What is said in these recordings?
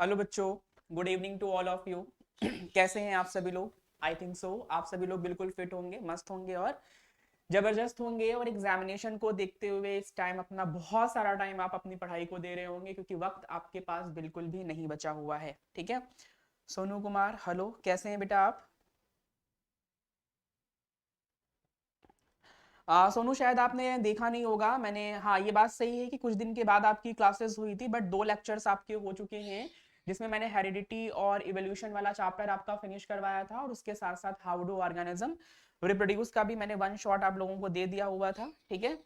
Hello बच्चों, good evening to all of you. कैसे हैं आप सभी लोग? आई थिंक सो आप सभी लोग बिल्कुल फिट होंगे, मस्त होंगे और जबरदस्त होंगे। और एग्जामिनेशन को देखते हुए इस टाइम अपना बहुत सारा टाइम आप अपनी पढ़ाई को दे रहे होंगे, क्योंकि वक्त आपके पास बिल्कुल भी नहीं बचा हुआ है। ठीक है। सोनू कुमार, हेलो, कैसे हैं बेटा आप? सोनू, शायद आपने देखा नहीं होगा, मैंने, हाँ ये बात सही है कि कुछ दिन के बाद आपकी क्लासेस हुई थी, बट 2 लेक्चर्स आपके हो चुके हैं, जिसमें मैंने हेरिडिटी और इवोल्यूशन वाला चैप्टर आपका फिनिश करवाया था, और उसके साथ साथ हाउ डू ऑर्गेनिज्म रिप्रोड्यूस का भी मैंने वन शॉट आप लोगों को दे दिया हुआ था। ठीक है।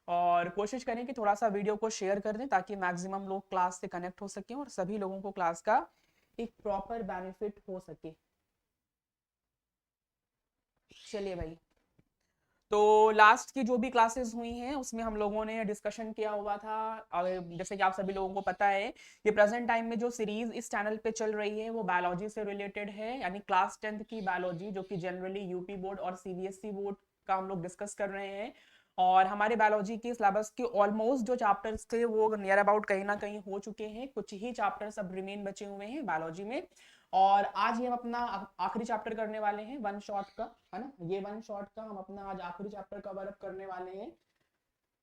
और कोशिश करें कि थोड़ा सा वीडियो को शेयर कर दें, ताकि मैक्सिमम लोग क्लास से कनेक्ट हो सकें और सभी लोगों को क्लास का एक प्रॉपर बेनिफिट हो सके। चलिए भाई। तो लास्ट की जो भी क्लासेस हुई हैं उसमें हम लोगों ने डिस्कशन किया हुआ था। और जैसे कि आप सभी लोगों को पता है कि प्रेजेंट टाइम में जो सीरीज इस चैनल पे चल रही है वो बायोलॉजी से रिलेटेड है, यानी क्लास 10th की बायोलॉजी, जो कि जनरली यूपी बोर्ड और सीबीएसई बोर्ड का हम लोग डिस्कस कर रहे हैं। और हमारे बायोलॉजी के सिलेबस के ऑलमोस्ट जो चैप्टर्स थे वो नियर अबाउट कहीं ना कहीं हो चुके हैं, कुछ ही चैप्टर्स अब रिमेन बचे हुए हैं बायोलॉजी में। और आज ही हम अपना आखिरी चैप्टर करने वाले हैं वन शॉट का, है ना। ये वन शॉट का हम अपना आज आखिरी चैप्टर कवर अप करने वाले हैं।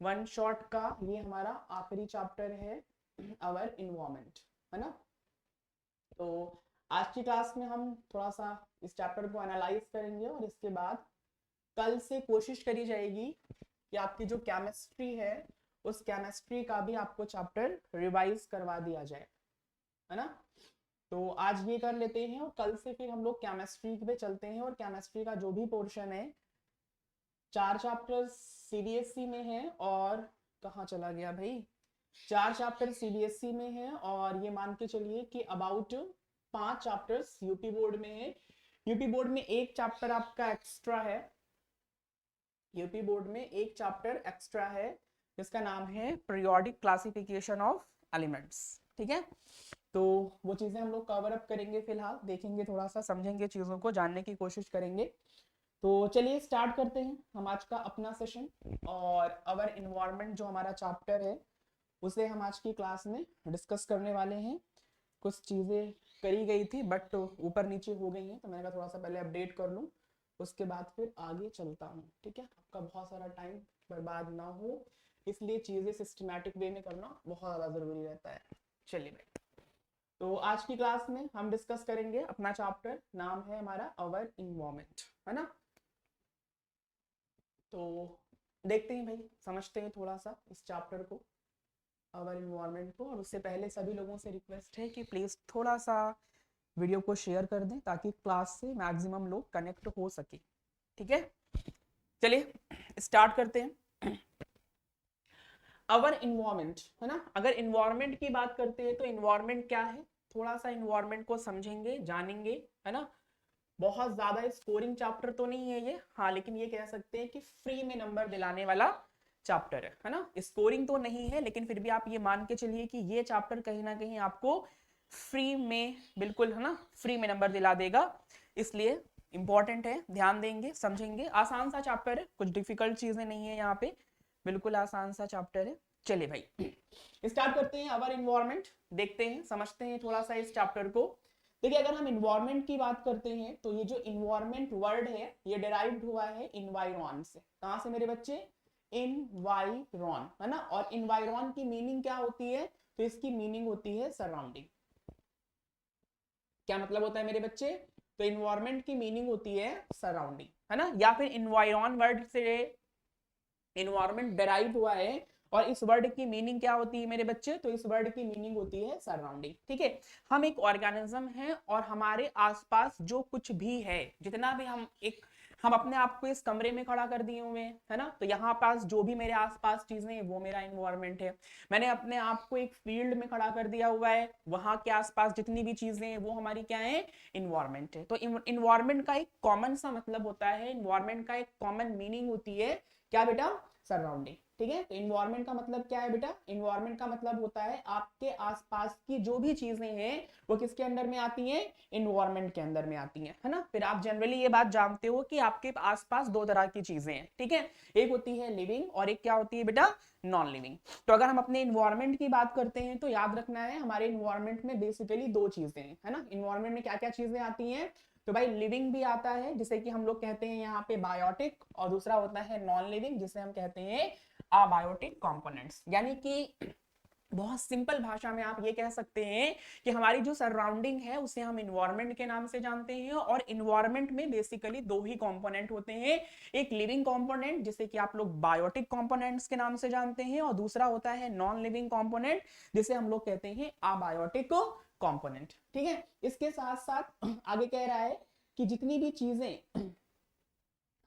वन शॉट का ये हमारा आखिरी चैप्टर है, अवर इन्वायरमेंट, है ना। तो आज की क्लास में हम थोड़ा सा इस चैप्टर को एनालाइज करेंगे, और इसके बाद कल से कोशिश करी जाएगी कि आपकी जो केमिस्ट्री है उस केमिस्ट्री का भी आपको चैप्टर रिवाइज करवा दिया जाए, है ना। तो आज ये कर लेते हैं, और कल से फिर हम लोग केमिस्ट्री पे चलते हैं। और केमिस्ट्री का जो भी पोर्शन है, 4 चैप्टर्स सीबीएसई में है, और कहाँ चला गया भाई, 4 चैप्टर सीबीएसई में है, और ये मान के चलिए कि अबाउट 5 चैप्टर्स यूपी बोर्ड में है। यूपी बोर्ड में एक चैप्टर आपका एक्स्ट्रा है, यूपी बोर्ड में एक चैप्टर एक्स्ट्रा है, जिसका नाम है पीरियोडिक क्लासिफिकेशन ऑफ एलिमेंट्स। ठीक है। तो वो चीजें हम लोग कवर अप करेंगे, फिलहाल देखेंगे, थोड़ा सा समझेंगे, चीजों को जानने की कोशिश करेंगे। तो चलिए स्टार्ट करते हैं हम आज का अपना सेशन। और अवर इन्वायरमेंट जो हमारा चैप्टर है उसे हम आज की क्लास में डिस्कस करने वाले हैं। कुछ चीज़ें करी गई थी बट ऊपर नीचे हो गई हैं, तो मैंने कहा थोड़ा सा पहले अपडेट कर लूँ, उसके बाद फिर आगे चलता हूँ। ठीक है, आपका बहुत सारा टाइम बर्बाद ना हो, इसलिए चीज़ें सिस्टमैटिक वे में करना बहुत ज़्यादा ज़रूरी रहता है। चलिए भाई। तो आज की क्लास में हम डिस्कस करेंगे अपना चैप्टर, नाम है हमारा अवर इन्वायरमेंट, है ना। तो देखते हैं भाई, समझते हैं थोड़ा सा इस चैप्टर को, अवर इन्वायरमेंट को। और उससे पहले सभी लोगों से रिक्वेस्ट है कि प्लीज़ थोड़ा सा वीडियो को शेयर कर दें, ताकि क्लास से मैक्सिमम लोग कनेक्ट हो सके। ठीक है। चलिए स्टार्ट करते हैं। अवर इन्वायरमेंट, है ना। अगर इन्वायरमेंट की बात करते हैं तो इन्वायरमेंट क्या है, थोड़ा सा इन्वायरमेंट को समझेंगे, जानेंगे, है ना। बहुत ज्यादा स्कोरिंग चैप्टर तो नहीं है ये, हाँ, लेकिन ये कह सकते हैं कि फ्री में नंबर दिलाने वाला चैप्टर है ना। स्कोरिंग तो नहीं है, लेकिन फिर भी आप ये मान के चलिए कि ये चैप्टर कहीं ना कहीं आपको फ्री में, बिल्कुल, है ना, फ्री में नंबर दिला देगा। इसलिए इंपॉर्टेंट है, ध्यान देंगे, समझेंगे। आसान सा चैप्टर है, कुछ डिफिकल्ट चीजें नहीं है यहाँ पे, बिल्कुल आसान सा चैप्टर है। चलिए भाई स्टार्ट करते हैं अवर इन्वायरमेंट, देखते हैं, समझते हैं थोड़ा सा इस चैप्टर को। देखिए, अगर हम इन्वायरमेंट की बात करते हैं तो ये जो इन्वायरमेंट वर्ड है ये डेराइव्ड हुआ है इन्वायरन से। कहां से मेरे बच्चे? इन्वायरन, है ना। और इन्वायरन की मीनिंग क्या होती है? तो इसकी मीनिंग होती है सराउंडिंग। क्या मतलब होता है मेरे बच्चे? तो इन्वायरमेंट की मीनिंग होती है सराउंडिंग, है ना। या फिर इन्वायरन वर्ड से इन्वायरमेंट डेराइव हुआ है, और इस वर्ड की मीनिंग क्या होती है मेरे बच्चे? तो इस वर्ड की मीनिंग होती है सराउंडिंग। ठीक है। हम एक ऑर्गेनिज्म है, और हमारे आसपास जो कुछ भी है, जितना भी हम अपने आप को इस कमरे में खड़ा कर दिए हुए हैं, है ना। तो यहाँ पास जो भी मेरे आसपास चीजें हैं वो मेरा इन्वायरमेंट है। मैंने अपने आप को एक फील्ड में खड़ा कर दिया हुआ है, वहां के आसपास जितनी भी चीजें हैं वो हमारी क्या है? इन्वायरमेंट है। तो इन्वायरमेंट का एक कॉमन सा मतलब होता है, इन्वायरमेंट का एक कॉमन मीनिंग होती है क्या बेटा? सराउंडिंग। ठीक है। तो इन्वायरमेंट का मतलब क्या है बेटा, इन्वायरमेंट का मतलब होता है आपके आसपास की जो भी चीजें हैं वो किसके अंडर में आती हैं, इन्वायरमेंट के अंदर में आती हैं, है ना। फिर आप जनरली ये बात जानते हो कि आपके आसपास दो तरह की चीजें हैं, ठीक है, एक होती है लिविंग और एक क्या होती है बेटा, नॉन लिविंग। तो अगर हम अपने इन्वायरमेंट की बात करते हैं तो याद रखना है हमारे इन्वायरमेंट में बेसिकली दो चीजें हैं, है ना। इन्वायरमेंट में क्या क्या चीजें आती हैं, तो भाई लिविंग भी आता है जिसे कि हम लोग कहते हैं यहाँ पे बायोटिक, और दूसरा होता है नॉन लिविंग जिसे हम कहते हैं अबायोटिक कंपोनेंट्स। यानी कि बहुत सिंपल भाषा में आप ये कह सकते हैं कि हमारी जो सराउंडिंग है उसे हम इन्वायरमेंट के नाम से जानते हैं, और इन्वायरमेंट में बेसिकली दो ही कंपोनेंट होते हैं, एक लिविंग कंपोनेंट जिसे कि आप लोग बायोटिक कंपोनेंट्स के नाम से जानते हैं, और दूसरा होता है नॉन लिविंग कंपोनेंट जिसे हम लोग कहते हैं अबायोटिक कंपोनेंट, ठीक है। इसके साथ साथ आगे कह रहा है कि जितनी भी चीजें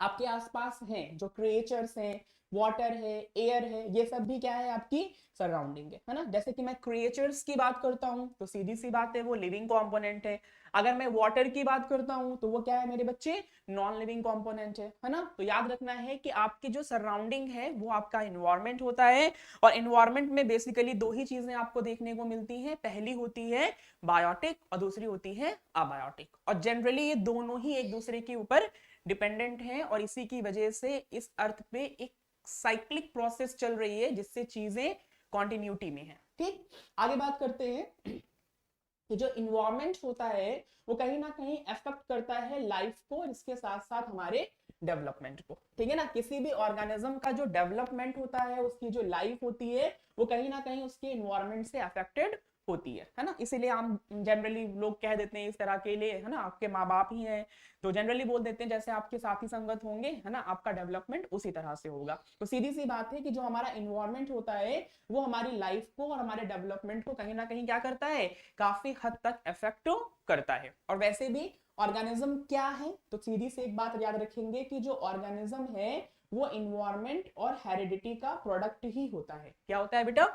आपके आसपास हैं, जो क्रिएचर्स हैं, वाटर है, एयर है, ये सब भी क्या है, आपकी सराउंडिंग है ना। जैसे कि मैं क्रिएचर्स की बात करता हूं तो सीधी सी बात है वो लिविंग कंपोनेंट है, अगर मैं वाटर की बात करता हूं तो वो क्या है मेरे बच्चे, नॉन लिविंग कंपोनेंट है ना। तो याद रखना है कि आपकी जो सराउंडिंग है वो आपका इन्वायरमेंट होता है, और इन्वायरमेंट में बेसिकली दो ही चीजें आपको देखने को मिलती हैं, पहली होती है बायोटिक और दूसरी होती है अबायोटिक, और जनरली ये दोनों ही एक दूसरे के ऊपर डिपेंडेंट है, और इसी की वजह से इस अर्थ पे एक साइक्लिक प्रोसेस चल रही है जिससे चीजें कॉन्टिन्यूटी में है, ठीक। आगे बात करते हैं कि जो इन्वायरमेंट होता है वो कहीं ना कहीं अफेक्ट करता है लाइफ को, इसके साथ साथ हमारे डेवलपमेंट को, ठीक है ना। किसी भी ऑर्गेनिज्म का जो डेवलपमेंट होता है, उसकी जो लाइफ होती है वो कहीं ना कहीं उसके इन्वायरमेंट से अफेक्टेड होती है ना। इसीलिए हम जनरली लोग कह देते हैं इस तरह के लिए, है ना, आपके माँ बाप ही हैं तो जनरली बोल देते हैं जैसे आपके साथी संगत होंगे, है ना, आपका डेवलपमेंट उसी तरह से होगा। तो सीधी सी बात है कि जो हमारा इन्वायरमेंट होता है वो हमारी लाइफ को और हमारे डेवलपमेंट को कहीं ना कहीं क्या करता है, काफी हद तक इफेक्ट करता है। और वैसे भी ऑर्गेनिज्म क्या है, तो सीधी से एक बात याद रखेंगे कि जो ऑर्गेनिज्म है वो इन्वायरमेंट और हेरिडिटी का प्रोडक्ट ही होता है। क्या होता है बेटा,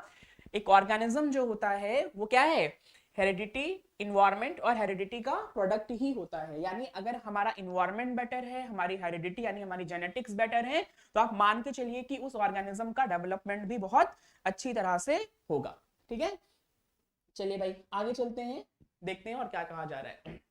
एक ऑर्गेनिज्म जो होता है वो क्या है, हेरिडिटी, इन्वायरमेंट और हेरिडिटी का प्रोडक्ट ही होता है। यानी अगर हमारा इन्वायरमेंट बेटर है, हमारी हेरिडिटी यानी हमारी जेनेटिक्स बेटर है, तो आप मान के चलिए कि उस ऑर्गेनिज्म का डेवलपमेंट भी बहुत अच्छी तरह से होगा, ठीक है। चलिए भाई आगे चलते हैं, देखते हैं और क्या कहा जा रहा है।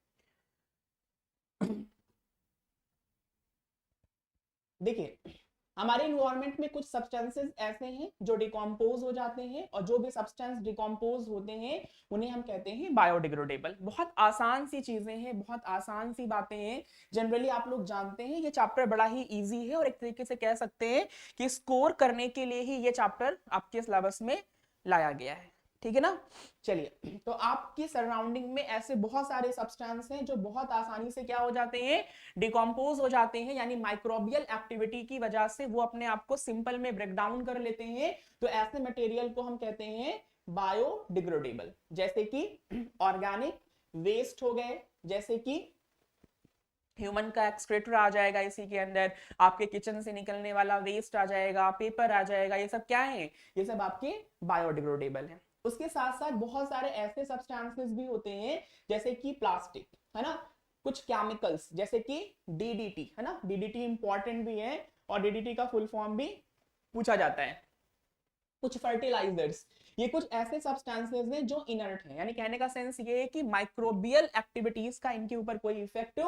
देखिए हमारे इन्वायरमेंट में कुछ सब्सटेंसेस ऐसे हैं जो डिकम्पोज हो जाते हैं, और जो भी सब्सटेंस डिकम्पोज होते हैं उन्हें हम कहते हैं बायोडिग्रेडेबल। बहुत आसान सी चीजें हैं, बहुत आसान सी बातें हैं, जनरली आप लोग जानते हैं। ये चैप्टर बड़ा ही इजी है और एक तरीके से कह सकते हैं कि स्कोर करने के लिए ही ये चैप्टर आपके सिलेबस में लाया गया है, ठीक है ना। चलिए, तो आपकी सराउंडिंग में ऐसे बहुत सारे सब्सटेंस हैं जो बहुत आसानी से क्या हो जाते हैं, डिकम्पोज हो जाते हैं, यानी माइक्रोबियल एक्टिविटी की वजह से वो अपने आप को सिंपल में ब्रेक डाउन कर लेते हैं। तो ऐसे मटेरियल को हम कहते हैं बायोडिग्रेडेबल, जैसे कि ऑर्गेनिक वेस्ट हो गए, जैसे कि ह्यूमन का एक्सक्रेटर आ जाएगा इसी के अंदर, आपके किचन से निकलने वाला वेस्ट आ जाएगा, पेपर आ जाएगा, ये सब क्या है, ये सब आपके बायोडिग्रेडेबल है। उसके साथ साथ बहुत सारे ऐसे सब्सटेंसेस भी होते हैं जैसे कि प्लास्टिक, है ना, कुछ केमिकल्स जैसे कि डीडीटी, है ना, डीडीटी इंपॉर्टेंट भी है और डीडीटी का फुल फॉर्म भी पूछा जाता है। कुछ फर्टिलाइजर्स, ये कुछ ऐसे सब्सटेंसेस हैं जो इनर्ट हैं, यानी कहने का सेंस ये है कि माइक्रोबियल एक्टिविटीज का इनके ऊपर कोई इफेक्ट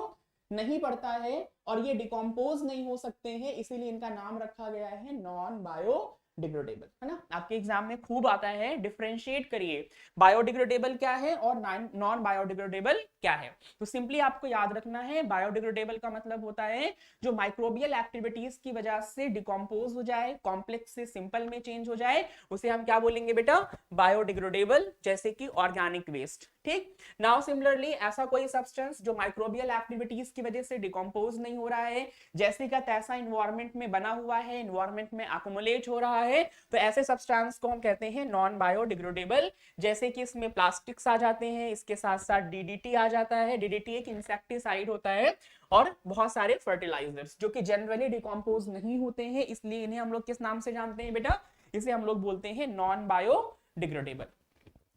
नहीं पड़ता है और ये डिकम्पोज नहीं हो सकते हैं, इसीलिए इनका नाम रखा गया है नॉन बायोडिग्रेडेबल, है ना। आपके एग्जाम में खूब आता है, डिफरेंशिएट करिए बायोडिग्रेडेबल क्या है और नॉन बायोडिग्रेडेबल क्या है। तो सिंपली आपको याद रखना है बायोडिग्रेडेबल का मतलब होता है जो माइक्रोबियल एक्टिविटीज की वजह से डिकम्पोज हो जाए, कॉम्प्लेक्स से सिंपल में चेंज हो जाए, उसे हम क्या बोलेंगे बेटा, बायोडिग्रेडेबल, जैसे कि ऑर्गेनिक वेस्ट, ठीक। नाउ सिमिलरली ऐसा कोई सब्सटेंस जो माइक्रोबियल एक्टिविटीज की वजह से डिकम्पोज नहीं हो रहा है, जैसे का तैसा इन्वायरमेंट में बना हुआ है, इन्वायरमेंट में एक्युमुलेट हो रहा है, तो ऐसे सब्सटेंस को हम कहते हैं नॉन बायोडिग्रेडेबल। जैसे कि इसमें प्लास्टिक्स आ जाते हैं, इसके साथ साथ डीडीटी आ जाता है, डीडीटी एक इंसेक्टिसाइड होता है, और बहुत सारे फर्टिलाइजर्स जो कि जनरली डिकम्पोज नहीं होते हैं, इसलिए इन्हें हम लोग किस नाम से जानते हैं बेटा, इसे हम लोग बोलते हैं नॉन बायोडिग्रेडेबल।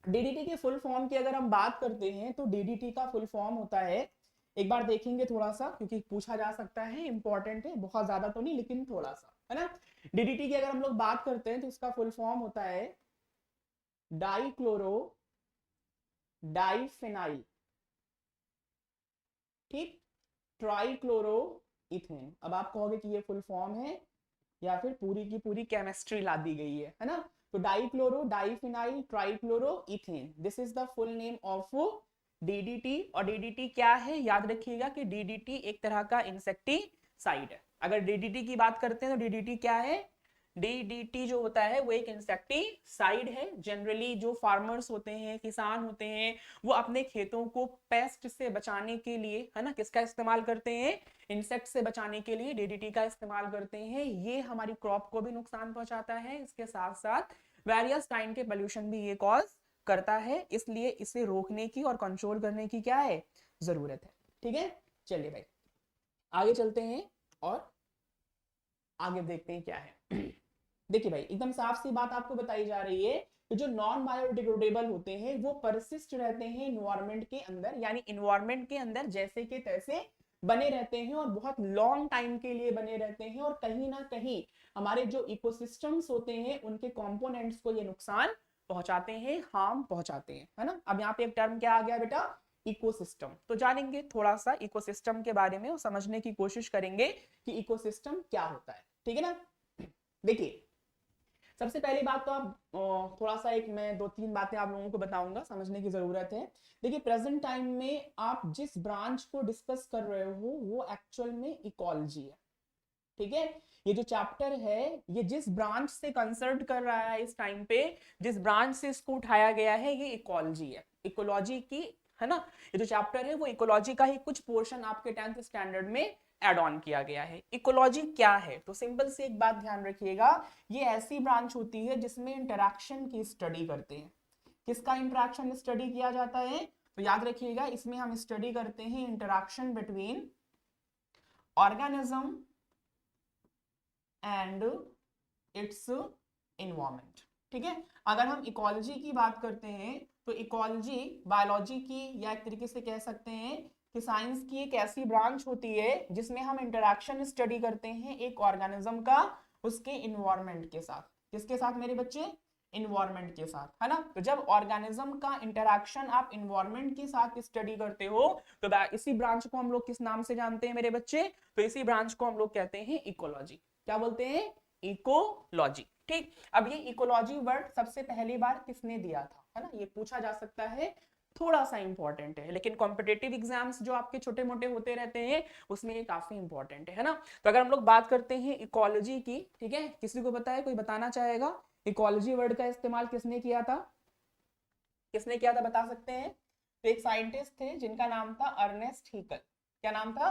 डीडीटी के फुल फॉर्म की अगर हम बात करते हैं तो डीडीटी का फुल फॉर्म होता है एक बार देखेंगे थोड़ा सा, क्योंकि पूछा जा सकता है, इंपॉर्टेंट है, बहुत ज्यादा तो नहीं लेकिन थोड़ा सा, है ना। डीडीटी की अगर हम लोग बात करते हैं तो इसका फुल फॉर्म होता है डाइक्लोरो डाइफेनाइल, ठीक, ट्राइक्लोरो इथेन। अब आप कहोगे कि ये फुल फॉर्म है या फिर पूरी की पूरी केमिस्ट्री ला दी गई है ना। तो dichloro diphenyl trichloro ethane, this is the full name of DDT. और डीडीटी क्या है, याद रखिएगा कि डीडीटी एक तरह का इंसेक्टिसाइड है। अगर डीडीटी की बात करते हैं तो डीडीटी क्या है, डीडीटी जो होता है वो एक इंसेक्टिसाइड है। जनरली जो फार्मर्स होते हैं, किसान होते हैं, वो अपने खेतों को पेस्ट से बचाने के लिए, है ना, किसका इस्तेमाल करते हैं, इंसेक्ट से बचाने के लिए डीडीटी का इस्तेमाल करते हैं। ये हमारी क्रॉप को भी नुकसान पहुंचाता है, इसके साथ साथ वेरियस काइंड के पोल्यूशन भी ये कॉज करता है, इसलिए इसे रोकने की और कंट्रोल करने की क्या है, जरूरत है। ठीक है, चलिए भाई आगे चलते हैं और आगे देखते हैं क्या है। देखिए भाई, एकदम साफ सी बात आपको बताई जा रही है कि जो नॉन बायोडिग्रेडेबल होते हैं वो परसिस्ट रहते हैं इन्वायरमेंट के अंदर, यानी इन्वायरमेंट के अंदर जैसे के तैसे बने रहते हैं और बहुत लॉन्ग टाइम के लिए बने रहते हैं, और कहीं ना कहीं हमारे जो इकोसिस्टम्स होते हैं उनके कंपोनेंट्स को ये नुकसान पहुंचाते हैं, हार्म पहुंचाते हैं, है ना। अब यहाँ पे एक टर्म क्या आ गया बेटा, इकोसिस्टम। तो जानेंगे थोड़ा सा इकोसिस्टम के बारे में और समझने की कोशिश करेंगे कि इकोसिस्टम क्या होता है, ठीक है ना। देखिए सबसे पहली बात तो आप थोड़ा सा एक मैं दो तीन बातें आप लोगों को बताऊंगा, समझने की जरूरत है। देखिए प्रेजेंट टाइम में आप जिस ब्रांच को डिस्कस कर रहे हो वो एक्चुअल में इकोलॉजी है, ठीक है। ये जो चैप्टर है ये जिस ब्रांच से कंसर्न कर रहा है इस टाइम पे, जिस ब्रांच से इसको उठाया गया है, ये इकोलॉजी है, इकोलॉजी की, है ना। ये जो चैप्टर है वो इकोलॉजी का ही कुछ पोर्शन आपके 10th स्टैंडर्ड में एड ऑन किया गया है। इकोलॉजी क्या है, तो सिंपल से एक बात ध्यान रखिएगा, ये ऐसी ब्रांच होती है जिसमें इंटरैक्शन की स्टडी करते हैं। किसका इंटरैक्शन स्टडी किया जाता है, तो याद रखिएगा इसमें हम स्टडी करते हैं interaction between organism and it's environment, ठीक है। अगर हम इकोलॉजी की बात करते हैं तो इकोलॉजी बायोलॉजी की, या एक तरीके से कह सकते हैं कि साइंस की एक ऐसी ब्रांच होती है जिसमें हम इंटरैक्शन स्टडी करते हैं एक ऑर्गेनिज्म का उसके इन्वायरमेंट के साथ। किसके साथ मेरे बच्चे, इन्वायरमेंट के साथ, है ना। तो जब ऑर्गेनिज्म का इंटरैक्शन आप इन्वायरमेंट के साथ स्टडी करते हो तो इसी ब्रांच को हम लोग किस नाम से जानते हैं मेरे बच्चे, तो इसी ब्रांच को हम लोग कहते हैं इकोलॉजी। क्या बोलते हैं, इकोलॉजी, ठीक। अब ये इकोलॉजी वर्ड सबसे पहली बार किसने दिया था, है ना, ये पूछा जा सकता है, थोड़ा सा इंपॉर्टेंट है, लेकिन कॉम्पिटेटिव एग्जाम्स जो आपके छोटे मोटे होते रहते हैं उसमें ये काफी इंपॉर्टेंट है ना। तो अगर हम लोग बात करते हैं इकोलॉजी की, ठीक है, किसी को पता है, कोई बताना चाहेगा इकोलॉजी वर्ड का इस्तेमाल किसने किया था, किसने किया था बता सकते हैं। तो एक साइंटिस्ट थे जिनका नाम था अर्नेस्ट हीकल। क्या नाम था,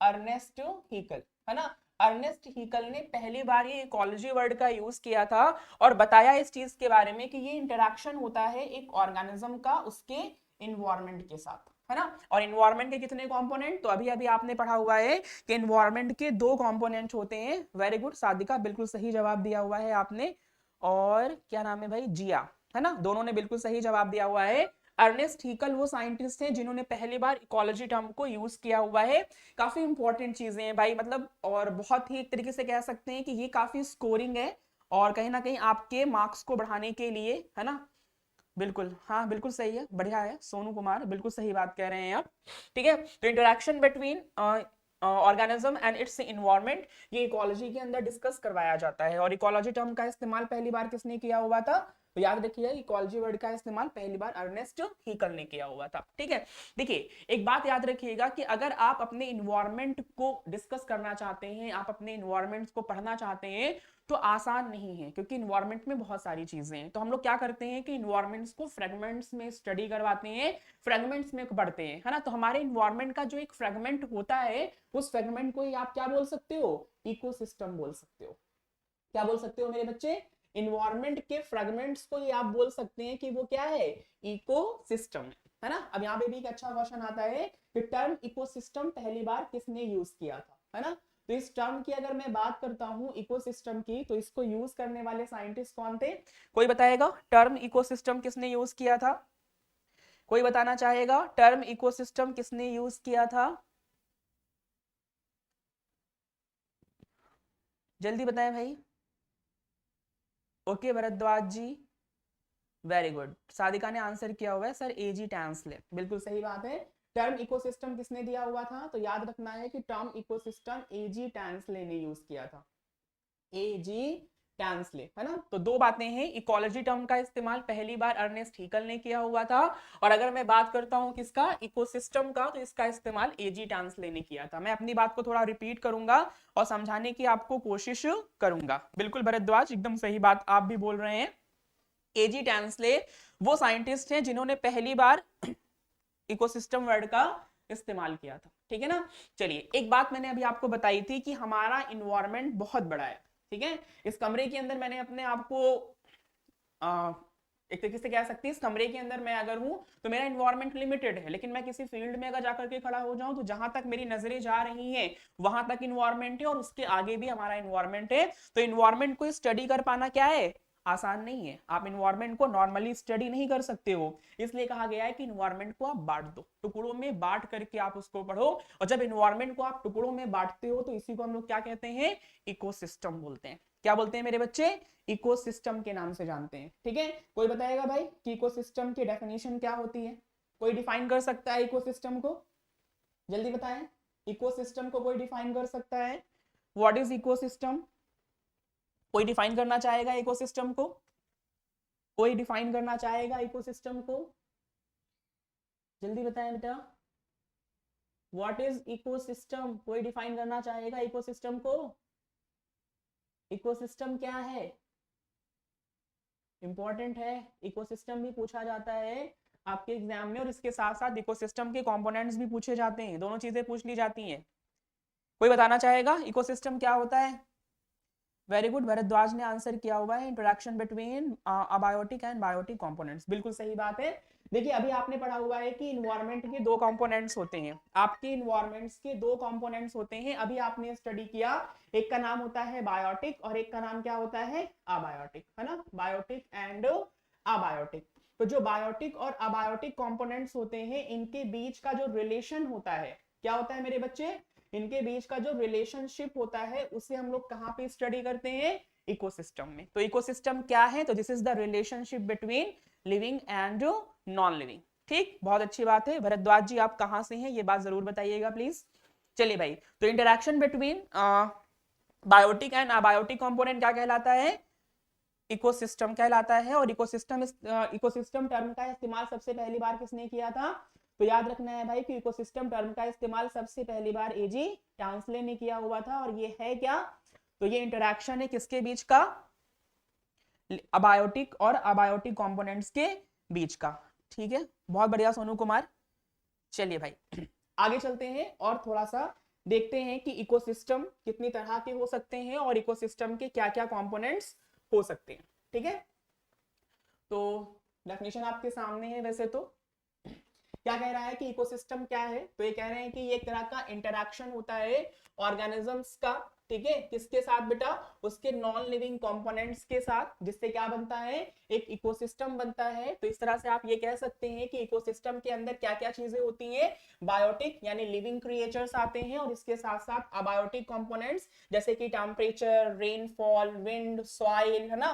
अर्नेस्ट हीकल, है ना। अर्नेस्ट हीकल ने पहली बार ये इकोलॉजी वर्ड का यूज किया था और बताया इस चीज के बारे में कि ये इंटरैक्शन होता है एक ऑर्गेनिज्म का उसके इन्वायरमेंट के साथ, है ना। और इन्वायरमेंट के कितने कंपोनेंट, तो अभी अभी आपने पढ़ा हुआ है कि इन्वायरमेंट के दो कंपोनेंट होते हैं। वेरी गुड सादिका, बिल्कुल सही जवाब दिया हुआ है आपने। और क्या नाम है भाई, जिया, है ना, दोनों ने बिल्कुल सही जवाब दिया हुआ है। अर्नेस्ट हीकल वो साइंटिस्ट हैं जिन्होंने पहली बार इकोलॉजी टर्म को यूज किया हुआ है। काफी इंपॉर्टेंट चीजें हैं भाई, मतलब और बहुत ही एक तरीके से कह सकते हैं कि ये काफी स्कोरिंग है और कहीं ना कहीं आपके मार्क्स को बढ़ाने के लिए, है ना। बिल्कुल, हाँ बिल्कुल सही है, बढ़िया है सोनू कुमार, बिल्कुल सही बात कह रहे हैं आप, ठीक है। तो interaction between organism and it's environment, ये इकोलॉजी के अंदर डिस्कस करवाया जाता है। और इकोलॉजी टर्म का इस्तेमाल पहली बार किसने किया हुआ था, तो याद रखिए इकोलॉजी वर्ड का इस्तेमाल पहली बार अर्नेस्ट हीकल ने किया हुआ था, ठीक है। देखिए एक बात याद रखिएगा कि अगर आप अपने इन्वायरमेंट को डिस्कस करना चाहते हैं, आप अपने इन्वायरमेंट को पढ़ना चाहते हैं, तो आसान नहीं है, क्योंकि इन्वायरमेंट में बहुत सारी चीजें हैं। तो हम लोग क्या करते हैं कि इन्वायरमेंट्स को फ्रेगमेंट्स में स्टडी करवाते हैं, फ्रेगमेंट्स में पढ़ते हैं, है ना। तो हमारे इन्वायरमेंट का जो एक फ्रेगमेंट होता है उस फ्रेगमेंट को ही आप क्या बोल सकते हो, इकोसिस्टम बोल सकते हो। क्या बोल सकते हो मेरे बच्चे, इन्वायरमेंट के फ्रेगमेंट्स को ही आप बोल सकते हैं कि वो क्या है, इकोसिस्टम, है ना। अब यहाँ पे भी एक अच्छा क्वेश्चन आता है कि टर्म इकोसिस्टम पहली बार किसने यूज किया था, है ना। तो इस टर्म की अगर मैं बात करता हूं इकोसिस्टम की, तो इसको यूज करने वाले साइंटिस्ट कौन थे, कोई बताएगा टर्म इकोसिस्टम किसने यूज किया था। कोई बताना चाहेगा टर्म इकोसिस्टम किसने यूज किया था? जल्दी बताएं भाई। ओके भरद्वाज जी, वेरी गुड। सादिका ने आंसर किया हुआ है सर एजी टैंसले, बिल्कुल सही बात है। टर्म इकोसिस्टम किसने दिया हुआ था? तो याद रखना है कि टर्म इकोसिस्टम एजी टैंसले ने यूज किया था, एजी टैंसले, है ना। तो दो बातें हैं, इकोलॉजी टर्म का इस्तेमाल पहली बार अर्नेस्ट हीकल ने किया हुआ था, और अगर मैं बात करता हूं किसका, इकोसिस्टम का, तो इसका इस्तेमाल एजी टैंसले ने किया था। मैं अपनी बात को थोड़ा रिपीट करूंगा और समझाने की आपको कोशिश करूंगा। बिल्कुल भरद्वाज, एकदम सही बात आप भी बोल रहे हैं। एजी टैंसले वो साइंटिस्ट हैं जिन्होंने पहली बार इकोसिस्टम वर्ड का इस्तेमाल किया था, ठीक है ना। चलिए, एक बात मैंने अभी आपको बताई थी कि हमारा इन्वायरमेंट बहुत बड़ा है, ठीक है। इस कमरे के अंदर मैंने अपने आप को एक तरीके से कह सकती है, इस कमरे के अंदर मैं अगर हूं तो मेरा इन्वायरमेंट लिमिटेड है, लेकिन मैं किसी फील्ड में अगर जाकर के खड़ा हो जाऊं तो जहां तक मेरी नजरें जा रही हैं वहां तक इन्वायरमेंट है, और उसके आगे भी हमारा इन्वायरमेंट है। तो इन्वायरमेंट को स्टडी कर पाना क्या है, आसान नहीं है। आप इन्वायरमेंट को नॉर्मली स्टडी नहीं कर सकते हो, इसलिए कहा गया है कि इन्वायरमेंट को आप बांट दो, टुकड़ों में बांट करके आप उसको पढ़ो। और जब इन्वायरमेंट को आप टुकड़ों में बांटते हो तो इसी को हम लोग क्या कहते हैं, इकोसिस्टम बोलते हैं। क्या बोलते हैं मेरे बच्चे? इकोसिस्टम के नाम से जानते हैं, ठीक है। कोई बताएगा भाई कि इकोसिस्टम की डेफिनेशन क्या होती है? कोई डिफाइन कर सकता है इकोसिस्टम को? जल्दी बताएं, इकोसिस्टम को कोई डिफाइन कर सकता है? What is ecosystem? कोई डिफाइन करना चाहेगा इकोसिस्टम को? कोई डिफाइन करना चाहेगा इकोसिस्टम को? जल्दी बताएं बेटा, व्हाट इज इकोसिस्टम? कोई डिफाइन करना चाहेगा इकोसिस्टम को? इकोसिस्टम क्या है? इंपॉर्टेंट है, इकोसिस्टम भी पूछा जाता है आपके एग्जाम में, और इसके साथ साथ इकोसिस्टम के कंपोनेंट्स भी पूछे जाते हैं, दोनों चीजें पूछ ली जाती हैं। कोई बताना चाहेगा इकोसिस्टम क्या होता है? वेरी गुड, भरद्वाज ने आंसर किया हुआ है, interaction between abiotic and biotic components, बिल्कुल सही बात है। देखिए, अभी आपने पढ़ा हुआ है कि इन्वायरमेंट के दो कंपोनेंट्स होते हैं, आपके इन्वायरमेंट्स के दो कंपोनेंट्स होते हैं, अभी आपने स्टडी किया। एक का नाम होता है बायोटिक और एक का नाम क्या होता है, अबायोटिक, है ना। Biotic and abiotic. तो जो बायोटिक और अबायोटिक कंपोनेंट्स होते हैं, इनके बीच का जो रिलेशन होता है, क्या होता है मेरे बच्चे, इनके बीच का जो रिलेशनशिप होता है उसे हम लोग कहां पे स्टडी करते हैं, इकोसिस्टम में। तो इकोसिस्टम क्या है, तो this is the relationship between living and non living. ठीक, बहुत अच्छी बात है। भरद्वाज जी आप कहां से हैं ये बात जरूर बताइएगा प्लीज। चलिए भाई, तो interaction between biotic and abiotic component क्या कहलाता है, इकोसिस्टम कहलाता है। और इकोसिस्टम टर्म का इस्तेमाल सबसे पहली बार किसने किया था? तो याद रखना है भाई कि इकोसिस्टम टर्म का इस्तेमाल सबसे पहली बार एजी टैंसले ने किया हुआ था। और ये है क्या, तो ये इंटरैक्शन है किसके बीच का, अबायोटिक और अबायोटिक कंपोनेंट्स के बीच का। ठीक है, बहुत बढ़िया सोनू कुमार। चलिए भाई आगे चलते हैं और थोड़ा सा देखते हैं कि इकोसिस्टम कितनी तरह के हो सकते हैं और इकोसिस्टम के क्या क्या कंपोनेंट्स हो सकते हैं, ठीक है। तो डेफिनेशन आपके सामने है। वैसे तो क्या कह रहा है कि इकोसिस्टम क्या है, तो ये कह रहे हैं कि ये एक तरह का इंटरैक्शन होता है ऑर्गेनिजम्स का, ठीक है। किसके साथ बेटा, उसके नॉन लिविंग कंपोनेंट्स के साथ, जिससे क्या बनता है, एक इकोसिस्टम बनता है। तो इस तरह से आप ये कह सकते हैं कि इकोसिस्टम के अंदर क्या क्या चीजें होती हैं, बायोटिक यानी लिविंग क्रिएचर्स आते हैं, और इसके साथ साथ अबायोटिक कंपोनेंट्स जैसे कि टेम्परेचर, रेनफॉल, विंड, सॉइल, है ना,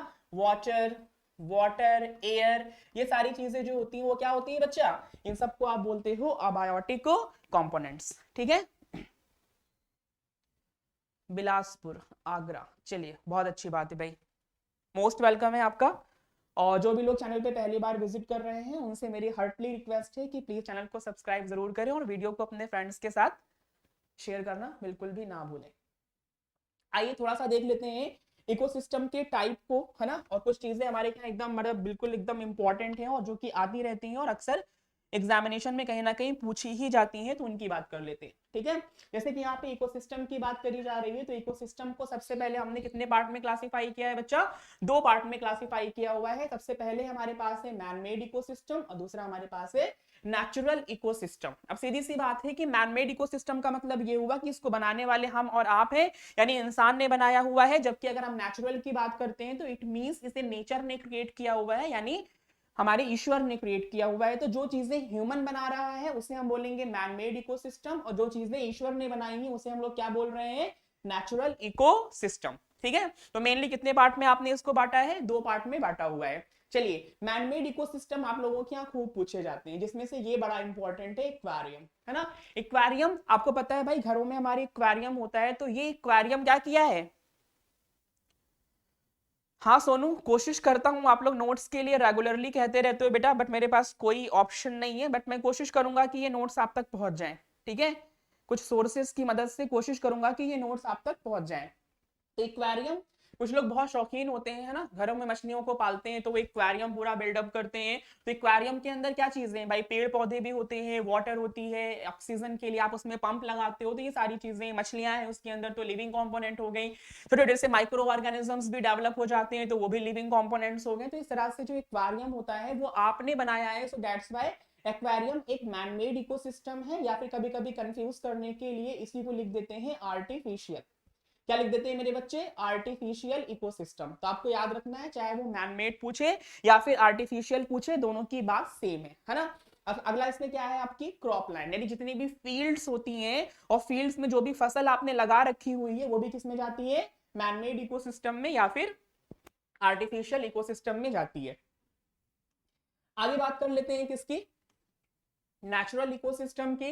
वाटर, एयर, ये सारी चीजें जो होती हैं वो क्या होती है बच्चा, इन सबको आप बोलते हो अबायोटिक कंपोनेंट्स, ठीक है। बिलासपुर, आगरा, चलिए बहुत अच्छी बात है भाई, मोस्ट वेलकम है आपका। और जो भी लोग चैनल पे पहली बार विजिट कर रहे हैं उनसे मेरी हार्टली रिक्वेस्ट है कि प्लीज चैनल को सब्सक्राइब जरूर करें और वीडियो को अपने फ्रेंड्स के साथ शेयर करना बिल्कुल भी ना भूलें। आइए थोड़ा सा देख लेते हैं इकोसिस्टम के टाइप को, है ना। और कुछ चीजें हमारे यहाँ एकदम मतलब बिल्कुल एकदम इंपॉर्टेंट हैं और जो कि आती रहती हैं और अक्सर एग्जामिनेशन में कहीं ना कहीं पूछी ही जाती हैं, तो उनकी बात कर लेते हैं, ठीक है। जैसे कि यहाँ पे इकोसिस्टम की बात करी जा रही है, तो इकोसिस्टम को सबसे पहले हमने कितने पार्ट में क्लासिफाई किया है बच्चा, दो पार्ट में क्लासिफाई किया हुआ है। सबसे पहले हमारे पास है मैन मेड इकोसिस्टम और दूसरा हमारे पास है नेचुरल इकोसिस्टम। अब सीधी सी बात है कि मैन मेड इकोसिस्टम का मतलब ये हुआ कि इसको बनाने वाले हम और आप हैं, यानी इंसान ने बनाया हुआ है। जबकि अगर हम नेचुरल की बात करते हैं तो इट मींस इसे नेचर ने क्रिएट किया हुआ है, यानी हमारे ईश्वर ने क्रिएट किया हुआ है। तो जो चीजें ह्यूमन बना रहा है उसे हम बोलेंगे मैन मेड इकोसिस्टम, और जो चीजें ईश्वर ने बनाई हैं उसे हम लोग क्या बोल रहे हैं, नेचुरल इकोसिस्टम। ठीक है, तो मेनली कितने पार्ट में आपने इसको बांटा है, 2 पार्ट में बांटा हुआ है। चलिए, मैनमेड इकोसिस्टम आप लोगों के यहाँ खूब पूछे जाते हैं, जिसमें से ये बड़ा इंपॉर्टेंट है एक्वेरियम, है ना। एक्वेरियम आपको पता है भाई, घरों में हमारे एक्वेरियम होता है, तो ये एक्वेरियम क्या किया है। हाँ सोनू, कोशिश करता हूँ, आप लोग नोट्स के लिए रेगुलरली कहते रहते हो बेटा, बट मेरे पास कोई ऑप्शन नहीं है, बट मैं कोशिश करूंगा कि ये नोट्स आप तक पहुंच जाएं। ठीक है, कुछ सोर्सेस की मदद से कोशिश करूंगा कि ये नोट्स आप तक पहुंच जाएं। तो एक्वेरियम, कुछ लोग बहुत शौकीन होते हैं, है ना, घरों में मछलियों को पालते हैं, तो वो एक्वेरियम पूरा बिल्डअप करते हैं। तो एक्वेरियम के अंदर क्या चीजें हैं भाई, पेड़ पौधे भी होते हैं, वाटर होती है, ऑक्सीजन के लिए आप उसमें पंप लगाते हो, तो ये सारी चीजें, मछलियां हैं उसके अंदर, तो लिविंग कंपोनेंट हो गई। छोटे छोटे से माइक्रो ऑर्गेनिजम्स भी डेवलप हो जाते हैं, तो वो भी लिविंग कंपोनेंट्स हो गए। तो इस तरह से जो एक्वेरियम होता है वो आपने बनाया है, सो दैट्स वाई एक्वेरियम एक मैनमेड इकोसिस्टम है, या फिर कभी कभी कंफ्यूज करने के लिए इसी को लिख देते हैं आर्टिफिशियल। क्या लिख देते हैं मेरे बच्चे, आर्टिफिशियल इकोसिस्टम। तो आपको याद रखना है, चाहे वो मैनमेड पूछे या फिर आर्टिफिशियल पूछे, दोनों की बात सेम है ना। अब अगला इसमें क्या है, आपकी क्रॉप लैंड, यानी जितनी भी फील्ड्स होती हैं, और फील्ड्स में जो भी फसल आपने लगा रखी हुई है वो भी किस में जाती है, मैनमेड इकोसिस्टम में या फिर आर्टिफिशियल इकोसिस्टम में जाती है। आगे बात कर लेते हैं किसकी, नेचुरल इकोसिस्टम की।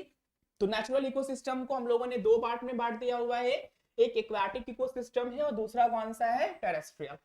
तो नेचुरल इकोसिस्टम को हम लोगों ने 2 पार्ट में बांट दिया हुआ है, एक एक्वाटिक इकोसिस्टम है और दूसरा कौन सा है, टेरेस्ट्रियल।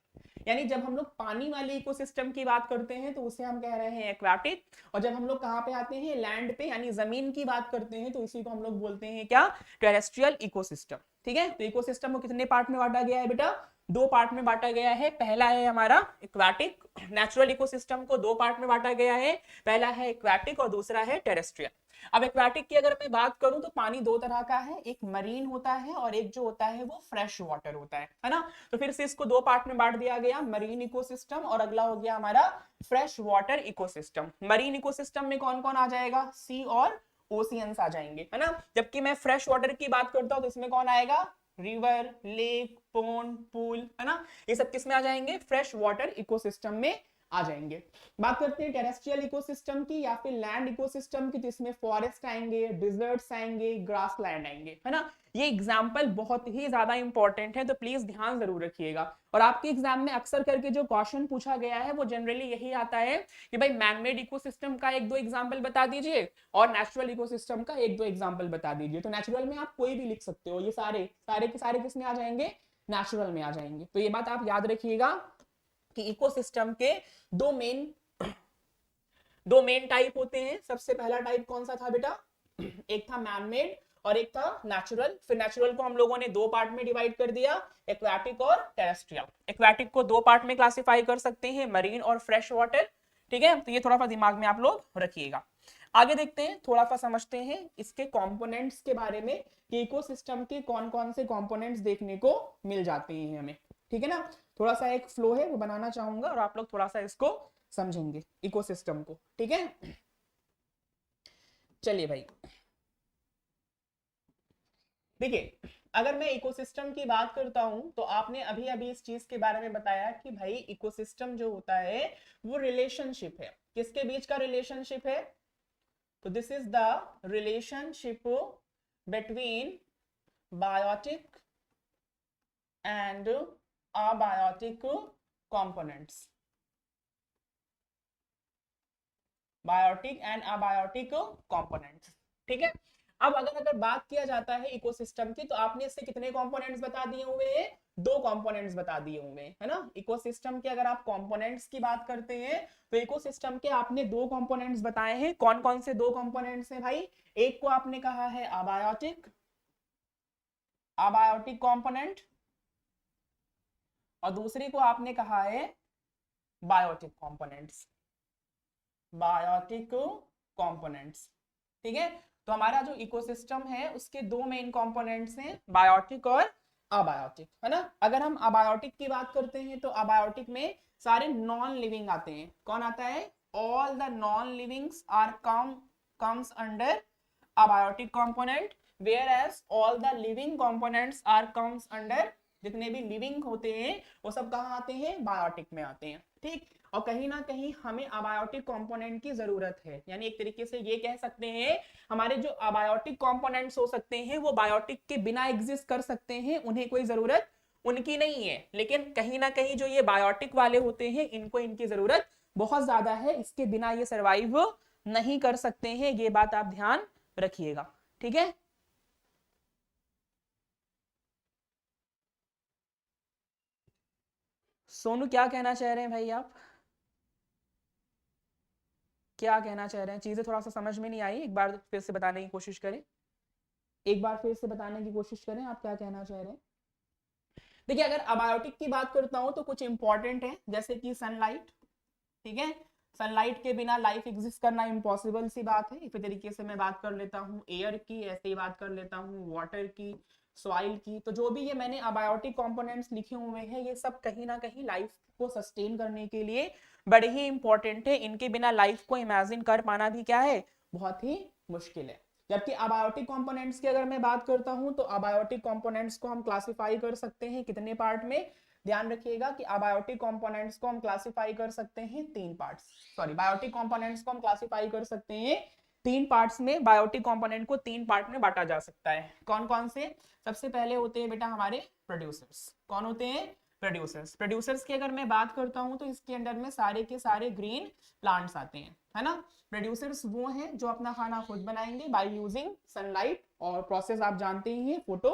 यानी जब हम लोग पानी वाले इकोसिस्टम की बात करते हैं तो उसे हम कह रहे हैं एक्वाटिक, और जब हम लोग कहाँ पे आते हैं, लैंड पे यानी जमीन की बात करते हैं, तो इसी को हम लोग बोलते हैं क्या, टेरेस्ट्रियल इकोसिस्टम। ठीक है, तो इकोसिस्टम को कितने पार्ट में बांटा गया है बेटा, 2 पार्ट में बांटा गया है। पहला है हमारा एक्वाटिक, नेचुरल इकोसिस्टम को 2 पार्ट में बांटा गया है, पहला है एक्वाटिक और दूसरा है टेरेस्ट्रियल। अब एक्वाटिक की अगर मैं बात करूं तो पानी 2 तरह का है, एक मरीन होता है और एक जो होता है वो फ्रेश वाटर होता है ना। तो फिर से इसको 2 पार्ट में बांट दिया गया, मरीन इकोसिस्टम और अगला हो गया हमारा fresh water ecosystem. Marine ecosystem में कौन कौन आ जाएगा, सी और ओशियंस आ जाएंगे, है ना। जबकि मैं फ्रेश वाटर की बात करता हूं तो इसमें कौन आएगा, रिवर, लेक, पोन्ड, पूल, है ना, ये सब किस में आ जाएंगे, फ्रेश वाटर इकोसिस्टम में आ जाएंगे। बात करते हैं टेरेस्ट्रियल इकोसिस्टम की या फिर लैंड इकोसिस्टम की, जिसमें फॉरेस्ट आएंगे, डिजर्ट्स आएंगे, ग्रास लैंड आएंगे, है ना। ये एग्जाम्पल बहुत ही ज्यादा इंपॉर्टेंट है, तो प्लीज ध्यान जरूर रखिएगा। और आपके एग्जाम में अक्सर करके जो क्वेश्चन पूछा गया है वो जनरली यही आता है कि भाई मैनमेड इकोसिस्टम का 1-2 एग्जाम्पल बता दीजिए और नेचुरल इकोसिस्टम का 1-2 एग्जाम्पल बता दीजिए। तो नेचुरल में आप कोई भी लिख सकते हो, ये सारे सारे के सारे किसमें आ जाएंगे, नेचुरल में आ जाएंगे। तो ये बात आप याद रखिएगा कि इकोसिस्टम के दो मेन टाइप होते हैं। सबसे पहला टाइप कौन सा था बेटा, एक था मैनमेड और एक था नेचुरल। फिर नेचुरल को हम लोगों ने 2 पार्ट में डिवाइड कर दिया, एक्वाटिक और टेरेस्ट्रियल। एक्वाटिक को 2 पार्ट में क्लासिफाई कर सकते हैं, मरीन और फ्रेश वाटर। ठीक है, तो ये थोड़ा सा दिमाग में आप लोग रखिएगा। आगे देखते हैं, थोड़ा सा समझते हैं इसके कंपोनेंट्स के बारे में कि इकोसिस्टम के कौन कौन से कंपोनेंट्स देखने को मिल जाते हैं हमें। ठीक है ना, थोड़ा सा एक फ्लो है वो बनाना चाहूंगा और आप लोग थोड़ा सा इसको समझेंगे इकोसिस्टम को। ठीक है, चलिए भाई देखिए, अगर मैं इकोसिस्टम की बात करता हूं तो आपने अभी अभी इस चीज के बारे में बताया कि भाई इकोसिस्टम जो होता है वो रिलेशनशिप है, किसके बीच का रिलेशनशिप है, तो this is the relationship between biotic and abiotic components, biotic and abiotic components. ठीक है, अब अगर बात किया जाता है इकोसिस्टम की, तो आपने इससे कितने कंपोनेंट्स बता दिए हुए हैं, 2 कंपोनेंट्स बता दिए हुए हैं, है ना। इकोसिस्टम के अगर आप कंपोनेंट्स की बात करते हैं तो इकोसिस्टम के आपने 2 कंपोनेंट्स बताए हैं। कौन कौन से 2 कंपोनेंट्स हैं भाई, एक को आपने कहा है अबायोटिक कंपोनेंट और दूसरे को आपने कहा है बायोटिक कंपोनेंट्स, बायोटिक कंपोनेंट्स। ठीक है, तो हमारा जो इकोसिस्टम है उसके 2 मेन कंपोनेंट्स हैं, बायोटिक और अबायोटिक, है ना। अगर हम अबायोटिक की बात करते हैं तो अबायोटिक में सारे नॉन लिविंग आते हैं। कौन आता है, all the non livings are comes under abiotic component, whereas all the living components are comes under जितने भी लिविंग होते हैं वो सब कहाँ आते हैं, बायोटिक में आते हैं, ठीक। और कहीं ना कहीं हमें अबायोटिक कंपोनेंट की जरूरत है, यानी एक तरीके से ये कह सकते हैं हमारे जो अबायोटिक कंपोनेंट्स हो सकते हैं वो बायोटिक के बिना एग्जिस्ट कर सकते हैं, उन्हें कोई जरूरत उनकी नहीं है, लेकिन कहीं ना कहीं जो ये बायोटिक वाले होते हैं इनको इनकी जरूरत बहुत ज्यादा है, इसके बिना ये सरवाइव नहीं कर सकते हैं, ये बात आप ध्यान रखिएगा, ठीक है। सोनू क्या कहना चाह रहे हैं भाई आप, क्या कहना चाह रहे हैं, चीजें थोड़ा सा समझ में नहीं आई, एक बार फिर से बताने की कोशिश करें, एक बार फिर से बताने की कोशिश करें आप क्या कहना चाह रहे हैं। देखिए अगर अबायोटिक की बात करता हूं तो कुछ इंपॉर्टेंट है, जैसे कि सनलाइट, ठीक है, सनलाइट के बिना लाइफ एग्जिस्ट करना इम्पॉसिबल सी बात है। इसी तरीके से मैं बात कर लेता हूँ एयर की, ऐसे ही बात कर लेता हूँ वाटर की, सॉइल की, तो जो भी ये मैंने अबायोटिक कंपोनेंट्स लिखे हुए हैं ये सब कहीं ना कहीं लाइफ को सस्टेन करने के लिए बड़े ही इंपॉर्टेंट है, इनके बिना लाइफ को इमेजिन कर पाना भी क्या है, बहुत ही मुश्किल है। जबकि अबायोटिक कंपोनेंट्स की अगर मैं बात करता हूं तो अबायोटिक कंपोनेंट्स को हम क्लासिफाई कर सकते हैं कितने पार्ट में, ध्यान रखिएगा कि अबायोटिक कंपोनेंट्स को हम क्लासिफाई कर सकते हैं तीन पार्ट्स, सॉरी बायोटिक कंपोनेंट्स को हम क्लासिफाई कर सकते हैं तीन पार्ट्स में, बायोटिक कंपोनेंट को तीन पार्ट में बांटा जा सकता है। कौन कौन से, सबसे पहले होते हैं बेटा हमारे प्रोड्यूसर्स, कौन होते हैं, प्रोड्यूसर्स। प्रोड्यूसर्स की अगर मैं बात करता हूं तो इसके अंडर में सारे के सारे ग्रीन प्लांट्स आते हैं, है ना। प्रोड्यूसर्स वो हैं जो अपना खाना खुद बनाएंगे बाय यूजिंग सनलाइट, और प्रोसेस आप जानते ही हैं फोटो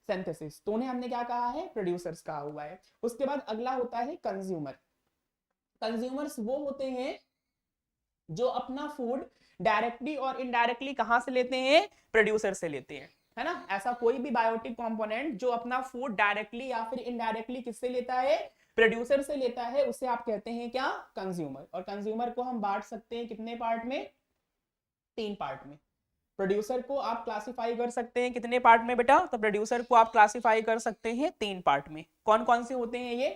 सिंथेसिस, तो उन्हें हमने क्या कहा है, प्रोड्यूसर्स कहा हुआ है। उसके बाद अगला होता है कंज्यूमर। कंज्यूमर्स वो होते हैं जो अपना फूड डायरेक्टली और इनडायरेक्टली कहां से लेते हैं, प्रोड्यूसर से लेते हैं, है ना। ऐसा कोई भी बायोटिक कंपोनेंट जो अपना फूड डायरेक्टली या फिर इनडायरेक्टली किससे लेता है, प्रोड्यूसर से लेता है, उसे आप कहते हैं क्या, कंज्यूमर। और कंज्यूमर को हम बांट सकते हैं कितने पार्ट में, तीन पार्ट में। प्रोड्यूसर को आप क्लासिफाई कर सकते हैं कितने पार्ट में बेटा, तो प्रोड्यूसर को आप क्लासिफाई कर सकते हैं तीन पार्ट में। कौन कौन से होते हैं ये,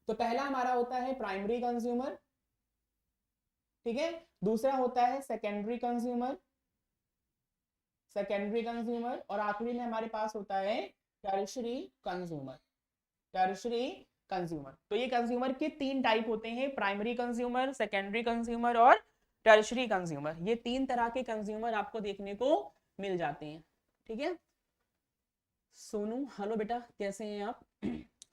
तो पहला हमारा होता है प्राइमरी कंज्यूमर, ठीक है, दूसरा होता है सेकेंडरी कंज्यूमर, सेकेंडरी कंज्यूमर, और आखिरी में हमारे पास होता है टर्शरी कंज्यूमर, टर्शरी कंज्यूमर। तो ये कंज्यूमर के तीन टाइप होते हैं, प्राइमरी कंज्यूमर, सेकेंडरी कंज्यूमर और टर्शरी कंज्यूमर। ये तीन तरह के कंज्यूमर आपको देखने को मिल जाते हैं, ठीक है। सोनू हेलो बेटा कैसे हैं आप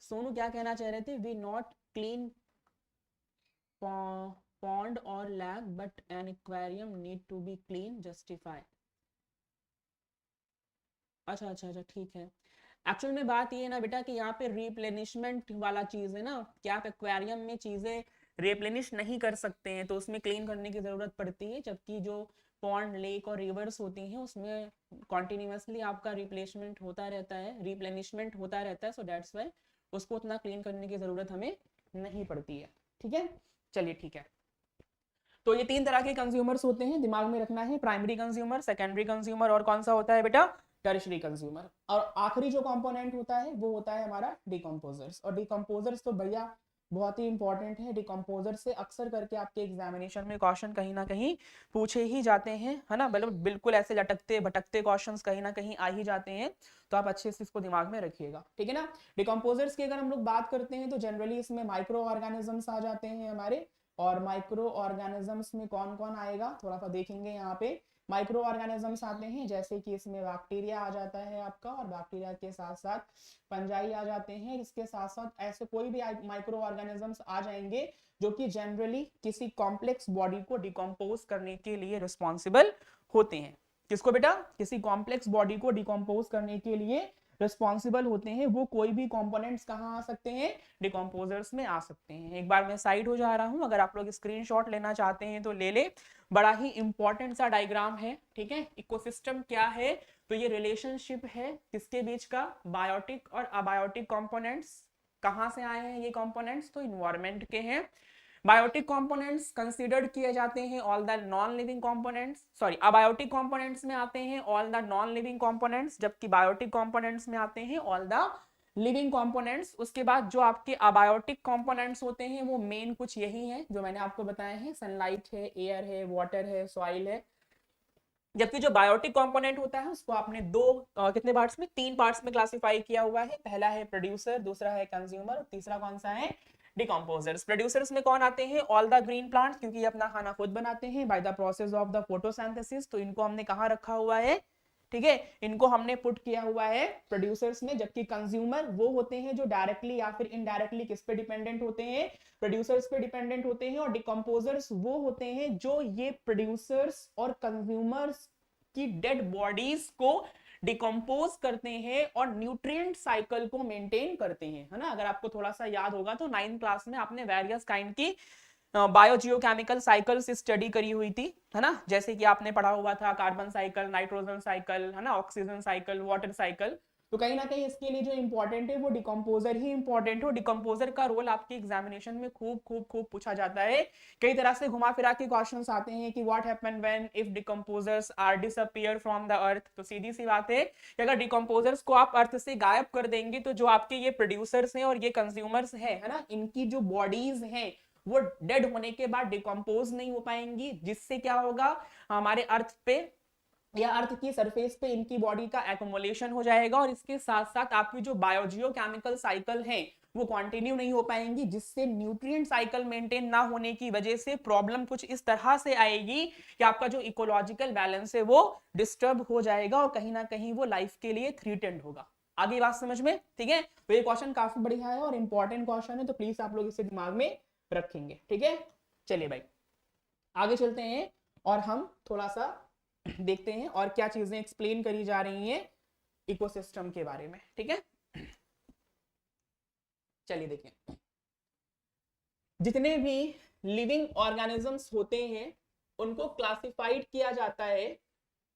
सोनू क्या कहना चाह रहे थे, we not clean pond or lake but an aquarium need to be clean justify, अच्छा अच्छा अच्छा ठीक है। एक्चुअल में बात ये है ना बेटा कि यहाँ पे रिप्लेनिशमेंट वाला चीज है ना, कि आप एक्वेरियम में चीजें रिप्लेनिश नहीं कर सकते हैं तो उसमें क्लीन करने की जरूरत पड़ती है, जबकि जो पॉन्ड लेक और रिवर्स होती हैं उसमें कॉन्टिन्यूसली आपका रिप्लेसमेंट होता रहता है, रिप्लेनिशमेंट होता रहता है, सो दैट्स वाई उसको उतना क्लीन करने की जरूरत हमें नहीं पड़ती है, ठीक है। चलिए ठीक है, तो ये तीन तरह के कंज्यूमर्स होते हैं, दिमाग में रखना है, प्राइमरी कंज्यूमर, सेकेंडरी कंज्यूमर और कौन सा होता है बेटा, टर्शरी कंज्यूमर। और आखिरी जो कंपोनेंट होता है वो होता है हमारा डिकम्पोजर्स। और डिकम्पोजर्स तो भैया बहुत ही इंपॉर्टेंट है, डिकम्पोजर से अक्सर करके आपके एग्जामिनेशन में क्वेश्चन कहीं ना कहीं पूछे ही जाते हैं, है ना, मतलब बिल्कुल ऐसे लटकते भटकते क्वेश्चन कहीं ना कहीं आ ही जाते हैं, तो आप अच्छे से इसको दिमाग में रखिएगा, ठीक है ना। डिकम्पोजर्स की अगर हम लोग बात करते हैं तो जनरली इसमें माइक्रो ऑर्गेनिजम्स आ जाते हैं हमारे, और माइक्रो ऑर्गेनिजम्स में कौन कौन आएगा थोड़ा सा देखेंगे यहाँ पे। माइक्रो ऑर्गेनिजम्स आते हैं जैसे कि इसमें बैक्टीरिया आ जाता है आपका, और बैक्टीरिया के साथ साथ फंजाई आ जाते हैं, इसके साथ साथ ऐसे कोई भी माइक्रो ऑर्गेनिजम्स आ जाएंगे जो कि जनरली किसी कॉम्प्लेक्स बॉडी को डिकम्पोज करने के लिए रिस्पॉन्सिबल होते हैं। किसको बेटा, किसी कॉम्प्लेक्स बॉडी को डिकम्पोज करने के लिए रिस्पॉन्सिबल होते हैं, वो कोई भी कंपोनेंट्स कहाँ आ सकते हैं, डिकम्पोजर्स में आ सकते हैं। एक बार मैं साइड हो जा रहा हूं, अगर आप लोग स्क्रीनशॉट लेना चाहते हैं तो ले ले, बड़ा ही इंपॉर्टेंट सा डायग्राम है, ठीक है। इकोसिस्टम क्या है, तो ये रिलेशनशिप है किसके बीच का, बायोटिक और अबायोटिक कंपोनेंट्स। कहाँ से आए हैं ये कंपोनेंट्स, तो इन्वायरमेंट के हैं। बायोटिक कंपोनेंट्स कंसीडर्ड किए जाते हैं all the non living components, sorry abiotic components में आते हैं all the non living components, जबकि बायोटिक कंपोनेंट्स में आते हैं ऑल द लिविंग कंपोनेंट्स। उसके बाद जो आपके अबायोटिक कंपोनेंट्स होते हैं वो मेन कुछ यही है जो मैंने आपको बताए हैं, सनलाइट है, एयर है, वाटर है, सॉइल है, जबकि जो बायोटिक कंपोनेंट होता है उसको आपने कितने पार्ट्स में, 3 पार्ट्स में क्लासिफाई किया हुआ है। पहला है प्रोड्यूसर, दूसरा है कंज्यूमर और तीसरा कौन सा है, डिकम्पोजर्स। प्रोड्यूसर्स में कौन आते हैं, ऑल द ग्रीन प्लांट्स, क्योंकि ये अपना खाना खुद बनाते हैं by the process of the photosynthesis. तो इनको हमने कहाँ रखा हुआ है, ठीक है, इनको हमने पुट किया हुआ है प्रोड्यूसर्स में। जबकि कंज्यूमर वो होते हैं जो डायरेक्टली या फिर इनडायरेक्टली किस पे डिपेंडेंट होते हैं, प्रोड्यूसर्स पे डिपेंडेंट होते हैं। और डिकम्पोजर्स वो होते हैं जो ये प्रोड्यूसर्स और कंज्यूमर्स की डेड बॉडीज को डिकम्पोज करते हैं और न्यूट्रिएंट साइकिल को मेंटेन करते हैं, है ना। अगर आपको थोड़ा सा याद होगा तो 9th क्लास में आपने वेरियस काइंड की बायोजियोकेमिकल साइकिल्स स्टडी करी हुई थी, है ना। जैसे कि आपने पढ़ा हुआ था कार्बन साइकिल, नाइट्रोजन साइकिल, है ना, ऑक्सीजन साइकिल, वाटर साइकिल। तो कहीं ना कहीं इसके लिए जो इंपॉर्टेंट है वो डिकम्पोजर ही इंपॉर्टेंट हो। डिकम्पोजर का रोल आपके एग्जामिनेशन में खूब खूब खूब पूछा जाता है। कई तरह से घुमा फिरा के क्वेश्चंस आते हैं कि what happen when if decomposers are disappear from the earth. तो सीधी सी बात है कि अगर डिकम्पोजर्स को आप अर्थ से गायब कर देंगे तो जो आपके ये प्रोड्यूसर्स हैं और ये कंज्यूमर्स है ना, इनकी जो बॉडीज हैं वो डेड होने के बाद डिकम्पोज नहीं हो पाएंगी, जिससे क्या होगा, हमारे अर्थ पे या अर्थ की सरफेस पे इनकी बॉडी का एक्युमुलेशन हो जाएगा और इसके साथ साथ आपकी जो बायोजियोकेमिकल साइकिल है वो कंटिन्यू नहीं हो पाएंगी, जिससे न्यूट्रिएंट साइकिल मेंटेन ना होने की वजह से प्रॉब्लम कुछ इस तरह से आएगी कि आपका जो इकोलॉजिकल बैलेंस है वो डिस्टर्ब हो जाएगा और कहीं ना कहीं वो लाइफ के लिए थ्रेटेंड होगा। आगे बात समझ में, ठीक है। तो ये क्वेश्चन काफी बढ़िया है और इंपॉर्टेंट क्वेश्चन है, तो प्लीज आप लोग इसे दिमाग में रखेंगे, ठीक है। चलिए भाई आगे चलते हैं और हम थोड़ा सा देखते हैं और क्या चीजें एक्सप्लेन करी जा रही हैं इकोसिस्टम के बारे में, ठीक है। चलिए देखिए, जितने भी लिविंग ऑर्गेनिजम्स होते हैं उनको क्लासिफाइड किया जाता है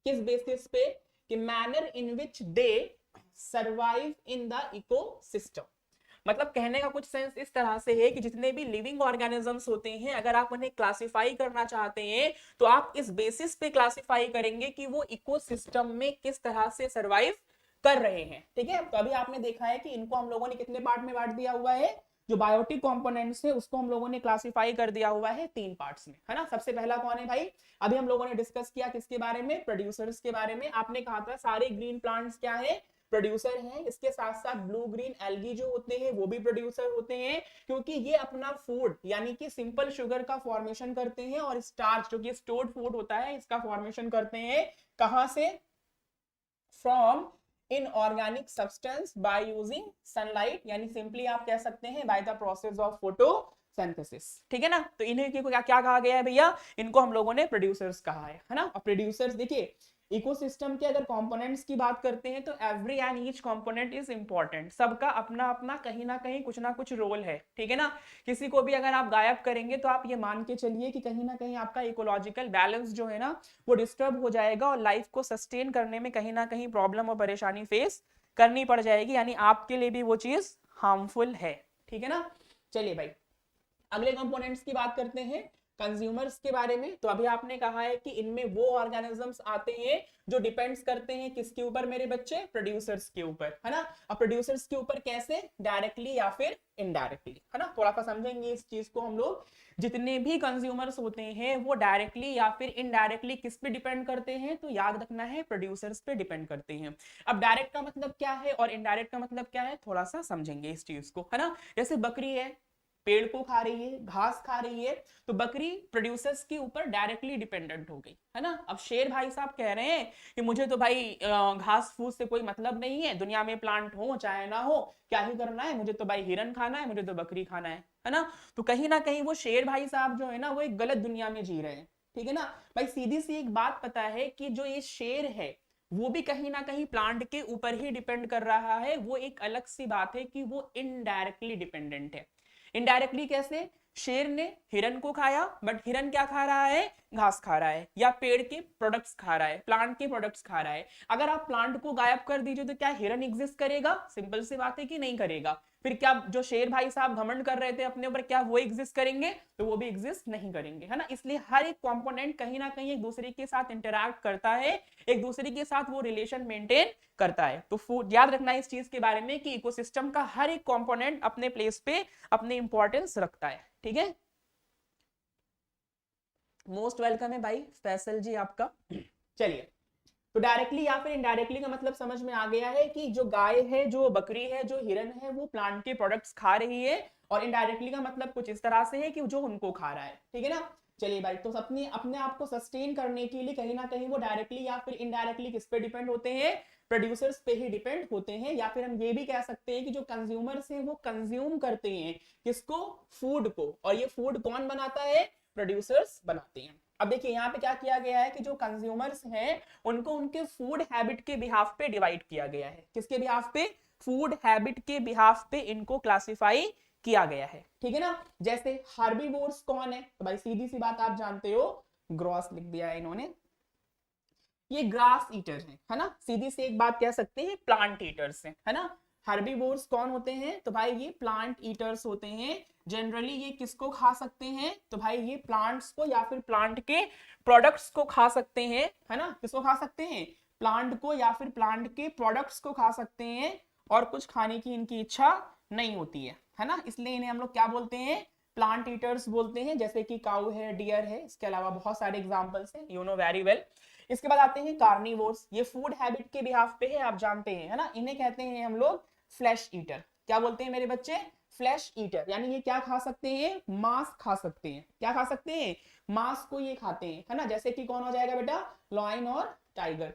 किस बेसिस पे, कि manner in which they survive in the ecosystem. मतलब कहने का कुछ सेंस इस तरह से है कि जितने भी लिविंग ऑर्गेनिजम्स होते हैं अगर आप उन्हें क्लासिफाई करना चाहते हैं तो आप इस बेसिस पे क्लासिफाई करेंगे कि वो इकोसिस्टम में किस तरह से सरवाइव कर रहे हैं, ठीक है। तो अभी आपने देखा है कि इनको हम लोगों ने कितने पार्ट में बांट दिया हुआ है, जो बायोटिक कंपोनेंट्स है उसको हम लोगों ने क्लासिफाई कर दिया हुआ है 3 पार्ट्स में, है ना। सबसे पहला कौन है भाई, अभी हम लोगों ने डिस्कस किया किसके बारे में, प्रोड्यूसर्स के बारे में। आपने कहा था सारे ग्रीन प्लांट्स क्या है, प्रोड्यूसर हैं। इसके साथ साथ ब्लू ग्रीन एल्गी जो होते हैं वो भी प्रोड्यूसर होते हैं, क्योंकि ये अपना फूड यानी कि सिंपल शुगर का फॉर्मेशन करते हैं और स्टार्च जो कि स्टोर्ड फूड होता है इसका फॉर्मेशन करते हैं कहां से, from inorganic substance by using sunlight, यानी सिंपली आप कह सकते हैं by the process of photosynthesis, ठीक है ना। तो इन्हें क्या क्या कहा गया है भैया, इनको हम लोगों ने प्रोड्यूसर्स कहा है ना। और प्रोड्यूसर्स देखिए इकोसिस्टम के अगर कंपोनेंट्स की बात करते हैं तो every and each component is important, सबका अपना अपना कहीं ना कुछ रोल है, ठीक है ना। किसी को भी अगर आप गायब करेंगे तो आप ये मान के चलिए कि कहीं ना कहीं आपका इकोलॉजिकल बैलेंस जो है ना वो डिस्टर्ब हो जाएगा और लाइफ को सस्टेन करने में कहीं ना कहीं प्रॉब्लम और परेशानी फेस करनी पड़ जाएगी, यानी आपके लिए भी वो चीज हार्मफुल है, ठीक है ना। चलिए भाई अगले कंपोनेंट्स की बात करते हैं, कंज्यूमर्स के बारे में। तो अभी आपने कहा है कि इनमें वो ऑर्गेनिजम्स आते हैं जो डिपेंड्स करते हैं किसके ऊपर मेरे बच्चे, प्रोड्यूसर्स के ऊपर, है ना। अब प्रोड्यूसर्स के ऊपर कैसे, डायरेक्टली या फिर इनडायरेक्टली, है ना। थोड़ा सा समझेंगे इस चीज को हम लोग। जितने भी कंज्यूमर्स होते हैं वो डायरेक्टली या फिर इनडायरेक्टली किस पे डिपेंड करते हैं, तो याद रखना है प्रोड्यूसर्स पे डिपेंड करते हैं। अब डायरेक्ट का मतलब क्या है और इनडायरेक्ट का मतलब क्या है, थोड़ा सा समझेंगे इस चीज को, है ना। जैसे बकरी है, पेड़ को खा रही है, घास खा रही है, तो बकरी प्रोड्यूसर्स के ऊपर डायरेक्टली डिपेंडेंट हो गई, है ना। अब शेर भाई साहब कह रहे हैं कि मुझे तो भाई घास फूस से कोई मतलब नहीं है, दुनिया में प्लांट हो चाहे ना हो क्या ही करना है, मुझे तो भाई हिरन खाना है, मुझे तो बकरी खाना है ना। तो कहीं ना कहीं वो शेर भाई साहब जो है ना वो एक गलत दुनिया में जी रहे हैं, ठीक है ना। भाई सीधी सी एक बात पता है कि जो ये शेर है वो भी कहीं ना कहीं प्लांट के ऊपर ही डिपेंड कर रहा है। वो एक अलग सी बात है कि वो इनडायरेक्टली डिपेंडेंट है। इनडायरेक्टली कैसे, शेर ने हिरन को खाया बट हिरन क्या खा रहा है, घास खा रहा है या पेड़ के प्रोडक्ट्स खा रहा है, प्लांट के प्रोडक्ट्स खा रहा है। अगर आप प्लांट को गायब कर दीजिए तो क्या हिरन एग्जिस्ट करेगा, सिंपल सी बात है कि नहीं करेगा। फिर क्या जो शेर भाई साहब घमंड कर रहे थे अपने ऊपर, क्या वो एग्जिस्ट करेंगे, तो वो भी एग्जिस्ट नहीं करेंगे, है ना। इसलिए हर एक कंपोनेंट कहीं ना कहीं एक दूसरे के साथ इंटरैक्ट करता है, एक दूसरे के साथ वो रिलेशन मेंटेन करता है। तो याद रखना इस चीज के बारे में कि इकोसिस्टम का हर एक कंपोनेंट अपने प्लेस पे अपनी इंपॉर्टेंस रखता है, ठीक है। मोस्ट वेलकम है भाई फैसल जी आपका। चलिए, तो डायरेक्टली या फिर इनडायरेक्टली का मतलब समझ में आ गया है कि जो गाय है, जो बकरी है, जो हिरन है, वो प्लांट के प्रोडक्ट्स खा रही है, और इनडायरेक्टली का मतलब कुछ इस तरह से है कि जो उनको खा रहा है, ठीक है ना। चलिए भाई, तो अपने अपने आप को सस्टेन करने के लिए कहीं ना कहीं वो डायरेक्टली या फिर इनडायरेक्टली किस पे डिपेंड होते हैं, प्रोड्यूसर्स पे ही डिपेंड होते हैं, या फिर हम ये भी कह सकते हैं कि जो कंज्यूमर्स हैं वो कंज्यूम करते हैं किसको, फूड को, और ये फूड कौन बनाता है, प्रोड्यूसर्स बनाते हैं। अब देखिए यहाँ पे क्या किया गया है कि जो कंज्यूमर्स हैं उनको उनके फूड हैबिट के बिहाफ पे डिवाइड किया गया है, किसके बिहाफ पे, फूड हैबिट के बिहाफ पे इनको क्लासिफाई किया गया है, ठीक है ना। जैसे हार्बीवोर्स कौन है, तो भाई सीधी सी बात आप जानते हो, ग्रॉस लिख दिया है इन्होंने, ये ग्रास ईटर है ना, सीधी सी एक बात कह सकते हैं, प्लांट ईटर्स है ना। हर्बीवोर्स कौन होते हैं, तो भाई ये प्लांट ईटर्स होते हैं। जनरली ये किसको खा सकते हैं, तो भाई ये प्लांट्स को या फिर प्लांट के प्रोडक्ट्स को खा सकते हैं, है ना। किसको खा सकते हैं, प्लांट को या फिर प्लांट के प्रोडक्ट्स को खा सकते हैं, और कुछ खाने की इनकी इच्छा नहीं होती है ना। इसलिए इन्हें हम लोग क्या बोलते हैं, प्लांट ईटर्स बोलते हैं, जैसे कि काऊ है, डियर है, इसके अलावा बहुत सारे एग्जाम्पल्स हैं, यू नो वेरी वेल। इसके बाद आते हैं कार्निवोर्स, ये फूड हैबिट के बिहाफ पे है, आप जानते हैं, है ना। इन्हें कहते हैं हम लोग फ्लैश ईटर। क्या बोलते हैं मेरे बच्चे, फ्लैश ईटर, यानी ये क्या खा सकते हैं, मांस खा सकते हैं। क्या खा सकते हैं, मांस को ये खाते हैं, है ना। जैसे कि कौन हो जाएगा बेटा, लॉयन और टाइगर।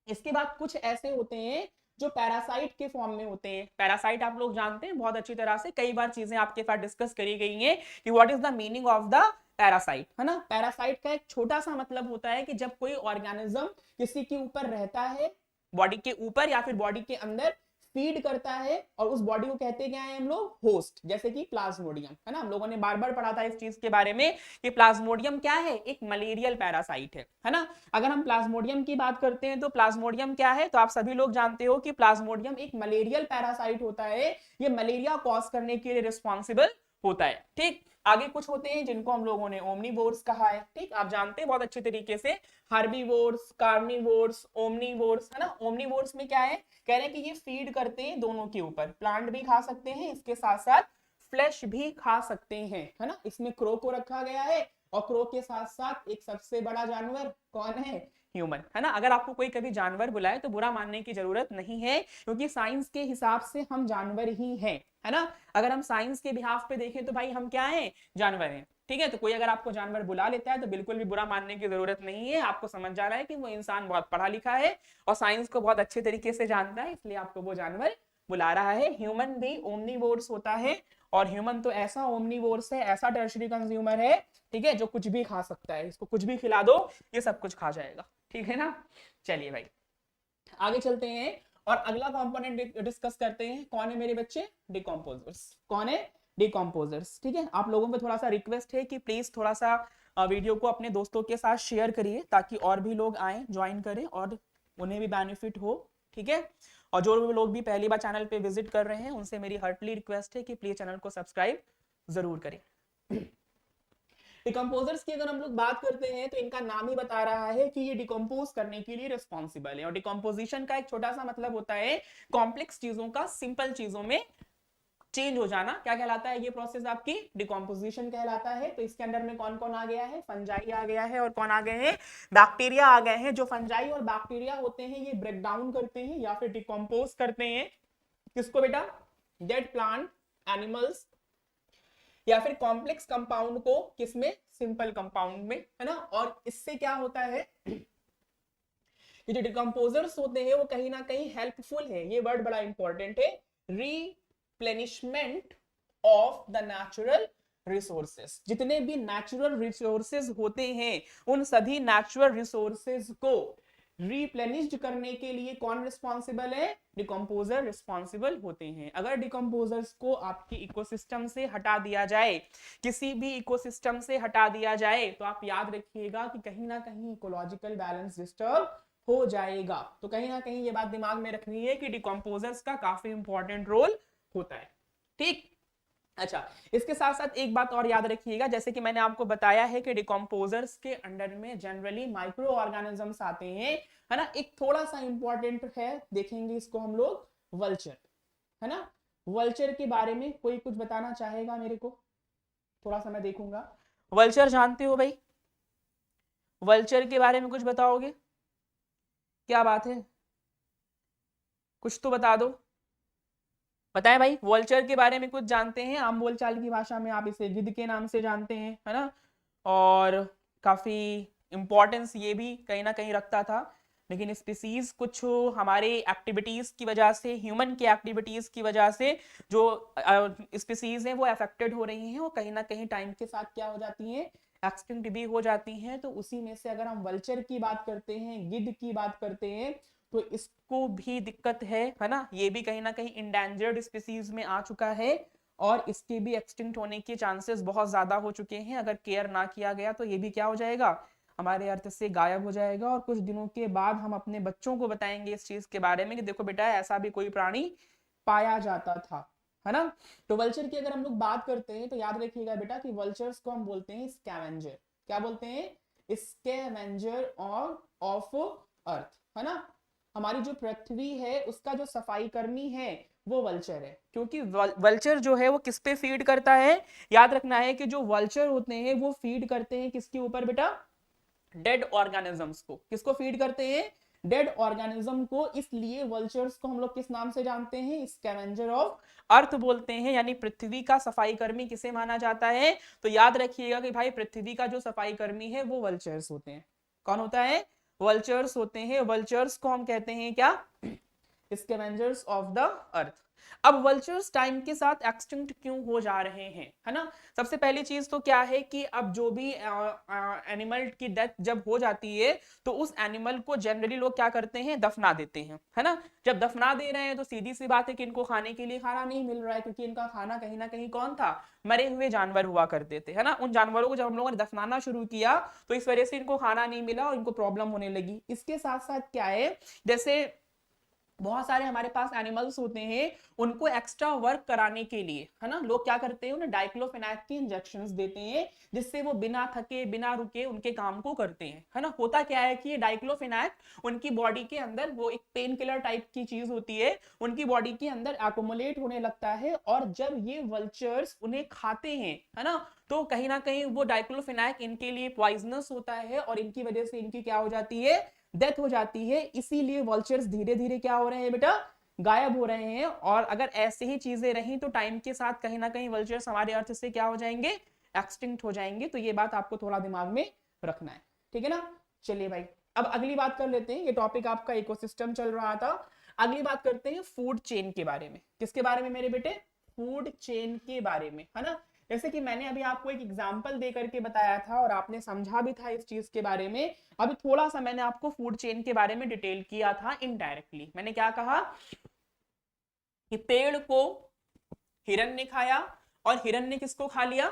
इसके बाद कुछ ऐसे होते हैं जो पैरासाइट के फॉर्म में होते हैं। पैरासाइट आप लोग जानते हैं बहुत अच्छी तरह से, कई बार चीजें आपके साथ डिस्कस करी गई हैं कि what is the meaning of the parasite, है ना। पैरासाइट का एक छोटा सा मतलब होता है कि जब कोई ऑर्गेनिज्म किसी के ऊपर रहता है, बॉडी के ऊपर या फिर बॉडी के अंदर फीड करता है, और उस बॉडी को कहते क्या है हम लोग, होस्ट। जैसे कि प्लाज्मोडियम, है ना, हम लोगों ने बार बार पढ़ा था इस चीज के बारे में कि प्लाज्मोडियम क्या है, एक मलेरियल पैरासाइट है ना। अगर हम प्लाज्मोडियम की बात करते हैं तो प्लाज्मोडियम क्या है, तो आप सभी लोग जानते हो कि प्लाज्मोडियम एक मलेरियल पैरासाइट होता है, ये मलेरिया कॉज करने के लिए रिस्पॉन्सिबल होता है, ठीक। आगे कुछ होते हैं जिनको हम लोगों ने ओमनीवोर्स कहा है, ठीक, आप जानते हैं बहुत अच्छे तरीके से, हार्बीवोर्स, कार्निवोर्स, ओमनीवोर्स, है ना। ओमनीवोर्स में क्या है, कह रहे हैं कि ये फीड करते हैं दोनों के ऊपर, प्लांट भी खा सकते हैं, इसके साथ साथ फ्लैश भी खा सकते हैं, है ना। इसमें क्रो को रखा गया है, और क्रो के साथ साथ एक सबसे बड़ा जानवर कौन है, ह्यूमन, है ना। अगर आपको कोई कभी जानवर बुलाए तो बुरा मानने की जरूरत नहीं है, क्योंकि साइंस के हिसाब से हम जानवर ही हैं, है ना। अगर हम साइंस के बिहाफ पे देखें तो भाई हम क्या हैं, जानवर हैं, ठीक है। तो कोई अगर आपको जानवर बुला लेता है तो बिल्कुल भी बुरा मानने की जरूरत नहीं है, आपको समझ जा रहा है कि वो इंसान बहुत पढ़ा लिखा है और साइंस को बहुत अच्छे तरीके से जानता है, इसलिए आपको वो जानवर बुला रहा है। ह्यूमन भी ओमनीवोर्स होता है, और ह्यूमन तो ऐसा ओमनीवोर्स है, ऐसा टर्शरी कंज्यूमर है, ठीक है, जो कुछ भी खा सकता है, इसको कुछ भी खिला दो ये सब कुछ खा जाएगा, ठीक है ना। चलिए भाई आगे चलते हैं और अगला कंपोनेंट डिस्कस करते हैं, कौन है मेरे बच्चे, डिकम्पोजर्स। कौन है, डिकम्पोजर्स, ठीक है। आप लोगों पे थोड़ा सा रिक्वेस्ट है कि प्लीज थोड़ा सा वीडियो को अपने दोस्तों के साथ शेयर करिए, ताकि और भी लोग आए, ज्वाइन करें और उन्हें भी बेनिफिट हो, ठीक है। और जो भी लोग भी पहली बार चैनल पे विजिट कर रहे हैं उनसे मेरी हार्टली रिक्वेस्ट है कि प्लीज चैनल को सब्सक्राइब जरूर करें। डिकम्पोजर्स की अगर हम लोग बात करते हैं तो इनका नाम ही बता रहा है कि ये डिकम्पोज करने के लिए रिस्पॉन्सिबल है, और डिकम्पोजिशन का एक छोटा सा मतलब होता है कॉम्प्लेक्स चीजों का सिंपल चीजों में चेंज हो जाना। क्या कहलाता है ये प्रोसेस, आपकी डिकम्पोजिशन कहलाता है। तो इसके अंदर में कौन कौन आ गया है, फंजाई आ गया है, और कौन आ गए हैं, बैक्टीरिया आ गए हैं। जो फंजाई और बैक्टीरिया होते हैं ये ब्रेक डाउन करते हैं या फिर डिकम्पोज करते हैं किसको बेटा, डेड प्लांट, एनिमल्स, या फिर कॉम्प्लेक्स कंपाउंड को किसमें, सिंपल कंपाउंड में, है ना। और इससे क्या होता है कि जो डिकम्पोजर्स होते हैं वो कहीं ना कहीं हेल्पफुल है, ये वर्ड बड़ा इंपॉर्टेंट है, replenishment of the natural resources. जितने भी नेचुरल रिसोर्सेज होते हैं उन सभी नेचुरल रिसोर्सेज को रिप्लेनिश्ड करने के लिए कौन रिस्पॉन्सिबल है, डिकम्पोजर रिस्पॉन्सिबल होते हैं। अगर डिकम्पोजर्स को आपके इकोसिस्टम से हटा दिया जाए, किसी भी इकोसिस्टम से हटा दिया जाए, तो आप याद रखिएगा कि कहीं ना कहीं इकोलॉजिकल बैलेंस डिस्टर्ब हो जाएगा। तो कहीं ना कहीं ये बात दिमाग में रखनी है कि डिकम्पोजर्स का काफी इंपॉर्टेंट रोल होता है, ठीक। अच्छा, इसके साथ साथ एक बात और याद रखिएगा, जैसे कि मैंने आपको बताया है कि डिकम्पोजर्स के अंडर में जनरली माइक्रो ऑर्गेनिजम्स आते हैं, है ना। एक थोड़ा सा इंपॉर्टेंट है, देखेंगे इसको हम लोग, वल्चर, है ना। वल्चर के बारे में कोई कुछ बताना चाहेगा मेरे को, थोड़ा सा मैं देखूंगा। वल्चर जानते हो भाई, वल्चर के बारे में कुछ बताओगे, क्या बात है, कुछ तो बता दो, बताएं भाई। वल्चर के बारे में कुछ जानते हैं? आम बोलचाल की भाषा में आप इसे गिद्ध के नाम से जानते हैं, है ना। और काफी इंपॉर्टेंस ये भी कहीं ना कहीं रखता था। लेकिन स्पीसीज कुछ हमारे एक्टिविटीज की वजह से, ह्यूमन की एक्टिविटीज की वजह से जो स्पीसीज हैं वो अफेक्टेड हो रही हैं और कहीं ना कहीं टाइम के साथ क्या हो जाती हैं, एक्सटिंक्ट भी हो जाती हैं। तो उसी में से अगर हम वल्चर की बात करते हैं, गिद्ध की बात करते हैं, तो इसको भी दिक्कत है ना। ये भी कहीं ना कहीं इंडेंजर्ड स्पीसीज में आ चुका है और इसके भी एक्सटिंक्ट होने के चांसेस बहुत ज्यादा हो चुके हैं। अगर केयर ना किया गया तो ये भी क्या हो जाएगा, हमारे अर्थ से गायब हो जाएगा। और कुछ दिनों के बाद हम अपने बच्चों को बताएंगे इस चीज के बारे में कि देखो बेटा ऐसा भी कोई प्राणी पाया जाता था, है ना। तो वल्चर की अगर हम लोग बात करते हैं तो याद रखिएगा बेटा कि वल्चर्स को हम बोलते हैं स्कैवेंजर। क्या बोलते हैं? स्कैवेंजर ऑफ अर्थ, है ना। हमारी जो पृथ्वी है उसका जो सफाई कर्मी है वो वल्चर है। क्योंकि वल्चर जो है वो किस पे फीड करता है, याद रखना है कि जो वल्चर होते हैं वो फीड करते हैं किसके ऊपर बेटा, डेड ऑर्गेनिजम्स को। किसको फीड करते हैं? डेड ऑर्गेनिज्म को। इसलिए वल्चर्स को हम लोग किस नाम से जानते हैं? स्कैवेंजर ऑफ अर्थ बोलते हैं। यानी पृथ्वी का सफाई कर्मी किसे माना जाता है? तो याद रखिएगा कि भाई पृथ्वी का जो सफाई कर्मी है वो वल्चर्स होते हैं। कौन होता है? वल्चर्स होते हैं। वल्चर्स को हम कहते हैं क्या? स्कैवेंजर्स ऑफ द अर्थ। अब वल्चर्स टाइम के साथ एक्सटिंक्ट क्यों हो जा रहे हैं, है ना। सबसे पहली चीज तो क्या है कि अब जो भी एनिमल की डेथ जब हो जाती है तो उस एनिमल को जनरली लोग क्या करते हैं, दफना देते हैं, है ना। जब दफना दे रहे हैं तो सीधी सी बात है कि इनको खाने के लिए खाना नहीं मिल रहा है, क्योंकि इनका खाना कहीं ना कहीं कौन था, मरे हुए जानवर हुआ करते थे, है ना। उन जानवरों को जब हम लोगों ने दफनाना शुरू किया तो इस वजह से इनको खाना नहीं मिला और इनको प्रॉब्लम होने लगी। इसके साथ साथ क्या है, जैसे बहुत सारे हमारे पास एनिमल्स होते हैं, उनको एक्स्ट्रा वर्क कराने के लिए, है ना, लोग क्या करते हैं, उन्हें डाइक्लोफेनाक के इंजेक्शंस देते हैं जिससे वो बिना थके बिना रुके उनके काम को करते हैं, है ना। होता क्या है कि डाइक्लोफेनाक उनकी बॉडी के अंदर, वो एक पेन किलर टाइप की चीज होती है, उनकी बॉडी के अंदर एकोमुलेट होने लगता है और जब ये वल्चर्स उन्हें खाते हैं, है ना, तो कहीं ना कहीं वो डाइक्लोफेनाक इनके लिए पॉइजनस होता है और इनकी वजह से इनकी क्या हो जाती है, डेथ हो जाती है। इसीलिए वल्चर्स धीरे धीरे क्या हो रहे हैं बेटा, गायब हो रहे हैं। और अगर ऐसे ही चीजें रही तो टाइम के साथ कहीं ना कहीं वल्चर्स हमारे अर्थ से क्या हो जाएंगे, एक्सटिंक्ट हो जाएंगे। तो ये बात आपको थोड़ा दिमाग में रखना है, ठीक है ना। चलिए भाई, अब अगली बात कर लेते हैं। ये टॉपिक आपका इकोसिस्टम चल रहा था। अगली बात करते हैं फूड चेन के बारे में। किसके बारे में मेरे बेटे? फूड चेन के बारे में, है ना। जैसे कि मैंने अभी आपको एक एग्जांपल दे करके बताया था और आपने समझा भी था इस चीज के बारे में। अभी थोड़ा सा मैंने आपको फूड चेन के बारे में डिटेल किया था इनडायरेक्टली। मैंने क्या कहा कि पेड़ को हिरन ने खाया और हिरन ने किसको खा लिया,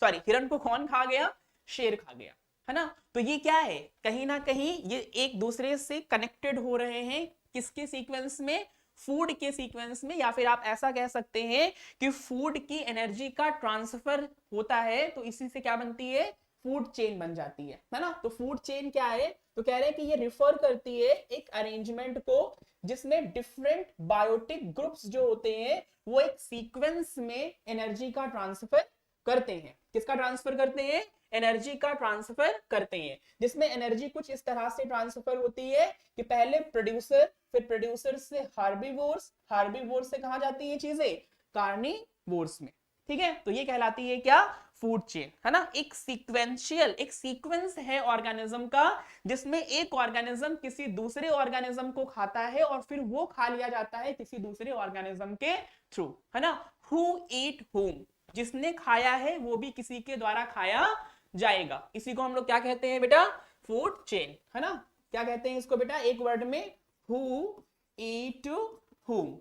सॉरी, हिरन को कौन खा गया, शेर खा गया, है ना। तो ये क्या है, कहीं ना कहीं ये एक दूसरे से कनेक्टेड हो रहे हैं। किसके सीक्वेंस में? फूड के सीक्वेंस में। या फिर आप ऐसा कह सकते हैं कि फूड की एनर्जी का ट्रांसफर होता है, तो इसी से क्या बनती है, फूड चेन बन जाती है ना। तो फूड चेन क्या है, तो कह रहे हैं कि ये रिफर करती है एक अरेंजमेंट को जिसमें डिफरेंट बायोटिक ग्रुप्स जो होते हैं वो एक सीक्वेंस में एनर्जी का ट्रांसफर करते हैं। किसका ट्रांसफर करते हैं? एनर्जी का ट्रांसफर करते हैं। जिसमें एनर्जी कुछ इस तरह से ट्रांसफर होती है कि पहले प्रोड्यूसर, फिर प्रोड्यूसर से हार्बीवोर्स, हार्बीवोर्स से कहां जाती है चीजें, कार्निवोर्स में, ठीक है। तो ये कहलाती है क्या, फूड चेन, है ना। एक सीक्वेंशियल, एक सीक्वेंस है ऑर्गेनिज्म का जिसमें एक ऑर्गेनिज्म किसी दूसरे ऑर्गेनिज्म को खाता है और फिर वो खा लिया जाता है किसी दूसरे ऑर्गेनिज्म के थ्रू, है ना। हु ईट होम, जिसने खाया है वो भी किसी के द्वारा खाया जाएगा। इसी को हम लोग क्या कहते हैं बेटा, फूड चेन, है ना। क्या कहते हैं इसको बेटा, एक वर्ड में, हु ईट होम।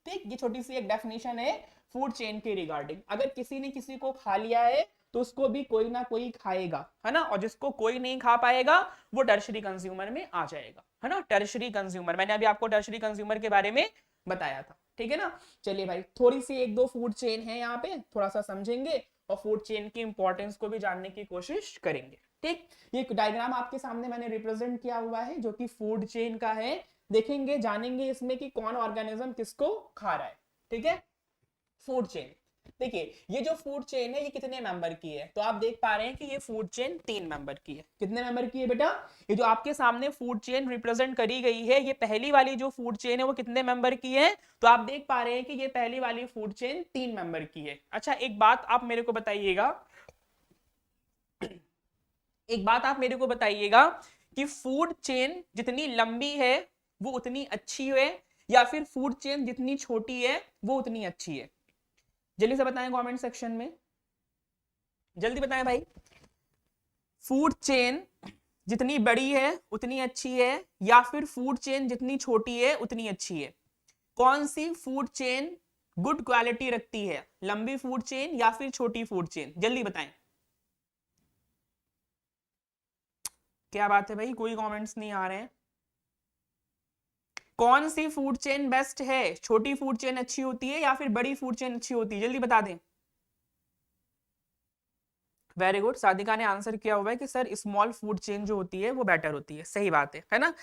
ठीक, ये छोटी सी एक डेफिनेशन है फूड चेन के रिगार्डिंग। अगर किसी ने किसी को खा लिया है तो उसको भी कोई ना कोई खाएगा, है ना। और जिसको कोई नहीं खा पाएगा वो टर्शरी कंज्यूमर में आ जाएगा, है ना। टर्शरी कंज्यूमर, मैंने अभी आपको टर्शरी कंज्यूमर के बारे में बताया था, ठीक है ना। चलिए भाई, थोड़ी सी एक दो फूड चेन है यहाँ पे, थोड़ा सा समझेंगे और फूड चेन की इंपॉर्टेंस को भी जानने की कोशिश करेंगे। ठीक, ये डायग्राम आपके सामने मैंने रिप्रेजेंट किया हुआ है जो कि फूड चेन का है। देखेंगे, जानेंगे इसमें कि कौन ऑर्गेनिज्म किसको खा रहा है, ठीक है। फूड चेन, देखिए ये जो फूड चेन है ये कितने मेंबर की है, तो आप देख पा रहे हैं कि ये फूड चेन 3 मेंबर की है। कितने मेंबर की है बेटा? ये जो आपके सामने फूड चेन रिप्रेजेंट करी गई है, ये पहली वाली जो फूड चेन है वो कितने मेंबर की है, तो आप देख पा रहे हैं कि ये पहली वाली फूड चेन 3 मेंबर की है। अच्छा एक बात आप मेरे को बताइएगा, एक बात आप मेरे को बताइएगा कि फूड चेन जितनी लंबी है वो उतनी अच्छी है, या फिर फूड चेन जितनी छोटी है वो उतनी अच्छी है? जल्दी से बताएं कमेंट सेक्शन में, जल्दी बताएं भाई। फूड चेन जितनी बड़ी है उतनी अच्छी है, या फिर फूड चेन जितनी छोटी है उतनी अच्छी है? कौन sea food chain good quality रखती है, लंबी फूड चेन या फिर छोटी फूड चेन? जल्दी बताएं। क्या बात है भाई, कोई कमेंट्स नहीं आ रहे हैं। कौन सी फूड चेन बेस्ट है, छोटी फूड चेन अच्छी होती है या फिर बड़ी फूड चेन अच्छी होती है? जल्दी बता दें। वेरी गुड, साधिका ने आंसर किया हुआ है कि सर स्मॉल फूड चेन जो होती है वो बेटर होती है। सही बात है ना।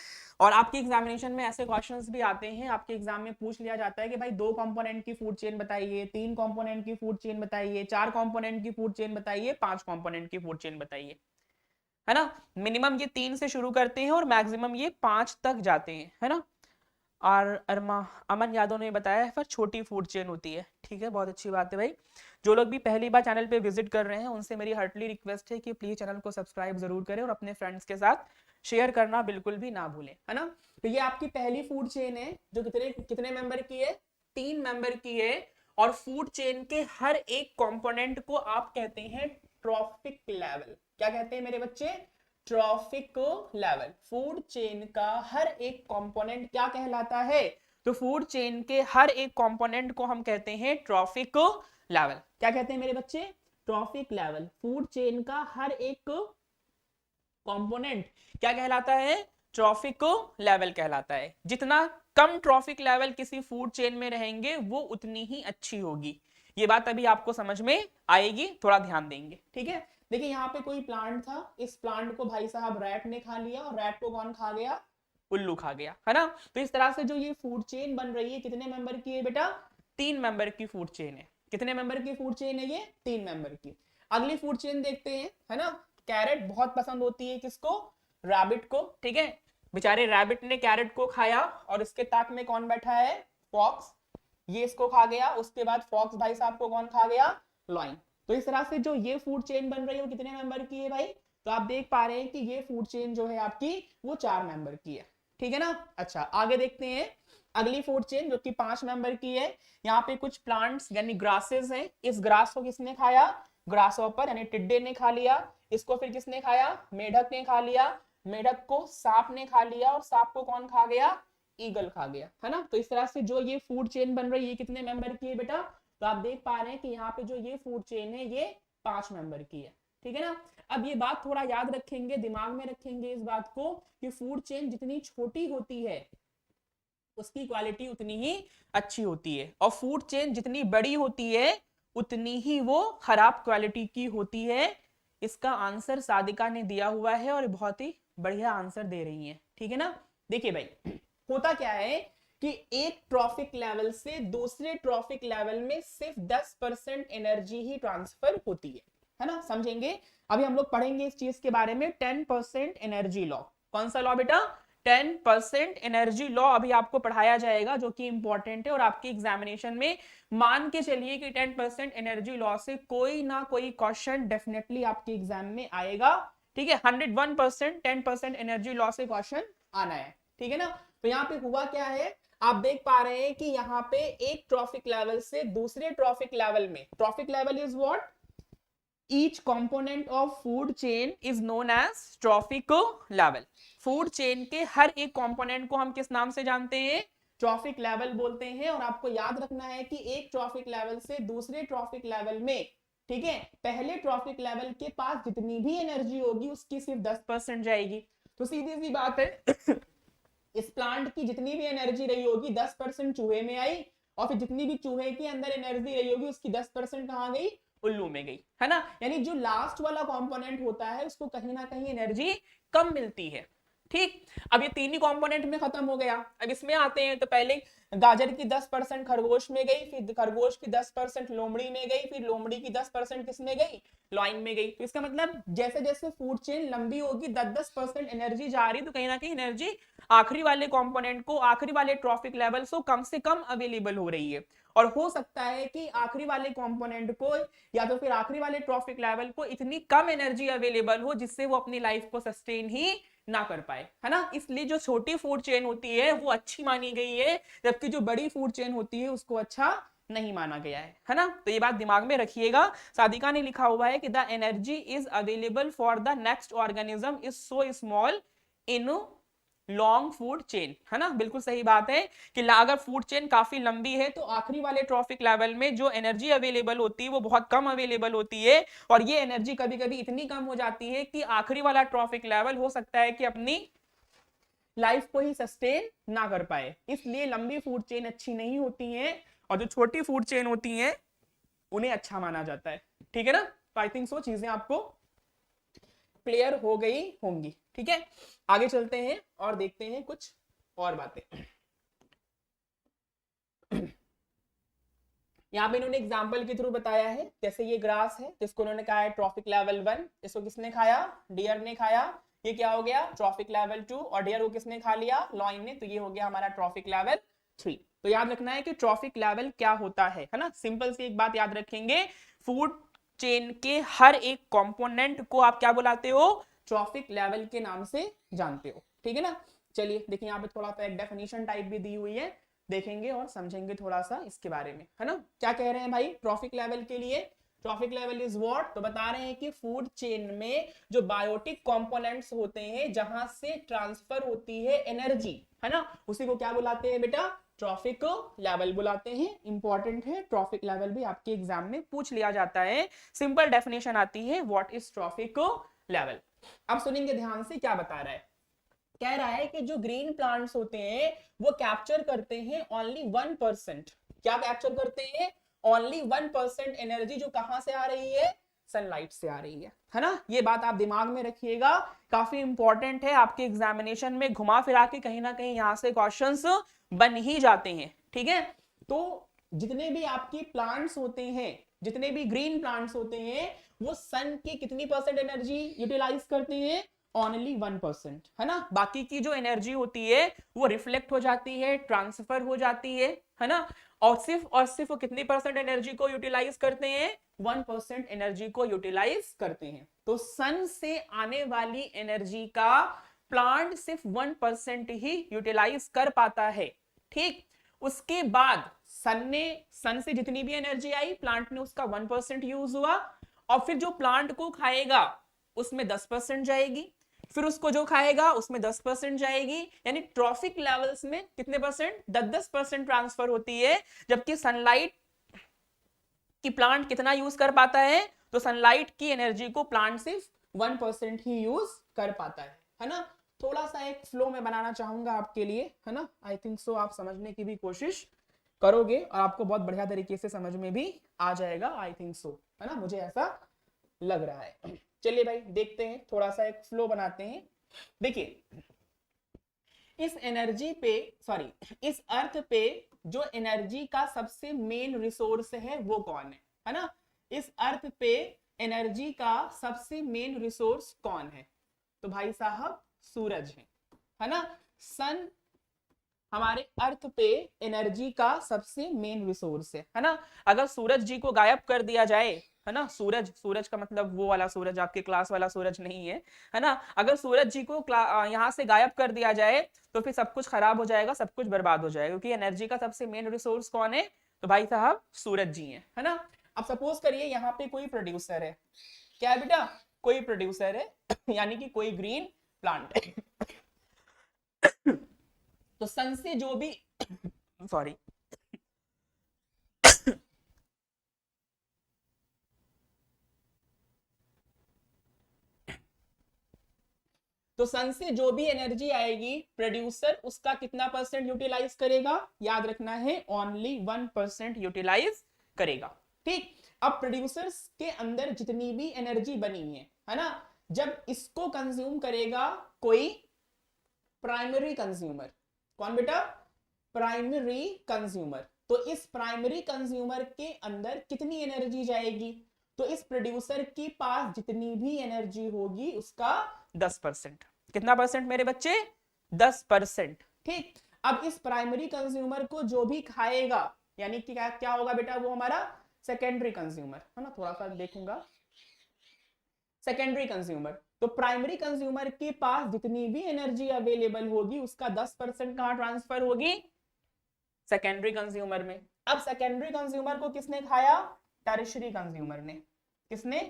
और आपके एग्जामिनेशन में ऐसे क्वेश्चंस भी आते हैं, आपके एग्जाम में पूछ लिया जाता है कि भाई 2 कंपोनेंट की फूड चेन बताइए, 3 कंपोनेंट की फूड चेन बताइए, 4 कंपोनेंट की फूड चेन बताइए, 5 कंपोनेंट की फूड चेन बताइए, है ना। मिनिमम ये 3 से शुरू करते हैं और मैक्सिमम ये 5 तक जाते हैं, है ना। और अमन यादव ने बताया है पर छोटी फूड चेन होती है। ठीक है, बहुत अच्छी बात है भाई। जो लोग भी पहली बार चैनल पे विजिट कर रहे हैं उनसे मेरी हार्टली रिक्वेस्ट है कि प्लीज चैनल को सब्सक्राइब जरूर करें और अपने फ्रेंड्स के साथ शेयर करना बिल्कुल भी ना भूलें, है ना। तो ये आपकी पहली फूड चेन है जो कितने कितने मेंबर की है, 3 मेंबर की है। और फूड चेन के हर एक कंपोनेंट को आप कहते हैं ट्रॉफिक लेवल। क्या कहते हैं मेरे बच्चे? Trophic level. फूड चेन का हर एक कंपोनेंट क्या कहलाता है? तो फूड चेन के हर एक कंपोनेंट को हम कहते हैं ट्रॉफिक लेवल। क्या कहते हैं मेरे बच्चे? Trophic level. फूड चेन का हर एक कंपोनेंट क्या कहलाता है? ट्रॉफिक लेवल कहलाता है। जितना कम ट्रॉफिक लेवल किसी फूड चेन में रहेंगे वो उतनी ही अच्छी होगी। ये बात अभी आपको समझ में आएगी, थोड़ा ध्यान देंगे, ठीक है। देखिए यहाँ पे कोई प्लांट था, इस प्लांट को भाई साहब रैट ने खा लिया, और रैट को कौन खा गया? उल्लू खा गया, है ना। तो इस तरह से जो ये फूड चेन बन रही है कितने मेंबर की है बेटा? 3 मेंबर की फूड चेन है। कितने मेंबर की फूड चेन है ये? 3 मेंबर की। अगली फूड चेन देखते हैं, है ना। कैरेट बहुत पसंद होती है किसको? रैबिट को, ठीक है। बेचारे रैबिट ने कैरेट को खाया और इसके ताक में कौन बैठा है? फॉक्स। ये इसको खा गया, उसके बाद फॉक्स भाई साहब को कौन खा गया? लॉइन। तो इस तरह से जो ये फूड चेन बन रही है वो कितने मेंबर की है भाई? तो आप देख पा रहे हैं कि ये फूड चेन जो है आपकी वो 4 मेंबर की है, ठीक है ना। अच्छा आगे देखते हैं अगली फूड चेन जो कि 5 मेंबर की है। यहाँ पे कुछ प्लांट्स यानी ग्रासेस हैं। इस ग्रास को किसने खाया? ग्रास ऑपर यानी टिड्डे ने खा लिया। इसको फिर किसने खाया? मेढक ने खा लिया। मेढक को सांप ने खा लिया, और सांप को कौन खा गया? ईगल खा गया, है ना। तो इस तरह से जो ये फूड चेन बन रही है कितने मेंबर की है बेटा? तो आप देख पा रहे हैं कि यहाँ पे जो ये फूड चेन है ये 5 मेंबर की है, ठीक है ना। अब ये बात थोड़ा याद रखेंगे, दिमाग में रखेंगे इस बात को कि फूड चेन जितनी छोटी होती है उसकी क्वालिटी उतनी ही अच्छी होती है, और फूड चेन जितनी बड़ी होती है उतनी ही वो खराब क्वालिटी की होती है। इसका आंसर सादिका ने दिया हुआ है और बहुत ही बढ़िया आंसर दे रही है, ठीक है ना। देखिए भाई होता क्या है कि एक ट्रॉफिक लेवल से दूसरे ट्रॉफिक लेवल में सिर्फ 10% एनर्जी ही ट्रांसफर होती है ना। समझेंगे, अभी हम लोग पढ़ेंगे इस चीज के बारे में 10% एनर्जी लॉ। कौन सा लॉ बेटा? 10% एनर्जी लॉ अभी आपको पढ़ाया जाएगा, जो कि इंपॉर्टेंट है और आपके एग्जामिनेशन में मान के चलिए कि 10% एनर्जी लॉ से कोई ना कोई क्वेश्चन डेफिनेटली आपके एग्जाम में आएगा, ठीक है। 101% 10% एनर्जी लॉ से क्वेश्चन आना है, ठीक है ना। तो यहाँ पे हुआ क्या है, आप देख पा रहे हैं कि यहाँ पे एक ट्रॉफिक लेवल से दूसरे ट्रॉफिक लेवल में, trophic level is what? Each component of food chain is known as trophic level. Food chain के हर एक कंपोनेंट को हम किस नाम से जानते हैं? ट्रॉफिक लेवल बोलते हैं। और आपको याद रखना है कि एक ट्रॉफिक लेवल से दूसरे ट्रॉफिक लेवल में, ठीक है, पहले ट्रॉफिक लेवल के पास जितनी भी एनर्जी होगी उसकी सिर्फ 10% जाएगी। तो सीधी सी बात है इस प्लांट की जितनी भी एनर्जी रही होगी 10% चूहे में आई, और फिर जितनी भी चूहे के अंदर एनर्जी रही होगी उसकी 10% कहां गई? उल्लू में गई, है ना। यानी जो लास्ट वाला कंपोनेंट होता है उसको कहीं ना कहीं एनर्जी कम मिलती है, ठीक, अब ये तीन ही कंपोनेंट में खत्म हो गया। अब इसमें आते हैं तो पहले गाजर की 10% खरगोश में गई, फिर खरगोश की 10% लोमड़ी में गई, फिर लोमड़ी की 10% किस में गई, लॉइन में गई। तो इसका मतलब जैसे जैसे फूड चेन लंबी होगी 10-10% एनर्जी जा रही, तो कहीं ना कहीं एनर्जी आखिरी वाले कंपोनेंट को, आखिरी वाले ट्रॉफिक लेवल से कम अवेलेबल हो रही है। और हो सकता है कि आखिरी वाले कंपोनेंट को या तो फिर आखिरी वाले ट्रॉफिक लेवल को इतनी कम एनर्जी अवेलेबल हो जिससे वो अपनी लाइफ को सस्टेन ही ना कर पाए, है ना। इसलिए जो छोटी फूड चेन होती है वो अच्छी मानी गई है, जबकि जो बड़ी फूड चेन होती है उसको अच्छा नहीं माना गया है ना। तो ये बात दिमाग में रखिएगा। सादिका ने लिखा हुआ है कि the energy is available for the next organism is so small in long food chain, है ना। बिल्कुल सही बात है कि अगर फूड चेन काफी लंबी है तो आखिरी वाले ट्रॉफिक लेवल में जो एनर्जी अवेलेबल होती है वो बहुत कम अवेलेबल होती है, और ये एनर्जी कभी कभी इतनी कम हो जाती है कि आखिरी वाला ट्रॉफिक लेवल हो सकता है कि अपनी लाइफ को ही सस्टेन ना कर पाए। इसलिए लंबी फूड चेन अच्छी नहीं होती है, और जो छोटी फूड चेन होती है उन्हें अच्छा माना जाता है। ठीक है ना। तो आई थिंक सो चीजें आपको क्लियर हो गई होंगी। ठीक है, आगे चलते हैं और देखते हैं कुछ और बातें। यहाँ पे इन्होंने एग्जाम्पल के थ्रू बताया है, जैसे ये ग्रास है तो इसको उन्होंने कहा है ट्रॉफिक लेवल 1, इसको किसने खाया, डियर ने खाया, ये क्या हो गया ट्रॉफिक लेवल 2, और डियर को किसने खा लिया, लॉइन ने, तो ये हो गया हमारा ट्रॉफिक लेवल 3। तो याद रखना है कि ट्रॉफिक लेवल क्या होता है ना। सिंपल सी एक बात याद रखेंगे, फूड चेन के हर एक कंपोनेंट को आप क्या बुलाते हो, ट्रॉफिक लेवल के नाम से जानते हो। ठीक है ना। चलिए देखिए यहाँ पे थोड़ा सा एक डेफिनेशन टाइप भी दी हुई है, देखेंगे और समझेंगे थोड़ा सा इसके बारे में, है ना। क्या कह रहे हैं भाई ट्रॉफिक लेवल के लिए, ट्रॉफिक लेवल इज व्हाट, तो बता रहे हैं कि फूड चेन में जो बायोटिक कंपोनेंट्स होते हैं जहां से ट्रांसफर होती है एनर्जी, है ना, उसी को क्या बुलाते हैं बेटा, ट्रॉफिक लेवल बुलाते हैं। इंपॉर्टेंट है, ट्रॉफिक लेवल भी आपके एग्जाम में पूछ लिया जाता है। सिंपल डेफिनेशन आती है व्हाट इज ट्रॉफिक लेवल। अब सुनेंगे ध्यान से क्या बता रहा है। कह रहा है कि जो ग्रीन प्लांट्स होते हैं वो कैप्चर करते हैं ओनली 1%, क्या कैप्चर करते हैं, ओनली 1% एनर्जी, जो कहां से आ रही है, सनलाइट से आ रही है ना। ये बात आप दिमाग में रखिएगा, काफी इंपॉर्टेंट है, आपके एग्जामिनेशन में घुमा फिरा के कहीं ना कहीं यहां से क्वेश्चंस बन ही जाते हैं। ठीक है, तो जितने भी आपके प्लांट्स होते हैं, जितने भी ग्रीन प्लांट्स होते हैं, वो सन की कितनी परसेंट एनर्जी यूटिलाइज करते हैं, ओनली 1%, है ना। बाकी की जो एनर्जी होती है वो रिफ्लेक्ट हो जाती है, ट्रांसफर हो जाती है ना। और सिर्फ वो कितनी परसेंट एनर्जी को यूटिलाइज करते हैं, 1% एनर्जी को यूटिलाइज करते हैं। तो सन से आने वाली एनर्जी का प्लांट सिर्फ 1% ही यूटिलाइज कर पाता है। ठीक, उसके बाद सन से जितनी भी एनर्जी आई प्लांट में उसका 1% यूज हुआ, और फिर जो प्लांट को खाएगा उसमें 10% जाएगी, फिर उसको जो खाएगा उसमें 10% जाएगी, यानी ट्रॉफिक लेवल्स में कितने परसेंट, 10-10% ट्रांसफर होती है। जबकि सनलाइट की प्लांट कितना यूज कर पाता है, तो सनलाइट की एनर्जी को प्लांट सिर्फ 1% ही यूज कर पाता है ना। थोड़ा सा एक फ्लो में बनाना चाहूंगा आपके लिए, है ना। आई थिंक सो आप समझने की भी कोशिश करोगे और आपको बहुत बढ़िया तरीके से समझ में भी आ जाएगा, आई थिंक सो, है ना, मुझे ऐसा लग रहा है। चलिए भाई देखते हैं, थोड़ा सा एक फ्लो बनाते हैं। देखिए इस एनर्जी पे, सॉरी, इस अर्थ पे जो एनर्जी का सबसे मेन रिसोर्स है वो कौन है ना। इस अर्थ पे एनर्जी का सबसे मेन रिसोर्स कौन है, तो भाई साहब सूरज है ना। सन हमारे अर्थ पे एनर्जी का सबसे मेन रिसोर्स है ना। अगर सूरज जी को गायब कर दिया जाए, है ना, सूरज का मतलब वो वाला सूरज, आपके क्लास वाला सूरज नहीं है ना। अगर सूरज जी को यहाँ से गायब कर दिया जाए तो फिर सब कुछ खराब हो जाएगा, सब कुछ बर्बाद हो जाएगा, क्योंकि एनर्जी का सबसे मेन रिसोर्स कौन है, तो भाई साहब सूरज जी है ना। अब सपोज करिए यहाँ पे कोई प्रोड्यूसर है, क्या है बेटा, कोई प्रोड्यूसर है यानी कि कोई ग्रीन प्लांट है। तो सन से जो भी सॉरी तो सन से जो भी एनर्जी आएगी प्रोड्यूसर उसका कितना परसेंट यूटिलाइज करेगा, याद रखना है ओनली 1% यूटिलाइज करेगा। ठीक, अब प्रोड्यूसर्स के अंदर जितनी भी एनर्जी बनी है ना, जब इसको कंज्यूम करेगा कोई प्राइमरी कंज्यूमर। कौन बेटा? Primary consumer. तो इस प्राइमरी कंज्यूमर के अंदर कितनी एनर्जी जाएगी? तो इस प्रोड्यूसर के पास जितनी भी एनर्जी होगी उसका 10%। कितना परसेंट मेरे बच्चे? 10%। ठीक। अब इस प्राइमरी कंज्यूमर को जो भी खाएगा, यानी कि क्या क्या होगा बेटा? वो हमारा सेकेंडरी कंज्यूमर है ना। थोड़ा सा देखूंगा, सेकेंडरी कंज्यूमर। तो प्राइमरी कंज्यूमर के पास जितनी भी एनर्जी अवेलेबल होगी उसका 10% कहां ट्रांसफर होगी? सेकेंडरी कंज्यूमर में। अब सेकेंडरी कंज्यूमर को किसने खाया? टर्शरी कंज्यूमर ने। किसने?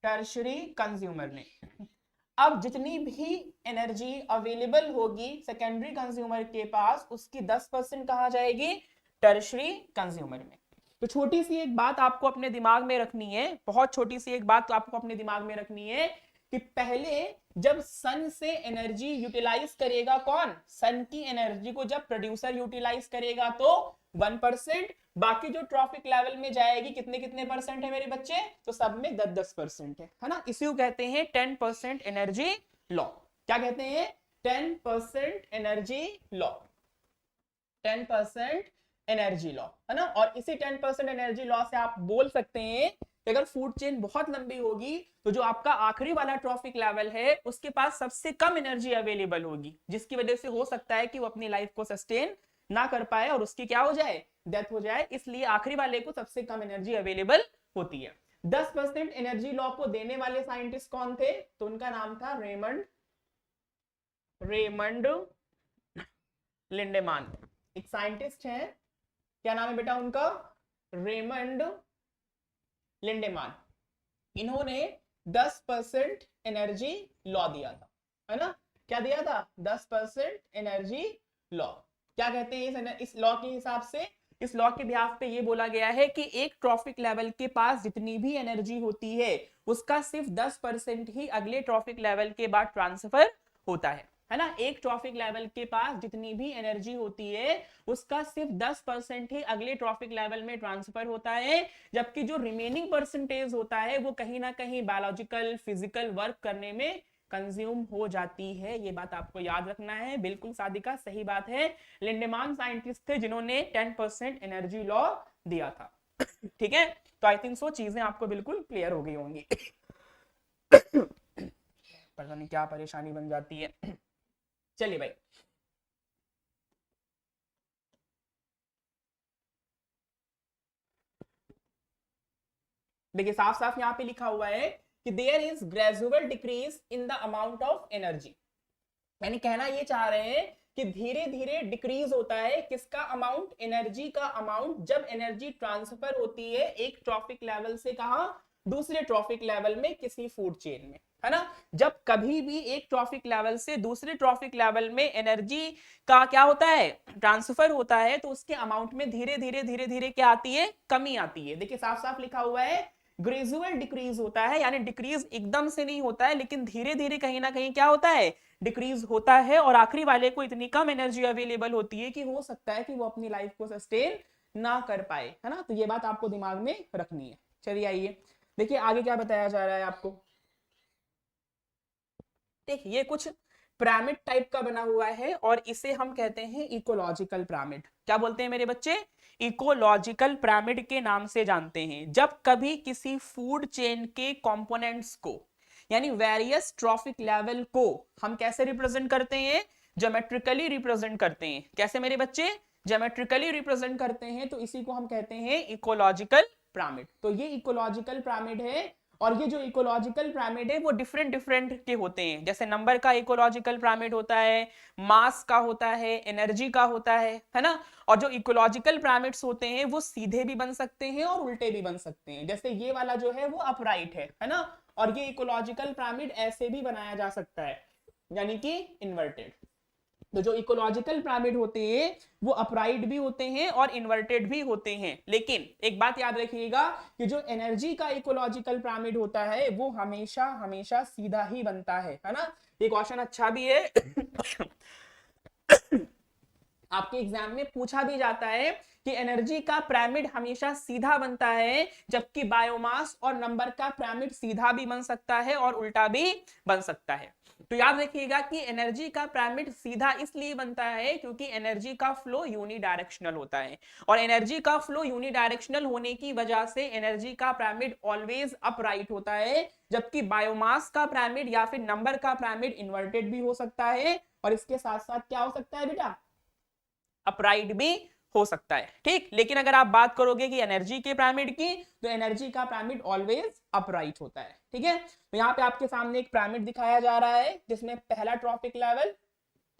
टर्शरी कंज्यूमर ने। अब जितनी भी एनर्जी अवेलेबल होगी सेकेंडरी कंज्यूमर के पास, उसकी 10% कहां जाएगी? टर्शरी कंज्यूमर में। तो छोटी सी एक बात आपको अपने दिमाग में रखनी है, बहुत छोटी सी एक बात तो आपको अपने दिमाग में रखनी है कि पहले जब सन से एनर्जी यूटिलाइज करेगा, कौन? सन की एनर्जी को जब प्रोड्यूसर यूटिलाइज करेगा तो 1%, बाकी जो ट्रॉफिक लेवल में जाएगी कितने कितने परसेंट है मेरे बच्चे? तो सब में 10-10% है ना। इसी को कहते हैं 10% एनर्जी लॉ। क्या कहते हैं? 10% एनर्जी लॉ। 10% एनर्जी लॉ है ना। और इसी 10% एनर्जी लॉ से आप बोल सकते हैं कि अगर फूड चेन बहुत लंबी होगी तो जो आपका आखिरी वाला ट्रॉफिक लेवल है उसके पास सबसे कम एनर्जी अवेलेबल होगी, जिसकी वजह से हो सकता है कि वो अपनी लाइफ को सस्टेन ना कर पाए और उसकी क्या हो जाए? डेथ हो जाए। इसलिए आखिरी वाले को सबसे कम एनर्जी अवेलेबल होती है। 10% एनर्जी लॉ को देने वाले साइंटिस्ट कौन थे? तो उनका नाम था रेमंड लिंडेमान। एक साइंटिस्ट है, क्या नाम है बेटा उनका? रेमंड लिंडेमान। इन्होंने 10% एनर्जी लॉ दिया था, है ना। क्या दिया था? 10% एनर्जी लॉ। क्या कहते हैं इस लॉ के हिसाब से? इस लॉ के बिहाफ पे ये बोला गया है कि एक ट्रॉफिक लेवल के पास जितनी भी एनर्जी होती है उसका सिर्फ 10% ही अगले ट्रॉफिक लेवल के बाद ट्रांसफर होता है ना। एक ट्रॉफिक लेवल के पास जितनी भी एनर्जी होती है उसका सिर्फ 10% ही अगले ट्रॉफिक लेवल में ट्रांसफर होता है, जबकि जो रिमेनिंग परसेंटेज होता है वो कहीं ना कहीं बायोलॉजिकल फिजिकल वर्क करने में कंज्यूम हो जाती है। ये बात आपको याद रखना है। बिल्कुल सादिका सही बात है। लिंडेमान साइंटिस्ट थे जिन्होंने 10% एनर्जी लॉ दिया था। ठीक है, तो आई थिंक सो चीजें आपको बिल्कुल क्लियर हो गई होंगी। पता नहीं क्या परेशानी बन जाती है। चलिए भाई, देखिए साफ साफ यहां पे लिखा हुआ है कि there is gradual decrease in the amount of energy. यानी कहना ये चाह रहे हैं कि धीरे धीरे डिक्रीज होता है किसका अमाउंट? एनर्जी का अमाउंट, जब एनर्जी ट्रांसफर होती है एक ट्रॉफिक लेवल से कहां? दूसरे ट्रॉफिक लेवल में किसी फूड चेन में, है ना। जब कभी भी एक ट्रॉफिक लेवल से दूसरे ट्रॉफिक लेवल में एनर्जी का क्या होता है? ट्रांसफर होता है, तो उसके अमाउंट में धीरे धीरे क्या आती है? कमी आती है। देखिए साफ साफ लिखा हुआ है ग्रेजुअल डिक्रीज होता है, यानी डिक्रीज एकदम से नहीं होता है लेकिन धीरे धीरे कहीं ना कहीं क्या होता है? डिक्रीज होता है। और आखिरी वाले को इतनी कम एनर्जी अवेलेबल होती है कि हो सकता है कि वो अपनी लाइफ को सस्टेन ना कर पाए, है ना। तो ये बात आपको दिमाग में रखनी है। चलिए आइए देखिए आगे क्या बताया जा रहा है आपको। देखिए ये कुछ पिरामिड टाइप का बना हुआ है और इसे हम कहते हैं इकोलॉजिकल पिरामिड। क्या बोलते हैं मेरे बच्चे? इकोलॉजिकल पिरामिड के नाम से जानते हैं। जब कभी किसी फूड चेन के कंपोनेंट्स को, यानी वेरियस ट्रॉफिक लेवल को हम कैसे रिप्रेजेंट करते हैं? ज्योमेट्रिकली रिप्रेजेंट करते हैं। कैसे मेरे बच्चे? ज्योमेट्रिकली रिप्रेजेंट करते हैं। तो इसी को हम कहते हैं इकोलॉजिकल पिरामिड। तो ये इकोलॉजिकल पिरामिड है। और ये जो इकोलॉजिकल पिरामिड है वो डिफरेंट डिफरेंट के होते हैं। जैसे नंबर का इकोलॉजिकल पिरामिड होता है, मास का होता है, एनर्जी का होता है ना। और जो इकोलॉजिकल पिरामिड्स होते हैं वो सीधे भी बन सकते हैं और उल्टे भी बन सकते हैं। जैसे ये वाला जो है वो अपराइट है ना। और ये इकोलॉजिकल पिरामिड ऐसे भी बनाया जा सकता है, यानी कि इन्वर्टेड। तो जो इकोलॉजिकल पिरामिड होते हैं वो अपराइट भी होते हैं और इन्वर्टेड भी होते हैं। लेकिन एक बात याद रखिएगा कि जो एनर्जी का इकोलॉजिकल पिरामिड होता है वो हमेशा हमेशा सीधा ही बनता है ना। ये क्वेश्चन अच्छा भी है। आपके एग्जाम में पूछा भी जाता है कि एनर्जी का पिरामिड हमेशा सीधा बनता है, जबकि बायोमास और नंबर का पिरामिड सीधा भी बन सकता है और उल्टा भी बन सकता है। तो याद रखिएगा कि एनर्जी का पिरामिड सीधा इसलिए बनता है क्योंकि एनर्जी का फ्लो यूनिडायरेक्शनल होता है, और एनर्जी का फ्लो यूनिडायरेक्शनल होने की वजह से एनर्जी का पिरामिड ऑलवेज अपराइट होता है, जबकि बायोमास का पिरामिड या फिर नंबर का पिरामिड इन्वर्टेड भी हो सकता है, और इसके साथ साथ क्या हो सकता है बेटा, अपराइट भी हो सकता है। ठीक, लेकिन अगर आप बात करोगे कि एनर्जी के पिरामिड की, तो एनर्जी का पिरामिड ऑलवेज अपराइट होता है। ठीक है, तो यहाँ पे आपके सामने एक पिरामिड दिखाया जा रहा है जिसमें पहला ट्रॉफिक लेवल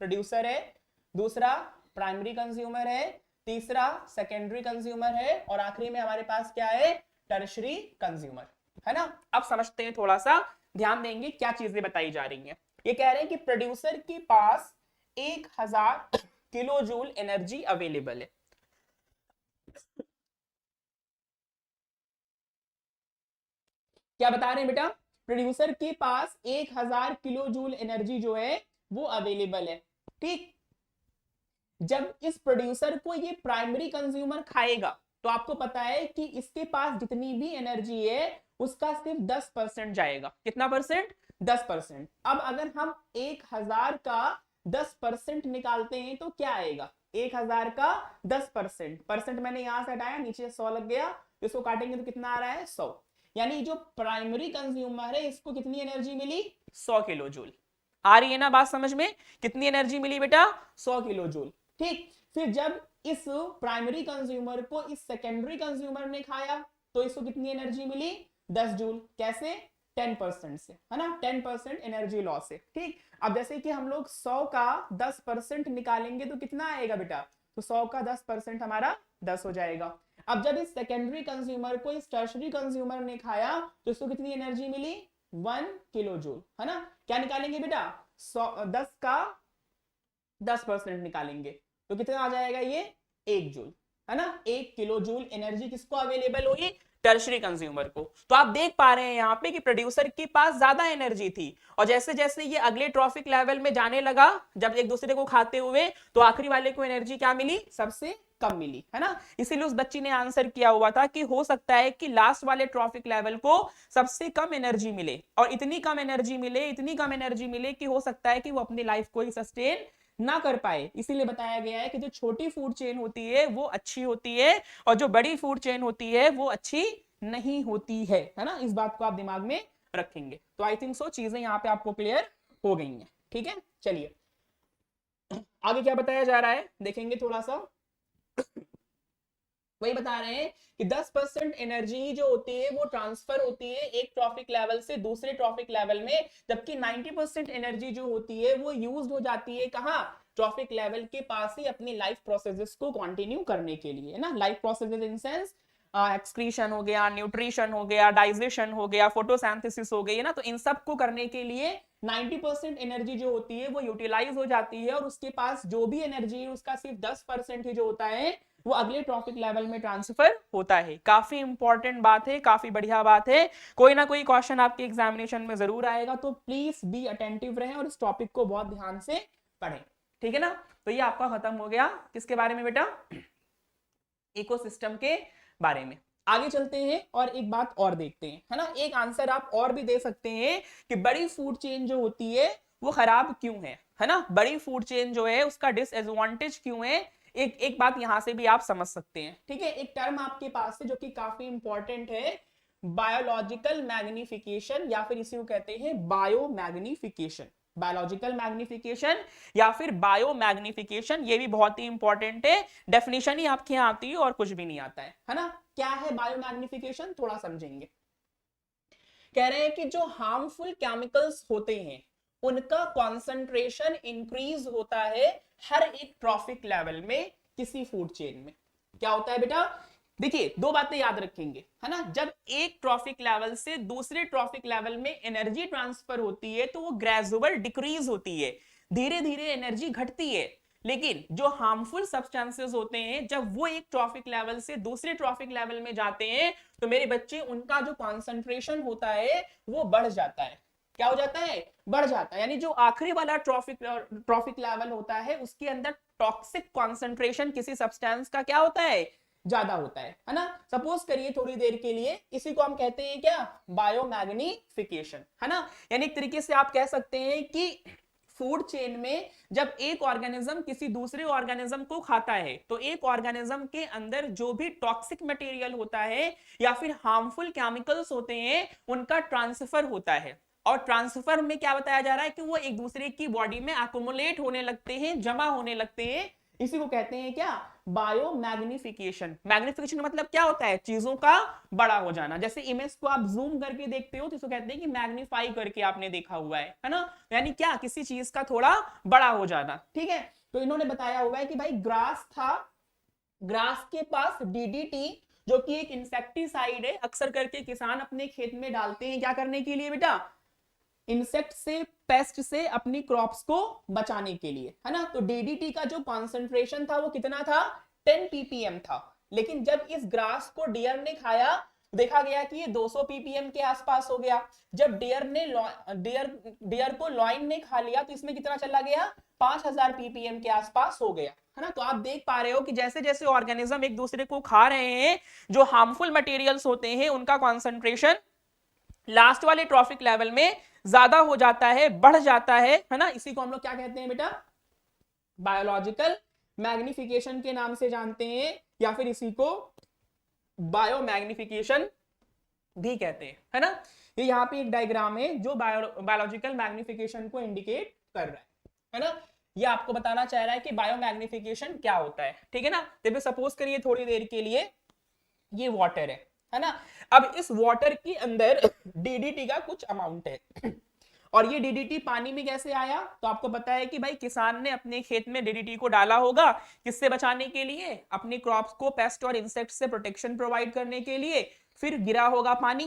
प्रोड्यूसर है, दूसरा प्राइमरी कंज्यूमर है, तीसरा सेकेंडरी कंज्यूमर है, और आखिरी में हमारे पास क्या है, टर्शरी कंज्यूमर, है ना। अब समझते हैं, थोड़ा सा ध्यान देंगे क्या चीजें बताई जा रही हैं। ये कह रहे हैं कि प्रोड्यूसर के पास 1000 किलो जूल एनर्जी अवेलेबल है। क्या बता रहे हैं बेटा, प्रोड्यूसर के पास 1000 किलो जूल एनर्जी जो है वो अवेलेबल है। ठीक, जब इस प्रोड्यूसर को ये प्राइमरी कंज्यूमर खाएगा तो आपको पता है कि इसके पास जितनी भी एनर्जी है उसका सिर्फ 10% जाएगा। कितना परसेंट, 10%। अब अगर हम 1000 का 10% निकालते हैं तो क्या आएगा, 1000 का 10%, परसेंट मैंने यहां से हटाया, नीचे 100 लग गया, इसको काटेंगे तो कितना आ रहा है, 100। यानी जो प्राइमरी कंज्यूमर है इसको कितनी एनर्जी मिली, 100 किलो जूल। आ रही है ना बात समझ में, कितनी एनर्जी मिली बेटा, 100 किलो जूल। ठीक, फिर जब इस प्राइमरी कंज्यूमर को इस सेकेंडरी कंज्यूमर ने खाया तो इसको कितनी एनर्जी मिली, 10 जूल। कैसे, 10% से, है ना, 10% एनर्जी लॉस है। ठीक, अब जैसे कि हम लोग 100 का 10% निकालेंगे तो कितना आएगा बेटा, तो 100 का 10% हमारा 10 हो जाएगा। अब जब इस सेकेंडरी कंज्यूमर को इस टर्शरी कंज्यूमर ने खाया तो इसको कितनी एनर्जी मिली, 1 किलो जूल, है ना। क्या निकालेंगे बेटा, 10 का 10% निकालेंगे तो कितना आ जाएगा ये, 1 जूल, है ना। 1 किलो जूल एनर्जी किसको अवेलेबल हुई, टर्शरी कंज्यूमर को। तो आप देख पा रहे हैं यहाँ पे कि प्रोड्यूसर के पास ज्यादा एनर्जी थी, और जैसे जैसे ये अगले ट्रॉफिक लेवल में जाने लगा, जब एक दूसरे को खाते हुए, तो आखिरी वाले को एनर्जी क्या मिली, सबसे कम मिली, है ना। इसीलिए उस बच्ची ने आंसर किया हुआ था कि हो सकता है कि लास्ट वाले ट्रॉफिक लेवल को सबसे कम एनर्जी मिले, और इतनी कम एनर्जी मिले, इतनी कम एनर्जी मिले कि हो सकता है कि वो अपनी लाइफ को ही सस्टेन ना कर पाए। इसीलिए बताया गया है कि जो छोटी फूड चेन होती है वो अच्छी होती है, और जो बड़ी फूड चेन होती है वो अच्छी नहीं होती है ना। इस बात को आप दिमाग में रखेंगे। तो आई थिंक सो चीजें यहाँ पे आपको क्लियर हो गई हैं। ठीक है, चलिए आगे क्या बताया जा रहा है देखेंगे थोड़ा सा। वही बता रहे हैं कि 10% एनर्जी जो होती है वो ट्रांसफर होती है एक ट्रॉफिक लेवल से दूसरे ट्रॉफिक लेवल में, जबकि 90% एनर्जी जो होती है वो यूज हो जाती है कहाँ, ट्रॉफिक लेवल के पास ही अपनी लाइफ प्रोसेसेस को कंटिन्यू करने के लिए, है ना। Life processes in sense excretion हो गया, न्यूट्रिशन हो गया, डाइजेशन हो गया, फोटोसिंथेसिस हो गई, है ना। तो इन सब को करने के लिए 90% एनर्जी जो होती है वो यूटिलाइज हो जाती है, और उसके पास जो भी एनर्जी है उसका सिर्फ 10% ही जो होता है वो अगले ट्रॉफिक लेवल में ट्रांसफर होता है। काफी इंपॉर्टेंट बात है, काफी बढ़िया बात है, कोई ना कोई क्वेश्चन आपके एग्जामिनेशन में जरूर आएगा, तो प्लीज बी अटेंटिव रहें और इस टॉपिक को बहुत ध्यान से पढ़ें। ठीक है ना। तो ये आपका खत्म हो गया किसके बारे में बेटा, इकोसिस्टम के बारे में। आगे चलते हैं और एक बात और देखते हैं, है ना। एक आंसर आप और भी दे सकते हैं कि बड़ी फूड चेन जो होती है वो खराब क्यों है ना। बड़ी फूड चेन जो है उसका डिसएडवांटेज क्यों है, एक बात यहां से भी आप समझ सकते हैं। ठीक है, एक टर्म आपके पास है जो कि काफी इंपॉर्टेंट है, बायोलॉजिकल मैग्निफिकेशन, या फिर इसी को कहते हैं बायो मैग्निफिकेशन। बायोलॉजिकल मैग्निफिकेशन या फिर बायो मैग्निफिकेशन, ये भी बहुत ही इंपॉर्टेंट है। डेफिनेशन ही आपके यहाँ आती है और कुछ भी नहीं आता है ना। क्या है बायो मैग्निफिकेशन, थोड़ा समझेंगे। कह रहे हैं कि जो हार्मफुल केमिकल्स होते हैं उनका कॉन्सेंट्रेशन इंक्रीज होता है हर एक ट्रॉफिक लेवल में किसी फूड चेन में। क्या होता है बेटा, देखिए दो बातें याद रखेंगे, है ना। जब एक ट्रॉफिक लेवल से दूसरे ट्रॉफिक लेवल में एनर्जी ट्रांसफर होती है तो वो ग्रेजुअल डिक्रीज होती है, धीरे धीरे एनर्जी घटती है। लेकिन जो हार्मफुल सब्सटेंसेस होते हैं जब वो एक ट्रॉफिक लेवल से दूसरे ट्रॉफिक लेवल में जाते हैं तो मेरे बच्चे उनका जो कॉन्सेंट्रेशन होता है वो बढ़ जाता है। क्या हो जाता है, बढ़ जाता है। यानी जो आखिरी वाला ट्रॉफिक लेवल होता है उसके अंदर टॉक्सिक कॉन्सेंट्रेशन किसी सब्सटेंस का क्या होता है, ज्यादा होता है ना। सपोज करिए थोड़ी देर के लिए, इसी को हम कहते हैं क्या, बायोमैग्निफिकेशन, है ना। यानी एक तरीके से आप कह सकते हैं कि फूड चेन में जब एक ऑर्गेनिज्म किसी दूसरे ऑर्गेनिज्म को खाता है तो एक ऑर्गेनिज्म के अंदर जो भी टॉक्सिक मटेरियल होता है या फिर हार्मफुल केमिकल्स होते हैं उनका ट्रांसफर होता है। और ट्रांसफर में क्या बताया जा रहा है कि वो एक दूसरे की बॉडी में एक्युमुलेट होने लगते हैं, जमा होने लगते हैं। इसी को कहते हैं क्या, बायोमैग्निफिकेशन। मैग्निफिकेशन मतलब क्या होता है, चीजों का बड़ा हो जाना। जैसे इमेज को आप जूम करके देखते हो तो इसको कहते हैं कि मैग्नीफाई करके आपने देखा हुआ है ना। यानी क्या, किसी चीज का थोड़ा बड़ा हो जाना, ठीक है। तो इन्होंने बताया हुआ है कि भाई ग्रास था, ग्रास के पास डीडीटी जो कि एक इंसेक्टिसाइड है, अक्सर करके किसान अपने खेत में डालते हैं, क्या करने के लिए बेटा, इंसेक्ट से, पेस्ट से अपनी क्रॉप्स को बचाने के लिए, है ना। तो डीडीटी का जो कॉन्सेंट्रेशन था वो कितना था, 10 ppm था। लेकिन जब इस ग्रास को डियर ने खाया, देखा गया कि ये 200 ppm के आसपास हो गया। जब डियर को लॉइन ने खा लिया तो इसमें कितना चला गया, 5000 ppm के आसपास हो गया, है ना। तो आप देख पा रहे हो कि जैसे जैसे ऑर्गेनिज्म एक दूसरे को खा रहे हैं, जो हार्मफुल मटेरियल्स होते हैं उनका कॉन्सेंट्रेशन लास्ट वाले ट्रॉफिक लेवल में ज्यादा हो जाता है, बढ़ जाता है ना। इसी को हम लोग क्या कहते हैं बेटा, बायोलॉजिकल मैग्निफिकेशन के नाम से जानते हैं, या फिर इसी को बायोमैग्निफिकेशन भी कहते हैं, है ना। ये यहाँ पे एक डायग्राम है जो बायोलॉजिकल मैग्निफिकेशन को इंडिकेट कर रहा है ना। ये आपको बताना चाह रहा है कि बायोमैग्निफिकेशन क्या होता है, ठीक है ना। जब सपोज करिए थोड़ी देर के लिए ये वाटर है ना। अब इस वाटर के अंदर डीडीटी का कुछ अमाउंट है और ये डीडीटी पानी में कैसे आया, तो आपको पता है कि भाई किसान ने अपने खेत में डीडीटी को डाला होगा, किससे बचाने के लिए, अपनी क्रॉप्स को पेस्ट और इंसेक्ट से प्रोटेक्शन प्रोवाइड करने के लिए। फिर गिरा होगा पानी,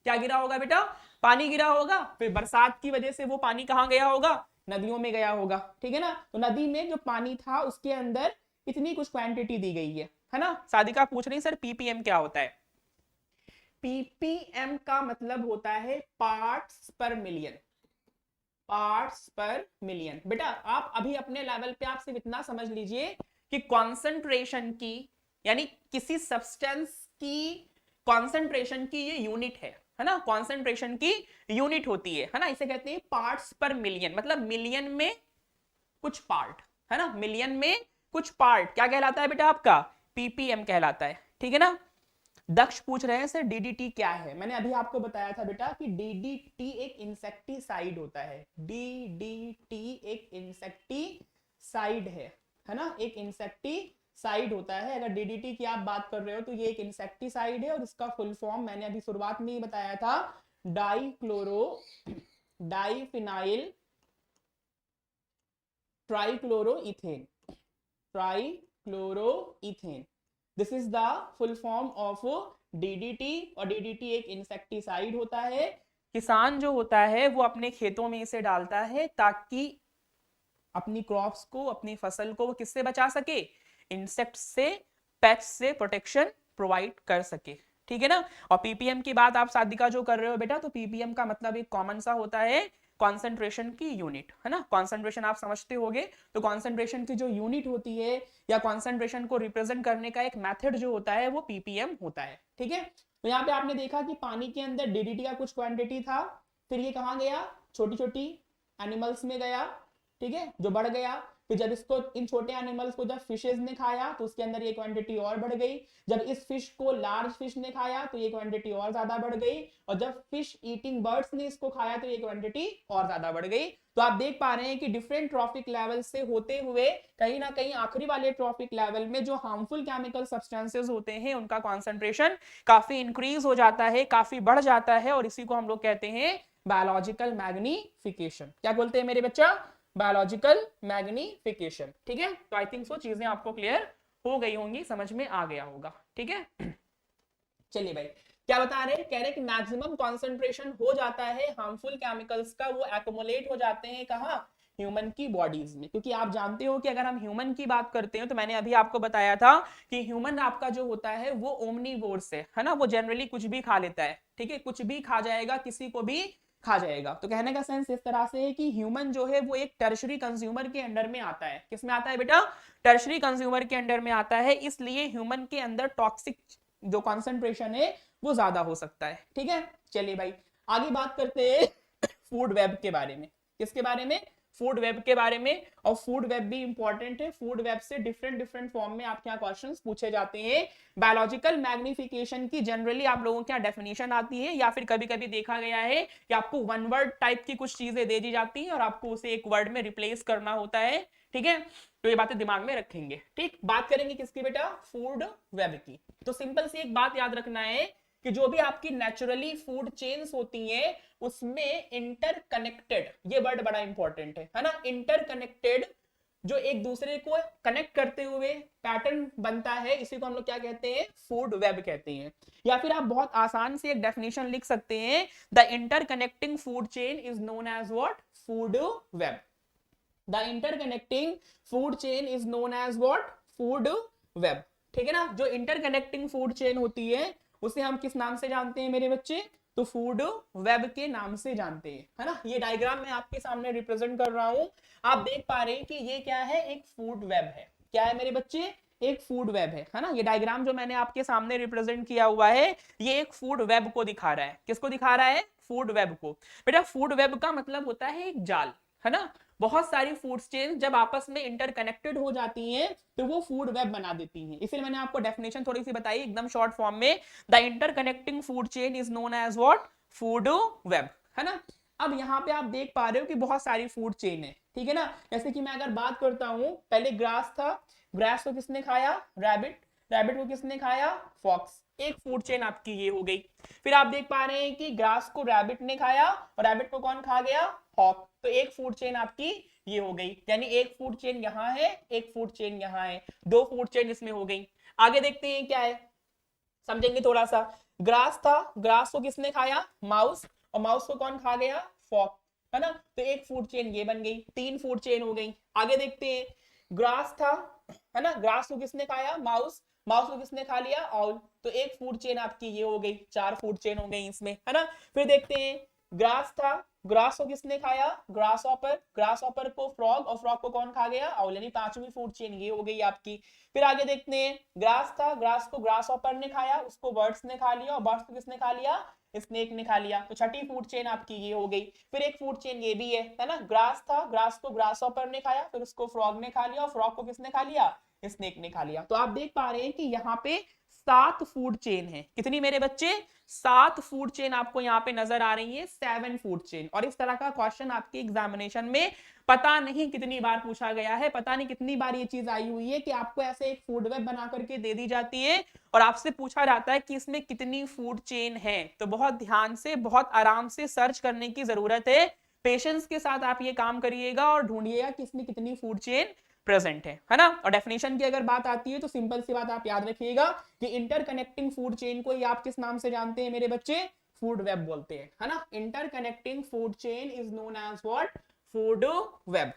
क्या गिरा होगा बेटा, पानी गिरा होगा। फिर बरसात की वजह से वो पानी कहाँ गया होगा, नदियों में गया होगा, ठीक है ना। तो नदी में जो पानी था उसके अंदर इतनी कुछ क्वांटिटी दी गई है ना। सादिका पूछ रही सर पीपीएम क्या होता है। पीपीएम का मतलब होता है पार्ट्स पर मिलियन, पार्ट्स पर मिलियन। बेटा आप अभी अपने लेवल पे आप सिर्फ इतना समझ लीजिए कि कॉन्सेंट्रेशन की, यानी किसी सब्सटेंस की कॉन्सेंट्रेशन की ये यूनिट है ना। कॉन्सेंट्रेशन की यूनिट होती है ना। इसे कहते हैं पार्ट्स पर मिलियन, मतलब मिलियन में कुछ पार्ट, है ना। मिलियन में कुछ पार्ट क्या कहलाता है बेटा, आपका पीपीएम कहलाता है, ठीक है ना। दक्ष पूछ रहे हैं सर डीडीटी क्या है। मैंने अभी आपको बताया था बेटा कि डीडीटी एक इंसेक्टिसाइड होता है। डीडीटी एक इंसेक्टिसाइड है ना, एक इंसेक्टिसाइड होता है। अगर डीडीटी की आप बात कर रहे हो तो ये एक इंसेक्टिसाइड है और इसका फुल फॉर्म मैंने अभी शुरुआत में ही बताया था, diphenyl trichloroethane, trichloroethane. This is the full form of DDT. और डीडीटी एक इंसेक्टिसाइड होता है। किसान जो होता है वो अपने खेतों में इसे डालता है ताकि अपनी क्रॉप्स को, अपनी फसल को वो किससे बचा सके, इंसेक्ट से, पेस्ट से प्रोटेक्शन प्रोवाइड कर सके, ठीक है ना। और पीपीएम की बात आप सादिका जो कर रहे हो बेटा, तो पीपीएम का मतलब एक कॉमन सा होता है, कॉन्सेंट्रेशन की यूनिट, है ना। कॉन्सेंट्रेशन आप समझते होंगे, तो कॉन्सेंट्रेशन की जो यूनिट होती है या कॉन्सेंट्रेशन को रिप्रेजेंट करने का एक मेथड जो होता है वो पीपीएम होता है, ठीक है। तो यहाँ पे आपने देखा कि पानी के अंदर डीडीटी का कुछ क्वांटिटी था, फिर ये कहाँ गया, छोटी छोटी एनिमल्स में गया, ठीक है, जो बढ़ गया। फिर जब इसको, इन छोटे एनिमल्स को जब फिशेज ने खाया तो उसके अंदर ये क्वांटिटी और बढ़ गई। जब इस फिश को लार्ज फिश ने खाया तो ये क्वांटिटी और ज्यादा बढ़ गई। और जब फिश ईटिंग बर्ड्स ने इसको खाया तो ये क्वांटिटी और ज्यादा बढ़ गई। तो आप देख पा रहे हैं कि डिफरेंट ट्रॉफिक लेवल से होते हुए कहीं ना कहीं आखिरी वाले ट्रॉफिक लेवल में जो हार्मफुल केमिकल सब्सटेंसेस होते हैं उनका कॉन्सेंट्रेशन काफी इंक्रीज हो जाता है, काफी बढ़ जाता है। और इसी को हम लोग कहते हैं बायोलॉजिकल मैग्निफिकेशन। क्या बोलते हैं मेरे बच्चा, बायोलॉजिकल मैग्निफिकेशन, ठीक है। तो आई थिंक सो चीजें आपको क्लियर हो गई होंगी, समझ में आ गया होगा, ठीक है। चलिए भाई क्या बता रहे हैं, कह रहे हैं कि मैक्सिमम कॉन्सेंट्रेशन हो जाता है हार्मफुल केमिकल्स का, वो एक्युमुलेट हो जाते हैं कहाँ, ह्यूमन की बॉडीज में। क्योंकि आप जानते हो कि अगर हम ह्यूमन की बात करते हैं तो मैंने अभी आपको बताया था कि ह्यूमन आपका जो होता है वो ओमनीवोर्स है ना। वो जनरली कुछ भी खा लेता है, ठीक है, कुछ भी खा जाएगा, किसी को भी खा जाएगा। तो कहने का सेंस इस तरह से है कि ह्यूमन जो है वो एक टर्शरी कंज्यूमर के अंडर में आता है। किस में आता है बेटा? टर्शरी कंज्यूमर के अंडर में आता है, इसलिए ह्यूमन के अंदर टॉक्सिक जो कॉन्सेंट्रेशन है वो ज्यादा हो सकता है। ठीक है, चलिए भाई आगे बात करते हैं फूड वेब के बारे में। किसके बारे में? फूड वेब के बारे में। और फूड वेब भी इंपॉर्टेंट है, फूड वेब से डिफरेंट डिफरेंट फॉर्म में आपके यहाँ क्वेश्चंस पूछे जाते हैं। बायोलॉजिकल मैग्निफिकेशन की जनरली आप लोगों के यहाँ डेफिनेशन आती है, या फिर कभी कभी देखा गया है कि आपको वन वर्ड टाइप की कुछ चीजें दे दी जाती है और आपको उसे एक वर्ड में रिप्लेस करना होता है। ठीक है, तो ये बातें दिमाग में रखेंगे। ठीक, बात करेंगे किसकी बेटा? फूड वेब की। तो सिंपल सी एक बात याद रखना है कि जो भी आपकी नेचुरली फूड चेन्स होती हैं उसमें इंटरकनेक्टेड, ये वर्ड बड़ा इंपॉर्टेंट है ना, इंटरकनेक्टेड जो एक दूसरे को कनेक्ट करते हुए पैटर्न बनता है, इसी को हम लोग क्या कहते हैं? फूड वेब कहते हैं। या फिर आप बहुत आसान से एक डेफिनेशन लिख सकते हैं, the interconnecting food chain is known as what? Food web. The interconnecting food chain is known as what? Food web. ठीक है ना, जो इंटरकनेक्टिंग फूड चेन होती है उसे हम किस नाम से जानते हैं मेरे बच्चे? तो फूड वेब के नाम से जानते हैं, है ना। ये डायग्राम मैं आपके सामने रिप्रेजेंट कर रहा हूं, आप देख पा रहे हैं कि ये क्या है? एक फूड वेब है। क्या है मेरे बच्चे? एक फूड वेब है ना। ये डायग्राम जो मैंने आपके सामने रिप्रेजेंट किया हुआ है ये एक फूड वेब को दिखा रहा है। किसको दिखा रहा है? फूड वेब को। बेटा फूड वेब का मतलब होता है एक जाल, है ना। बहुत सारी फूड चेन जब आपस में इंटरकनेक्टेड हो जाती हैं तो वो फूड वेब बना देती हैं। इसलिए मैंने आपको डेफिनेशन थोड़ी सी बताई एकदम शॉर्ट फॉर्म में, the interconnecting food chain is known as what? Food web, है ना। अब यहाँ पे आप देख पा रहे हो कि बहुत सारी फूड चेन है, ठीक है ना। जैसे कि मैं अगर बात करता हूं, पहले ग्रास था, ग्रास को किसने खाया? रैबिट। रैबिट को किसने खाया? फॉक्स। एक फूड चेन आपकी ये हो गई। फिर आप देख पा रहे हैं कि ग्रास को रैबिट ने खाया और रैबिट को कौन खा गया? हॉक। तो एक फूड चेन आपकी ये हो गई, यानी एक फूड चेन यहाँ है, एक फूड चेन यहाँ है, दो फूड चेन इसमें हो गई। आगे देखते हैं क्या है, समझेंगे थोड़ा सा। ग्रास था, ग्रास को किसने खाया? माउस। और माउस को कौन खा गया? फॉक, है ना। तो एक फूड चेन ये बन गई, तीन फूड चेन हो गई। आगे देखते हैं, ग्रास था, है ना, ग्रास को किसने खाया? माउस। माउस को किसने खा लिया? ऑल। तो एक फूड चेन आपकी ये हो गई, चार फूड चेन हो गई इसमें, है ना। फिर देखते हैं, ग्रास था, ग्रास को किसने खाया? ग्रास ऑपर। ग्रास ऑपर को फ्रॉग, और फ्रॉग को कौन खा गया? ऑल, यानी पांचवी फूड चेन ये हो गई आपकी। फिर आगे देखते हैं, ग्रास था, ग्रास को ग्रास ऑपर ने खाया, उसको बर्ड्स ने खा लिया, और बर्ड्स को किसने खा लिया? स्नेक ने खा लिया। तो छठी फूड चेन आपकी ये हो गई। फिर एक फूड चेन ये भी है ना, ग्रास था, ग्रास को ग्रास ऑपर ने खाया, फिर उसको फ्रॉग ने खा लिया, और फ्रॉग को किसने खा लिया? स्नेक ने खा लिया। तो आप देख पा रहे हैं कि यहाँ पे 7 फूड चेन है। कितनी मेरे बच्चे? 7 फूड चेन आपको यहाँ पे नजर आ रही है, 7 फूड चेन। और इस तरह का क्वेश्चन आपके एग्जामिनेशन में पता नहीं कितनी बार पूछा गया है, पता नहीं कितनी बार ये चीज आई हुई है कि आपको ऐसे एक फूड वेब बना करके दे दी जाती है और आपसे पूछा जाता है कि इसमें कितनी फूड चेन है। तो बहुत ध्यान से, बहुत आराम से सर्च करने की जरूरत है, पेशेंस के साथ आप ये काम करिएगा और ढूंढिएगा कि इसमें कितनी फूड चेन प्रेजेंट है ना। और डेफिनेशन की अगर बात आती है तो सिंपल सी बात आप याद रखिएगा कि इंटरकनेक्टिंग फूड चेन को आप किस नाम से जानते हैं मेरे बच्चे? फूड वेब बोलते हैं, है ना। Interconnecting food chain is known as what? Food web.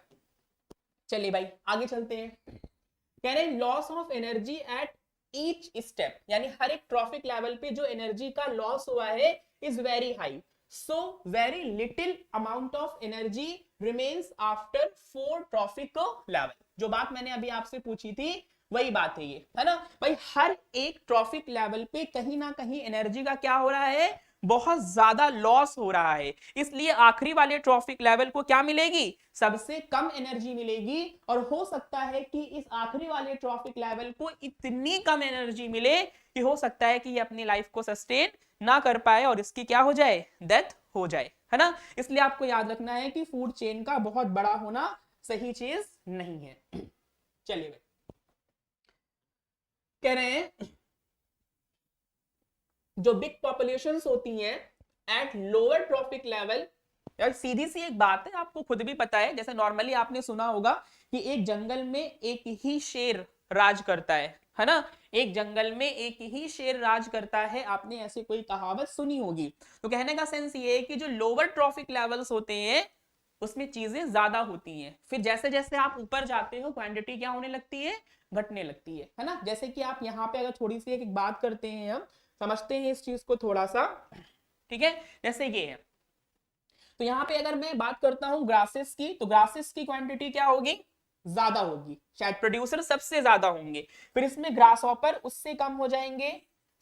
चलिए भाई आगे चलते हैं। कह रहे हैं loss of energy at each step, यानी हर एक ट्रॉफिक लेवल पे जो एनर्जी का लॉस हुआ है is very high, so very little amount of energy remains after 4 trophic level. जो बात मैंने अभी आपसे पूछी थी वही बात है ये, है ना भाई। हर एक ट्रॉफिक लेवल पे कहीं ना कहीं एनर्जी का क्या हो रहा है? बहुत ज्यादा लॉस हो रहा है, इसलिए आखिरी वाले ट्रॉफिक लेवल को क्या मिलेगी? सबसे कम एनर्जी मिलेगी। और हो सकता है कि इस आखिरी वाले ट्रॉफिक लेवल को इतनी कम एनर्जी मिले कि हो सकता है कि ये अपनी लाइफ को सस्टेन ना कर पाए और इसकी क्या हो जाए? डेथ हो जाए, है ना। इसलिए आपको याद रखना है कि फूड चेन का बहुत बड़ा होना सही चीज नहीं है। चलिए कह रहे हैं जो बिग पॉपुलेशंस होती हैं एट लोअर ट्रॉफिक लेवल, यार सीधी सी एक बात है, आपको खुद भी पता है, जैसे नॉर्मली आपने सुना होगा कि एक जंगल में एक ही शेर राज करता है ना। एक जंगल में एक ही शेर राज करता है, आपने ऐसी कोई कहावत सुनी होगी। तो कहने का सेंस ये है कि जो लोअर ट्रॉफिक लेवल्स होते हैं उसमें चीजें ज्यादा होती हैं, फिर जैसे जैसे आप ऊपर जाते हो क्वांटिटी क्या होने लगती है? घटने लगती है ना। जैसे कि आप यहाँ पे अगर थोड़ी सी एक बात करते हैं, हम समझते हैं इस चीज को थोड़ा सा, ठीक है। जैसे ये है, तो यहाँ पे अगर मैं बात करता हूँ ग्रासेस की, तो ग्रासेस की क्वांटिटी क्या होगी, ज्यादा होगी, शायद प्रोड्यूसर सबसे ज्यादा होंगे, फिर इसमें ग्रास हॉपर उससे कम हो जाएंगे,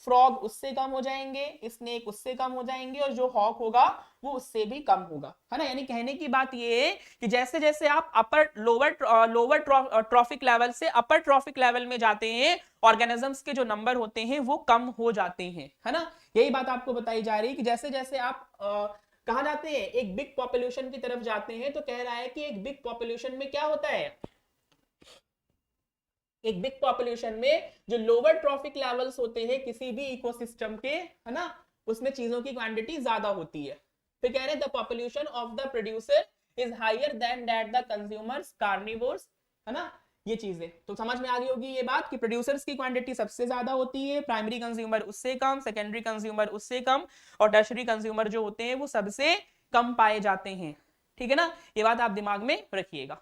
फ्रॉग उससे कम हो जाएंगे, स्नेक उससे कम हो जाएंगे, और जो हॉक होगा वो उससे भी कम होगा, है ना। यानी कहने की बात ये है कि जैसे जैसे आप अपर लोअर ट्रॉफिक लेवल से अपर ट्रॉफिक लेवल में जाते हैं, ऑर्गेनिजम्स के जो नंबर होते हैं वो कम हो जाते हैं, है ना। यही बात आपको बताई जा रही है कि जैसे जैसे आप कहा जाते हैं एक बिग पॉपुलेशन की तरफ जाते हैं, तो कह रहा है कि एक बिग पॉपुलेशन में क्या होता है, एक बिग पॉपुलेशन में जो लोअर ट्रॉफिक लेवल्स होते हैं किसी भी इकोसिस्टम के, है ना, उसमें चीजों की क्वांटिटी ज्यादा होती है। फिर कह रहे हैं the population of the producer is higher than that the consumers carnivores, है ना। ये चीजें तो समझ में आ गई होगी ये बात कि प्रोड्यूसर्स की क्वांटिटी सबसे ज्यादा होती है, प्राइमरी कंज्यूमर उससे कम, सेकेंडरी कंज्यूमर उससे कम, और टर्शरी कंज्यूमर जो होते हैं वो सबसे कम पाए जाते हैं, ठीक है ना। ये बात आप दिमाग में रखिएगा,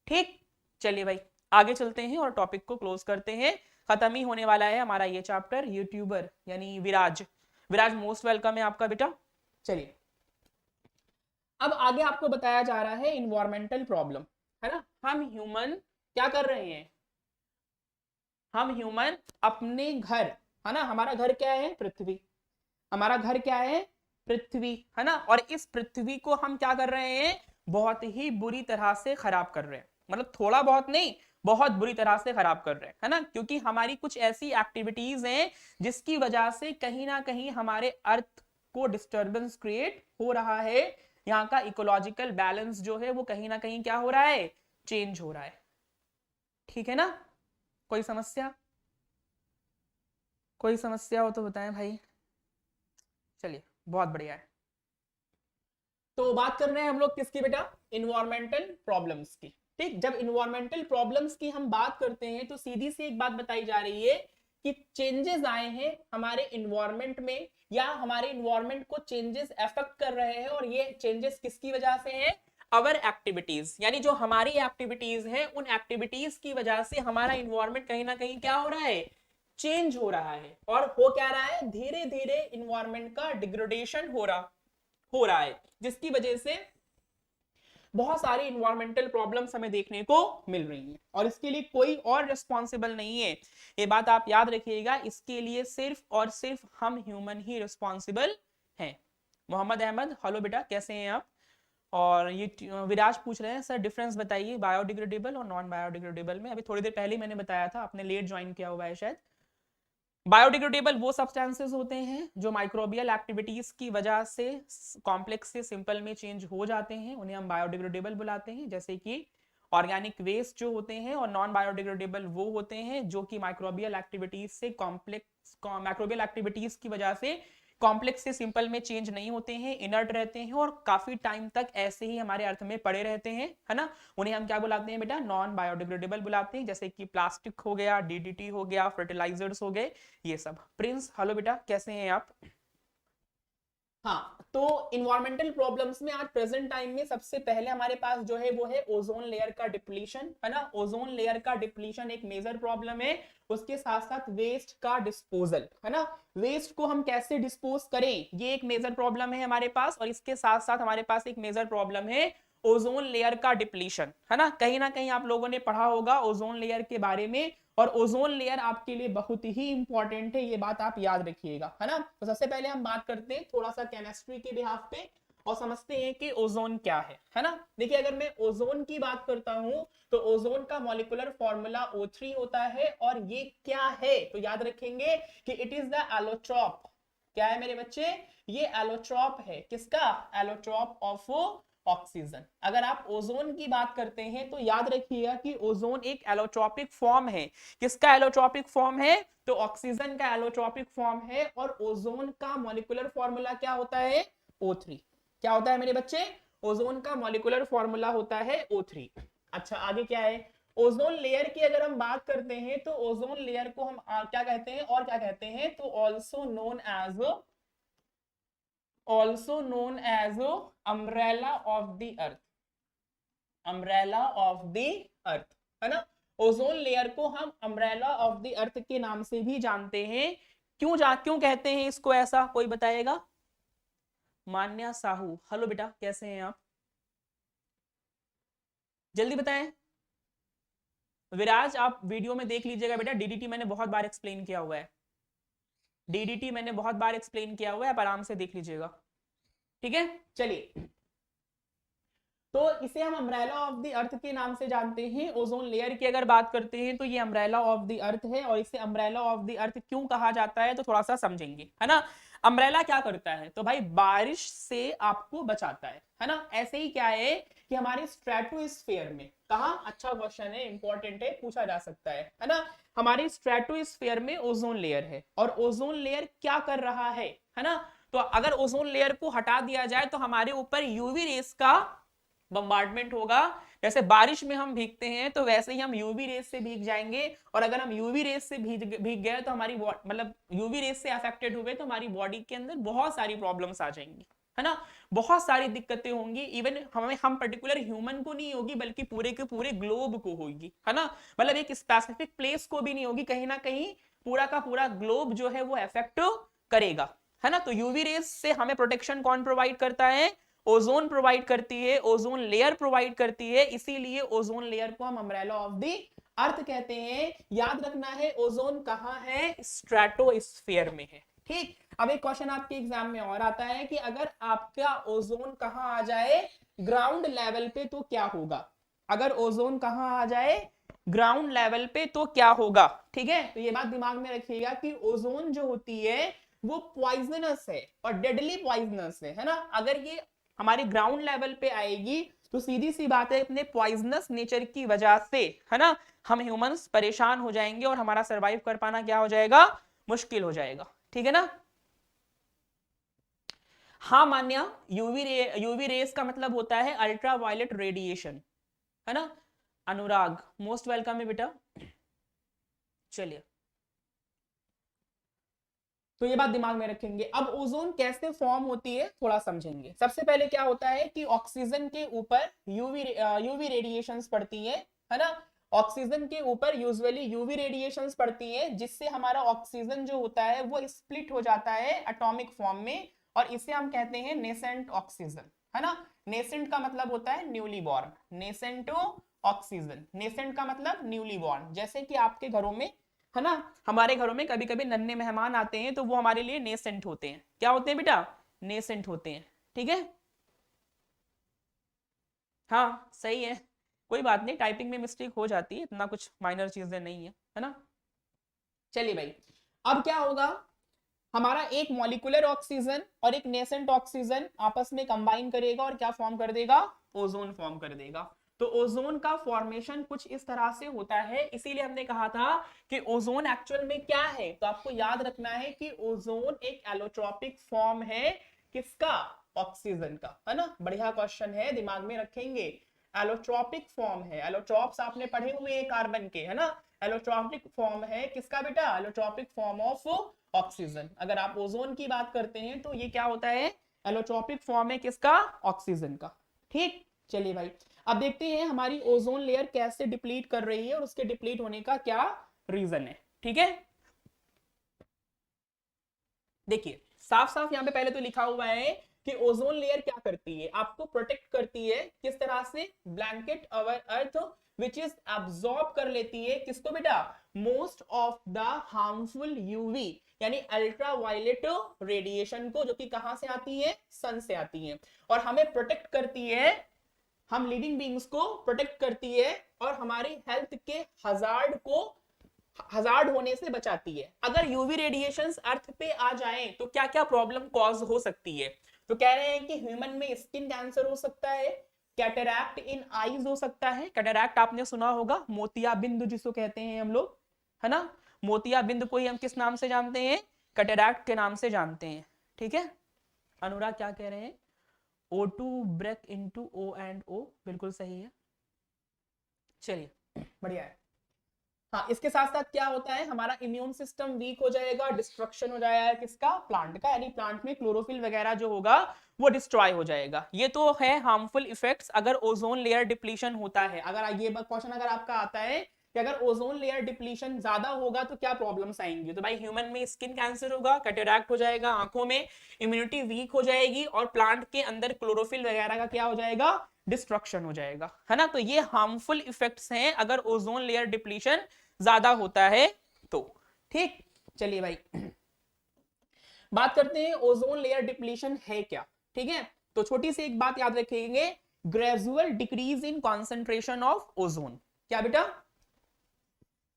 ठीक। चलिए भाई आगे चलते हैं और टॉपिक को क्लोज करते हैं, खत्म ही होने वाला है हमारा ये चैप्टर। यूट्यूबर यानी विराज, विराज मोस्ट वेलकम है आपका बेटा। चलिए अब आगे आपको बताया जा रहा है इन्वायरमेंटल प्रॉब्लम, है ना। हम ह्यूमन क्या कर रहे हैं, हम ह्यूमन अपने घर, है ना, हमारा घर क्या है, पृथ्वी, हमारा घर क्या है, पृथ्वी, है ना। और इस पृथ्वी को हम क्या कर रहे हैं, बहुत ही बुरी तरह से खराब कर रहे हैं, मतलब थोड़ा बहुत नहीं, बहुत बुरी तरह से खराब कर रहे हैं, है ना। क्योंकि हमारी कुछ ऐसी एक्टिविटीज हैं जिसकी वजह से कहीं ना कहीं हमारे अर्थ को डिस्टरबेंस क्रिएट हो रहा है, यहाँ का इकोलॉजिकल बैलेंस जो है वो कहीं ना कहीं क्या हो रहा है, चेंज हो रहा है, ठीक है ना। कोई समस्या, कोई समस्या हो तो बताएं भाई। चलिए बहुत बढ़िया है। तो बात कर रहे हैं हम लोग किसकी बेटा, इन्वायरमेंटल प्रॉब्लम्स की, ठीक। जब इन्वायरमेंटल प्रॉब्लम्स की हम बात करते हैं तो सीधी सी एक बात बताई जा रही है कि चेंजेस आए हैं हमारे इन्वायरमेंट में, या हमारे इन्वायरमेंट को चेंजेस अफेक्ट कर रहे हैं, और ये चेंजेस किसकी वजह से है, अवर एक्टिविटीज, यानी जो हमारी एक्टिविटीज है उन एक्टिविटीज की वजह से हमारा इन्वायरमेंट कहीं ना कहीं क्या हो रहा है, चेंज हो रहा है। और हो क्या रहा है, धीरे धीरे इन्वायरमेंट का डिग्रेडेशन हो रहा है, जिसकी वजह से बहुत सारी इन्वायरमेंटल प्रॉब्लम्स हमें देखने को मिल रही हैं, और इसके लिए कोई और रिस्पॉन्सिबल नहीं है, ये बात आप याद रखिएगा। इसके लिए सिर्फ और सिर्फ हम ह्यूमन ही रिस्पॉन्सिबल हैं। मोहम्मद अहमद हेलो बेटा, कैसे हैं आप। और ये विराज पूछ रहे हैं सर डिफरेंस बताइए बायोडिग्रेडेबल और नॉन बायोडिग्रेडेबल में। अभी थोड़ी देर पहले मैंने बताया था, आपने लेट ज्वाइन किया हुआ है शायद। बायोडिग्रेडेबल वो सब्सटेंसेस होते हैं जो माइक्रोबियल एक्टिविटीज की वजह से कॉम्प्लेक्स से सिंपल में चेंज हो जाते हैं, उन्हें हम बायोडिग्रेडेबल बुलाते हैं, जैसे कि ऑर्गेनिक वेस्ट जो होते हैं। और नॉन बायोडिग्रेडेबल वो होते हैं जो कि माइक्रोबियल एक्टिविटीज से माइक्रोबियल एक्टिविटीज की वजह से कॉम्प्लेक्स से सिंपल में चेंज नहीं होते हैं, इनर्ट रहते हैं और काफी टाइम तक ऐसे ही हमारे अर्थ में पड़े रहते हैं, है ना। उन्हें हम क्या बुलाते हैं बेटा, नॉन बायोडिग्रेडेबल बुलाते हैं, जैसे कि प्लास्टिक हो गया, डीडीटी हो गया, फर्टिलाइजर्स हो गए, ये सब। प्रिंस हेलो बेटा, कैसे हैं आप। हाँ, तो इन्वायरमेंटल प्रॉब्लम्स में आज प्रेजेंट टाइम में सबसे पहले हमारे पास जो है वो है ओजोन लेयर का डिप्लीशन, है ना। ओजोन लेयर का डिप्लीशन एक मेजर प्रॉब्लम है। उसके साथ साथ वेस्ट का डिस्पोजल, है ना, वेस्ट को हम कैसे डिस्पोज करें ये एक मेजर प्रॉब्लम है हमारे पास। और इसके साथ साथ हमारे पास एक मेजर प्रॉब्लम है ओजोन लेयर का डिप्लीशन, है ना कहीं आप लोगों ने पढ़ा होगा ओजोन लेयर के बारे में, और ओजोन लेयर आपके लिए बहुत ही इंपॉर्टेंट है, ये बात आप याद रखिएगा, है ना। तो सबसे पहले हम बात करते हैं थोड़ा सा केमिस्ट्री के बिहाफ पे और समझते हैं कि ओजोन क्या है ना। देखिए अगर मैं ओजोन की बात करता हूं तो ओजोन का मॉलिक्यूलर फॉर्मूला O3 होता है, और ये क्या है तो याद रखेंगे कि इट इज द एलोट्रॉप। क्या है मेरे बच्चे, ये एलोट्रॉप है, किसका, एलोट्रॉप ऑफ ऑक्सीजन। अगर आप ओजोन की बात करते हैं तो याद रखिएगा कि ओजोन एक एलोट्रॉपिक फॉर्म है। किसका एलोट्रॉपिक फॉर्म है, तो ऑक्सीजन का एलोट्रॉपिक फॉर्म है। और ओजोन का मॉलिक्यूलर फॉर्मूला क्या होता है, O3। क्या होता है मेरे बच्चे, ओजोन का मॉलिक्यूलर फॉर्मूला होता है O3। अच्छा आगे क्या है, ओजोन लेयर की अगर हम बात करते हैं तो ओजोन लेयर को हम क्या कहते हैं, और क्या कहते हैं, तो also known as umbrella of the earth, umbrella of the earth, है ना। ओजोन लेयर को हम अम्ब्रेला ऑफ द अर्थ के नाम से भी जानते हैं। क्यों कहते हैं इसको ऐसा, कोई बताएगा। मान्या साहू, हेलो बेटा, कैसे हैं आप? जल्दी बताएं। विराज, आप वीडियो में देख लीजिएगा बेटा, डीडीटी मैंने बहुत बार एक्सप्लेन किया हुआ है। डीडीटी मैंने बहुत बार एक्सप्लेन किया हुआ है, आप आराम से देख लीजिएगा। ठीक है, चलिए। तो इसे हम अम्ब्रेला ऑफ द अर्थ के नाम से जानते हैं। ओजोन लेयर की अगर बात करते हैं तो ये अम्ब्रेला ऑफ द अर्थ है, और इसे अम्ब्रेला ऑफ द अर्थ क्यों कहा जाता है तो थोड़ा सा समझेंगे, है ना। अम्ब्रेला क्या करता है तो भाई बारिश से आपको बचाता है ना। ऐसे ही क्या है कि हमारे स्ट्रेटोस्फीयर में, कहा, अच्छा क्वेश्चन है, इंपॉर्टेंट है, पूछा जा सकता है ना। हमारे स्ट्रेटोस्फीयर में ओजोन लेयर है, और ओजोन लेयर क्या कर रहा है ना। तो अगर ओजोन लेयर को हटा दिया जाए तो हमारे ऊपर यूवी रेस का बम्बार्डमेंट होगा। जैसे बारिश में हम भीगते हैं तो वैसे ही हम यूवी रेस से भीग जाएंगे, और अगर हम यूवी रेस से भीग गए तो हमारी मतलब यूवी रेस से अफेक्टेड हुए तो हमारी बॉडी के अंदर बहुत सारी प्रॉब्लम्स आ जाएंगी, है ना। बहुत सारी दिक्कतें होंगी, इवन हम पर्टिकुलर ह्यूमन को नहीं होगी बल्कि पूरे के पूरे ग्लोब को होगी, है ना। मतलब एक स्पेसिफिक प्लेस को भी नहीं होगी, कहीं ना कहीं पूरा का पूरा ग्लोब जो है वो अफेक्ट करेगा, है ना। तो यूवी रेस से हमें प्रोटेक्शन कौन प्रोवाइड करता है? ओजोन प्रोवाइड करती है, ओजोन लेयर प्रोवाइड करती है, इसीलिए ओजोन लेयर को हम अम्ब्रेला ऑफ द अर्थ कहते हैं। याद रखना है ओजोन कहां है? स्ट्रेटोस्फीयर में है। ठीक, अब एक क्वेश्चन आपके एग्जाम में और आता है कि अगर आपका ओजोन कहां आ जाए? ग्राउंड लेवल पे तो क्या होगा? अगर ओजोन कहां आ जाए? ग्राउंड लेवल पे तो क्या होगा? ठीक है, तो ये बात दिमाग में रखिएगा कि ओजोन जो होती है वो पॉइजनस है, और डेडली पॉइजनस है ना। अगर ये हमारे ग्राउंड लेवल पे आएगी तो सीधी सी बात है, अपने पॉइजनस नेचर की वजह से, है ना, हम ह्यूमंस परेशान हो जाएंगे और हमारा सरवाइव कर पाना क्या हो जाएगा? मुश्किल हो जाएगा। ठीक है ना। हाँ मान्या, यूवी रेस का मतलब होता है अल्ट्रा वायलेट रेडिएशन, है ना। अनुराग, मोस्ट वेलकम है बेटा। चलिए, तो ये बात दिमाग में रखेंगे। अब ओजोन कैसे फॉर्म होती है थोड़ा समझेंगे। सबसे पहले क्या होता है कि ऑक्सीजन के ऊपर यूवी रेडिएशंस पड़ती है ना। ऑक्सीजन के ऊपर यूजुअली यूवी रेडिएशंस पड़ती है, जिससे हमारा ऑक्सीजन जो होता है वो स्प्लिट हो जाता है एटॉमिक फॉर्म में, और इसे हम कहते हैं नेसेंट ऑक्सीजन, है ना। नेसेंट का मतलब होता है newly born, nascent oxygen, nascent का मतलब न्यूली बॉर्न। जैसे कि आपके घरों में, है ना, हमारे घरों में कभी कभी नन्हे मेहमान आते हैं तो वो हमारे लिए नेसेंट होते हैं। क्या होते हैं बेटा? नेसेंट होते हैं। ठीक है, हाँ सही है, कोई बात नहीं, टाइपिंग में मिस्टेक हो जाती है, इतना कुछ माइनर चीजें नहीं है ना। चलिए भाई, अब क्या होगा? हमारा एक मॉलिक्यूलर ऑक्सीजन और एक नेसेंट ऑक्सीजन आपस में कंबाइन करेगा और क्या फॉर्म कर देगा? ओजोन फॉर्म कर देगा। तो ओजोन का फॉर्मेशन कुछ इस तरह से होता है, इसीलिए हमने कहा था कि ओजोन एक्चुअल में क्या है। तो आपको याद रखना है कि ओजोन एक एलोट्रोपिक फॉर्म है, किसका? ऑक्सीजन का, है ना। बढ़िया क्वेश्चन है, दिमाग में रखेंगे। एलोट्रोपिक फॉर्म है, एलोट्रोप्स आपने पढ़े हुए हैं कार्बन के, है ना। एलोट्रोपिक फॉर्म है किसका बेटा? Allotropic form of oxygen. अगर आप ओजोन की बात करते हैं तो ये क्या होता है? एलोट्रोपिक फॉर्म है किसका? ऑक्सीजन का। ठीक, चलिए भाई, अब देखते हैं हमारी ओजोन लेयर कैसे डिप्लीट कर रही है और उसके डिप्लीट होने का क्या रीजन है। ठीक है, देखिए साफ साफ यहाँ पे पहले तो लिखा हुआ है कि ओजोन लेयर क्या करती है? आपको प्रोटेक्ट करती है, किस तरह से? Blanket our earth which is absorb कर लेती है किसको बेटा? Most of the harmful UV यानी अल्ट्रा वायलेट रेडिएशन को, जो कि कहां से आती है? सन से आती है, और हमें प्रोटेक्ट करती है, हम लिविंग बींग्स को प्रोटेक्ट करती है, और हमारी हेल्थ के हजार्ड को, हजार्ड होने से बचाती है। अगर यूवी रेडिएशंस अर्थ पे आ जाएं तो क्या क्या प्रॉब्लम कॉज हो सकती है? तो कह रहे हैं कि ह्यूमन में स्किन कैंसर हो सकता है, कैटरैक्ट इन आईज हो सकता है। कैटरैक्ट आपने सुना होगा, मोतिया बिंदु जिसको कहते हैं हम लोग, है ना। मोतिया बिंदु को ही हम किस नाम से जानते हैं? कैटरैक्ट के नाम से जानते हैं। ठीक है, अनुराग क्या कह रहे हैं? O2 break into O and O, बिल्कुल सही है। चलिए, बढ़िया है। हाँ, इसके साथ साथ क्या होता है? हमारा इम्यून सिस्टम वीक हो जाएगा, डिस्ट्रक्शन हो जाएगा किसका? प्लांट का, यानी प्लांट में क्लोरोफिल वगैरह जो होगा वो डिस्ट्रॉय हो जाएगा। ये तो है हार्मफुल इफेक्ट्स अगर ओजोन लेयर डिप्लीशन होता है। अगर ये क्वेश्चन अगर आपका आता है कि अगर ओजोन लेयर डिप्लीशन ज्यादा होगा तो क्या प्रॉब्लम्स आएंगी। तो भाई ह्यूमन में स्किन कैंसर होगा, कैटरैक्ट हो जाएगा आंखों में, इम्यूनिटी वीक हो जाएगी और प्लांट के अंदर क्लोरोफिल वगैरह का क्या हो जाएगा, डिस्ट्रक्शन हो जाएगा, है ना। तो ये हार्मफुल इफेक्ट्स हैं अगर ओजोन लेयर डिप्लीशन ज्यादा होता है तो। ठीक, चलिए भाई बात करते हैं ओजोन लेयर डिप्लीशन है क्या। ठीक है, तो छोटी सी एक बात याद रखेंगे, gradual decrease in concentration of ozone. क्या बेटा,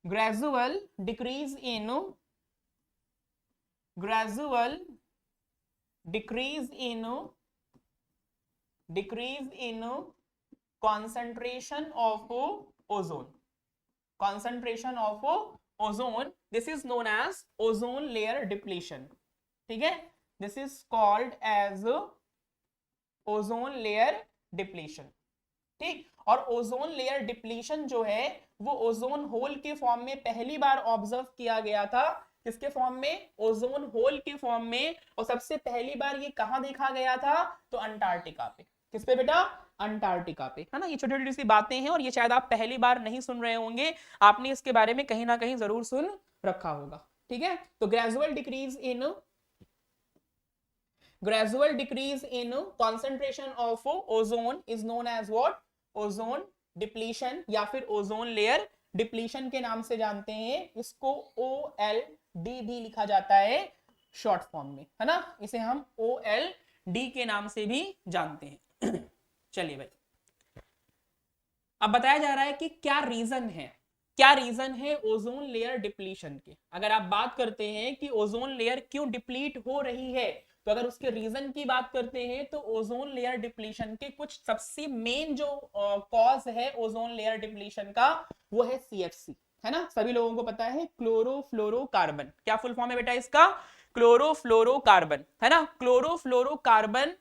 gradual decrease in concentration of ozone, this is known as ozone layer depletion। ठीक है, this is called as ozone layer depletion। ठीक, और ओजोन लेयर डिप्लीशन जो है वो ओजोन होल के फॉर्म में पहली बार ऑब्जर्व किया गया था। किसके फॉर्म में, ओजोन होल के फॉर्म में। और सबसे पहली बार ये कहां देखा गया था, तो अंटार्कटिका पे। किस पे बेटा, अंटार्कटिका पे, है ना। ये छोटी छोटी सी बातें हैं और ये शायद आप पहली बार नहीं सुन रहे होंगे, आपने इसके बारे में कहीं ना कहीं जरूर सुन रखा होगा। ठीक है, तो gradual decrease in concentration of ozone is known as what, ozone depletion, या फिर ओजोन लेयर डिप्लीशन के नाम से जानते हैं इसको। OLD भी लिखा जाता है शॉर्ट फॉर्म में, है ना, इसे हम OLD के नाम से भी जानते हैं। चलिए भाई, अब बताया जा रहा है कि क्या रीजन है ओजोन लेयर डिप्लीशन के। अगर आप बात करते हैं कि ओजोन लेयर क्यों डिप्लीट हो रही है, तो अगर उसके रीजन की बात करते हैं तो ओजोन लेयर डिप्लीशन के कुछ सबसे मेन जो कॉज है ओजोन लेयर डिप्लीशन का, वो है CFC, है ना। सभी लोगों को पता है, क्लोरोफ्लोरोकार्बन। क्या फुल फॉर्म है बेटा इसका, क्लोरोफ्लोरोकार्बन, है ना। क्लोरोफ्लोरोकार्बन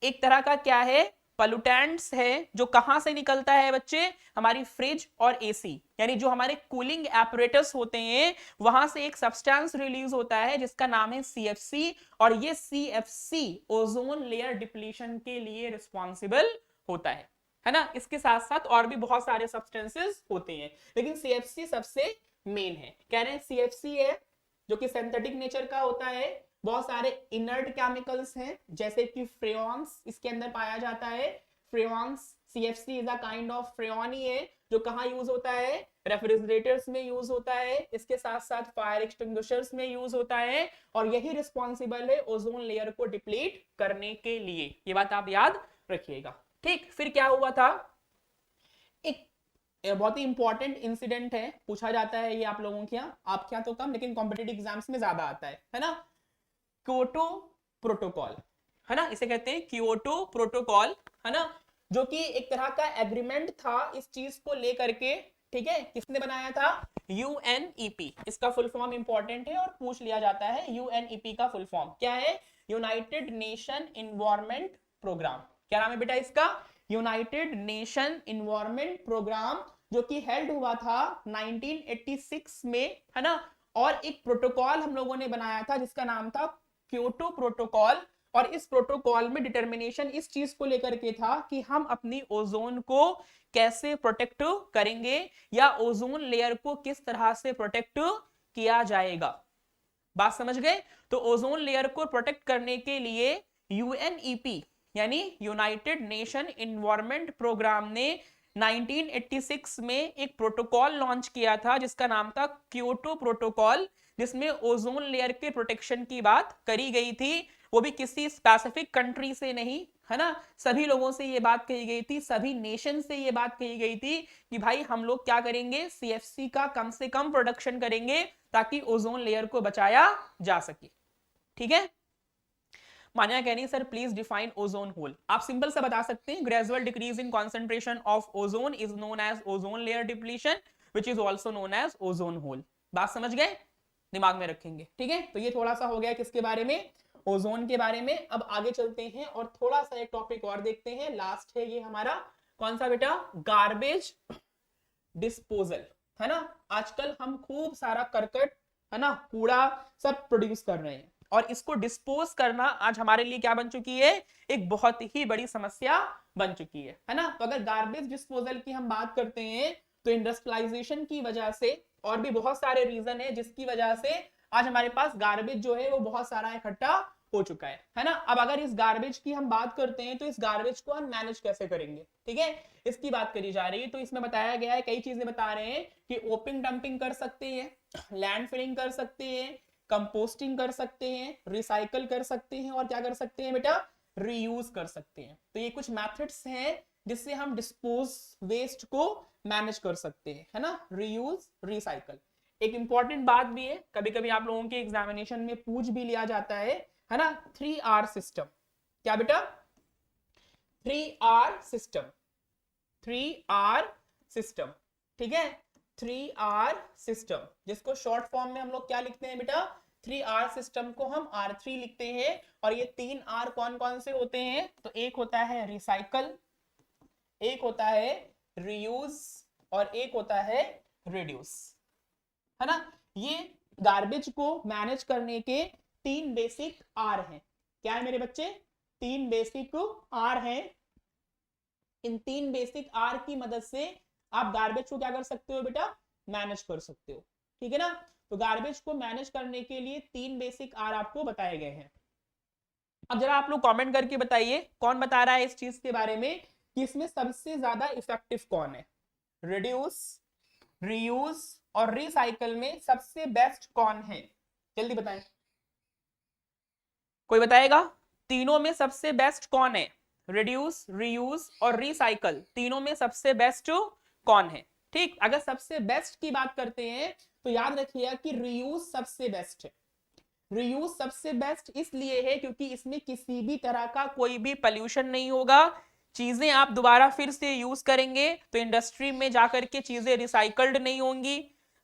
एक तरह का क्या है, पॉल्यूटेंट्स है, जो कहां से निकलता है बच्चे, हमारी फ्रिज और एसी, यानी जो हमारे कूलिंग एपरेटस होते हैं वहां से एक सब्सटेंस रिलीज होता है जिसका नाम है CFC। और ये CFC ओजोन लेयर डिप्लीशन के लिए रिस्पॉन्सिबल होता है ना। इसके साथ साथ और भी बहुत सारे सब्सटेंसेस होते हैं, लेकिन CFC सबसे मेन है। कह रहे हैं CFC है जो कि सिंथेटिक नेचर का होता है। बहुत सारे इनर्ट केमिकल्स हैं जैसे कि फ्रेयॉन्स इसके अंदर पाया जाता है। Freons, CFC is a kind of freon ही है जो कहां यूज होता है, रेफ्रिजरेटर्स में यूज होता है। इसके साथ साथ फायर एक्सटिंग्विशर्स में यूज होता है और यही रिस्पॉन्सिबल है ओजोन लेयर को डिप्लीट करने के लिए। ये बात आप याद रखिएगा। ठीक, फिर क्या हुआ था, एक बहुत ही इंपॉर्टेंट इंसिडेंट है, पूछा जाता है ये आप लोगों के यहाँ, आपके यहाँ तो कम लेकिन कॉम्पिटिटिव एग्जाम्स में ज्यादा आता है ना। क्योटो प्रोटोकॉल, है ना, इसे कहते हैं क्योटो प्रोटोकॉल, है ना, जो कि एक तरह का एग्रीमेंट था इस चीज को लेकर के। ठीक है, किसने बनाया था, UNEP। इसका फुल फॉर्म इंपॉर्टेंट है और पूछ लिया जाता है। UNEP का फुल फॉर्म क्या है, यूनाइटेड नेशन इन्वायरमेंट प्रोग्राम। क्या नाम है बेटा इसका, यूनाइटेड नेशन इन्वायरमेंट प्रोग्राम, जो कि हेल्ड हुआ था 1986 में, है ना। और एक प्रोटोकॉल हम लोगों ने बनाया था जिसका नाम था क्योटो प्रोटोकॉल। और इस प्रोटोकॉल में डिटर्मिनेशन इस चीज को लेकर के था कि हम अपनी ओजोन को कैसे प्रोटेक्ट करेंगे या ओजोन लेयर को किस तरह से प्रोटेक्ट किया जाएगा। बात समझ गए। तो ओजोन लेयर को प्रोटेक्ट करने के लिए UNEP यानी यूनाइटेड नेशन इन्वायरमेंट प्रोग्राम ने 1986 में एक प्रोटोकॉल लॉन्च किया था जिसका नाम था क्योटो प्रोटोकॉल, जिसमें ओजोन लेयर के प्रोटेक्शन की बात करी गई थी। वो भी किसी स्पेसिफिक कंट्री से नहीं, है ना, सभी लोगों से ये बात कही गई थी, सभी नेशन से ये बात कही गई थी कि भाई हम लोग क्या करेंगे, CFC का कम से कम प्रोडक्शन करेंगे ताकि ओजोन लेयर को बचाया जा सके। ठीक है, मान्या कह रही sir please define ozone hole. आप सिंपल सा बता सकते हैं, gradual decrease in concentration of ozone is known as ozone layer depletion which is also known as ozone hole. बात समझ गए, दिमाग में रखेंगे। ठीक है, तो ये थोड़ा सा हो गया किसके बारे में, ओजोन के बारे में। अब आगे चलते हैं और थोड़ा सा एक टॉपिक और देखते हैं, लास्ट है ये हमारा, कौन सा बेटा, गार्बेज डिस्पोजल, है ना। आजकल हम खूब सारा करकट, है ना, कूड़ा सब प्रोड्यूस कर रहे हैं और इसको डिस्पोज करना आज हमारे लिए क्या बन चुकी है, एक बहुत ही बड़ी समस्या बन चुकी है ना। तो अगर गार्बेज डिस्पोजल की हम बात करते हैं तो इंडस्ट्रियलाइजेशन की वजह से और भी बहुत सारे रीजन है जिसकी वजह से आज हमारे पास गार्बेज जो है वो बहुत सारा इकट्ठा हो चुका है ना। अब अगर इस गार्बेज की हम बात करते हैं तो इस गार्बेज को हम मैनेज कैसे करेंगे, ठीक है, इसकी बात करी जा रही है। तो इसमें बताया गया है, कई चीजें बता रहे हैं कि ओपन डंपिंग कर सकते हैं, लैंड फिलिंग कर सकते हैं, कंपोस्टिंग कर सकते हैं, रिसाइकल कर सकते हैं, और क्या कर सकते हैं बेटा, रीयूज कर सकते हैं। तो ये कुछ मेथड्स हैं जिससे हम डिस्पोज वेस्ट को मैनेज कर सकते हैं, है ना, रीयूज रिसाइकल। एक इंपॉर्टेंट बात भी है, कभी कभी आप लोगों के एग्जामिनेशन में पूछ भी लिया जाता है ना, 3R सिस्टम। क्या बेटा, 3R सिस्टम, 3R सिस्टम, ठीक है, 3R सिस्टम, जिसको शॉर्ट फॉर्म में हम लोग क्या लिखते हैं बेटा, 3R सिस्टम को हम R3 लिखते हैं। और ये 3R कौन कौन से होते हैं, तो एक होता है रिसाइकल, एक होता है रीयूज, और एक होता है रिड्यूस, है ना। ये गार्बेज को मैनेज करने के 3 बेसिक आर हैं। क्या है मेरे बच्चे, 3 बेसिक आर हैं। इन 3 बेसिक आर की मदद से आप गार्बेज को क्या कर सकते हो बेटा, मैनेज कर सकते हो, ठीक है ना। तो गार्बेज को मैनेज करने के लिए 3 बेसिक आर आपको बताए गए हैं। अब जरा आप लोग कमेंट करके बताइए कौन बता रहा है इस चीज के बारे में कि इसमें सबसे ज्यादा इफेक्टिव कौन है, रिड्यूस, रीयूज और रिसाइकल में सबसे बेस्ट कौन है, जल्दी बताएं, कोई बताएगा, तीनों में सबसे बेस्ट कौन है, रिड्यूस, रीयूज और रिसाइकल, तीनों में सबसे बेस्ट कौन है। ठीक, अगर सबसे बेस्ट की बात करते हैं तो याद रखिएगा कि रीयूज सबसे बेस्ट है। रीयूज सबसे बेस्ट इसलिए है क्योंकि इसमें किसी भी तरह का कोई भी पोल्यूशन नहीं होगा, चीजें आप दोबारा फिर से यूज करेंगे तो इंडस्ट्री में जाकर के चीजें रिसाइकल्ड नहीं होंगी।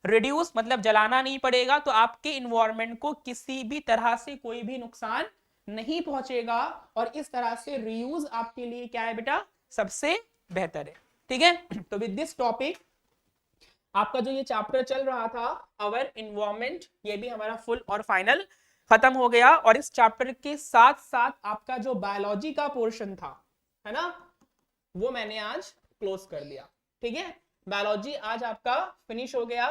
रिड्यूस मतलब जलाना नहीं पड़ेगा, तो आपके इन्वायरमेंट को किसी भी तरह से कोई भी नुकसान नहीं पहुंचेगा। और इस तरह से रीयूज आपके लिए क्या है बेटा, सबसे बेहतर है, ठीक है। तो विद दिस टॉपिक आपका जो ये चैप्टर चल रहा था अवर इन्वायरमेंट, ये भी हमारा फुल और फाइनल खत्म हो गया। और इस चैप्टर के साथ साथ आपका जो बायोलॉजी का पोर्शन था, है ना, वो मैंने आज क्लोज कर दिया, ठीक है। बायोलॉजी आज आपका फिनिश हो गया।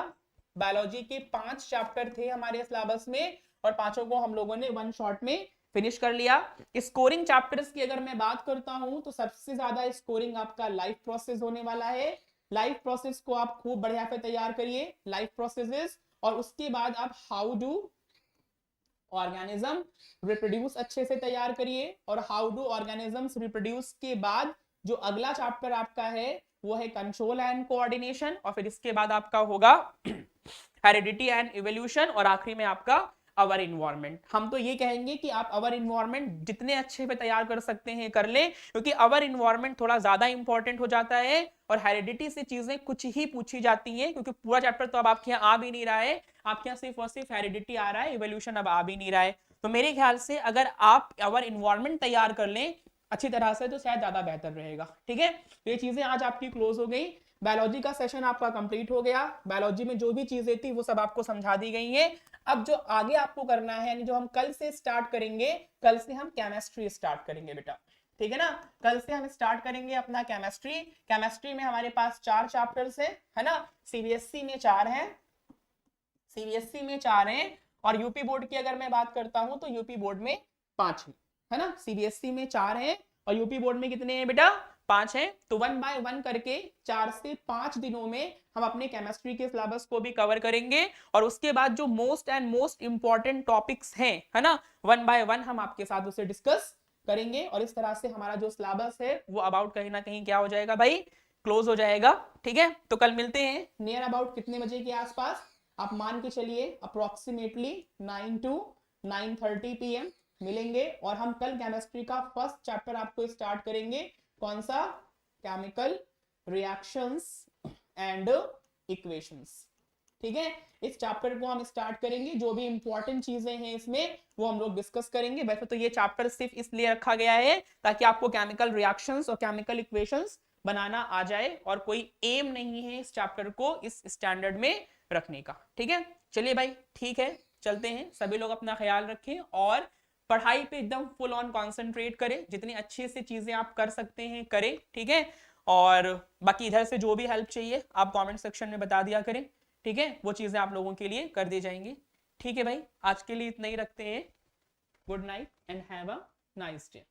बायोलॉजी के 5 चैप्टर थे हमारे सिलेबस में और 5 को हम लोगों ने वन शॉट में फिनिश कर लिया। स्कोरिंग चैप्टर्स की अगर मैं बात करता हूं तो सबसे ज्यादा स्कोरिंग आपका लाइफ प्रोसेस होने वाला है। लाइफ प्रोसेस को आप खूब बढ़िया से तैयार करिए, लाइफ प्रोसेसेस, और उसके बाद आप हाउ डू ऑर्गेनिज्म रिप्रोड्यूस अच्छे से तैयार करिए। और हाउ डू ऑर्गेनिजम्स रिप्रोड्यूस के बाद जो अगला चैप्टर आपका है वो है कंट्रोल एंड कोऑर्डिनेशन, और फिर इसके बाद आपका होगा हेरिडिटी एंड इवोल्यूशन, और आखिरी में आपका अवर इन्वायरमेंट। हम तो ये कहेंगे कि आप अवर इन्वायरमेंट जितने अच्छे पे तैयार कर सकते हैं कर ले, क्योंकि अवर इन्वायरमेंट थोड़ा ज्यादा इंपॉर्टेंट हो जाता है। और हेरिडिटी से चीजें कुछ ही पूछी जाती हैं, क्योंकि पूरा चैप्टर तो अब आपके यहाँ आ भी नहीं रहा है, आपके यहाँ सिर्फ और सिर्फ हेरिडिटी आ रहा है, इवोल्यूशन अब आ भी नहीं रहा है। तो मेरे ख्याल से अगर आप अवर इन्वायरमेंट तैयार कर लें अच्छी तरह से तो शायद ज्यादा बेहतर रहेगा, ठीक है। तो ये चीजें आज आपकी क्लोज हो गई। बायोलॉजी का सेशन आपका कंप्लीट हो गया। बायोलॉजी में जो भी चीजें थी वो सब आपको समझा दी गई है। अब जो आगे आपको करना है, यानी जो हम कल से स्टार्ट करेंगे, कल से हम केमिस्ट्री स्टार्ट करेंगे बेटा, ठीक है ना। कल से हम स्टार्ट करेंगे अपना केमिस्ट्री। केमिस्ट्री में हमारे पास 4 चैप्टर्स है ना। सीबीएसई में 4 है, सीबीएसई में 4 है, और यूपी बोर्ड की अगर मैं बात करता हूं तो यूपी बोर्ड में 5 है ना। सीबीएसई में 4 है और यूपी बोर्ड में कितने हैं बेटा, 5 हैं। तो 1 बाय 1 करके 4 से 5 दिनों में हम अपने केमिस्ट्री के सिलेबस को भी कवर करेंगे। और उसके बाद जो most and most important topics हैं, है ना, 1 बाय 1 हम आपके साथ उसे डिस्कस करेंगे। और इस तरह से हमारा जो सिलेबस है वो अबाउट कहीं ना कहीं क्या हो जाएगा भाई, क्लोज हो जाएगा, ठीक है। तो कल मिलते हैं नियर अबाउट कितने बजे के आसपास, आप मान के चलिए अप्रोक्सीमेटली 9 to 9:30 PM मिलेंगे। और हम कल केमिस्ट्री का फर्स्ट चैप्टर आपको स्टार्ट करेंगे, कौन सा, केमिकल रिएक्शंस एंड इक्वेशंस, ठीक है। इस चैप्टर को हम स्टार्ट करेंगे, जो भी इंपॉर्टेंट चीजें हैं इसमें वो हम लोग डिस्कस करेंगे। वैसे तो ये चैप्टर सिर्फ इसलिए रखा गया है ताकि आपको केमिकल रिएक्शंस और केमिकल इक्वेशंस बनाना आ जाए, और कोई एम नहीं है इस चैप्टर को इस स्टैंडर्ड में रखने का, ठीक है। चलिए भाई ठीक है, चलते हैं, सभी लोग अपना ख्याल रखें और पढ़ाई पे एकदम फुल ऑन कंसंट्रेट करें, जितनी अच्छे से चीजें आप कर सकते हैं करें, ठीक है। और बाकी इधर से जो भी हेल्प चाहिए आप कमेंट सेक्शन में बता दिया करें, ठीक है, वो चीज़ें आप लोगों के लिए कर दी जाएंगी। ठीक है भाई, आज के लिए इतना ही रखते हैं। Good night and have a nice day.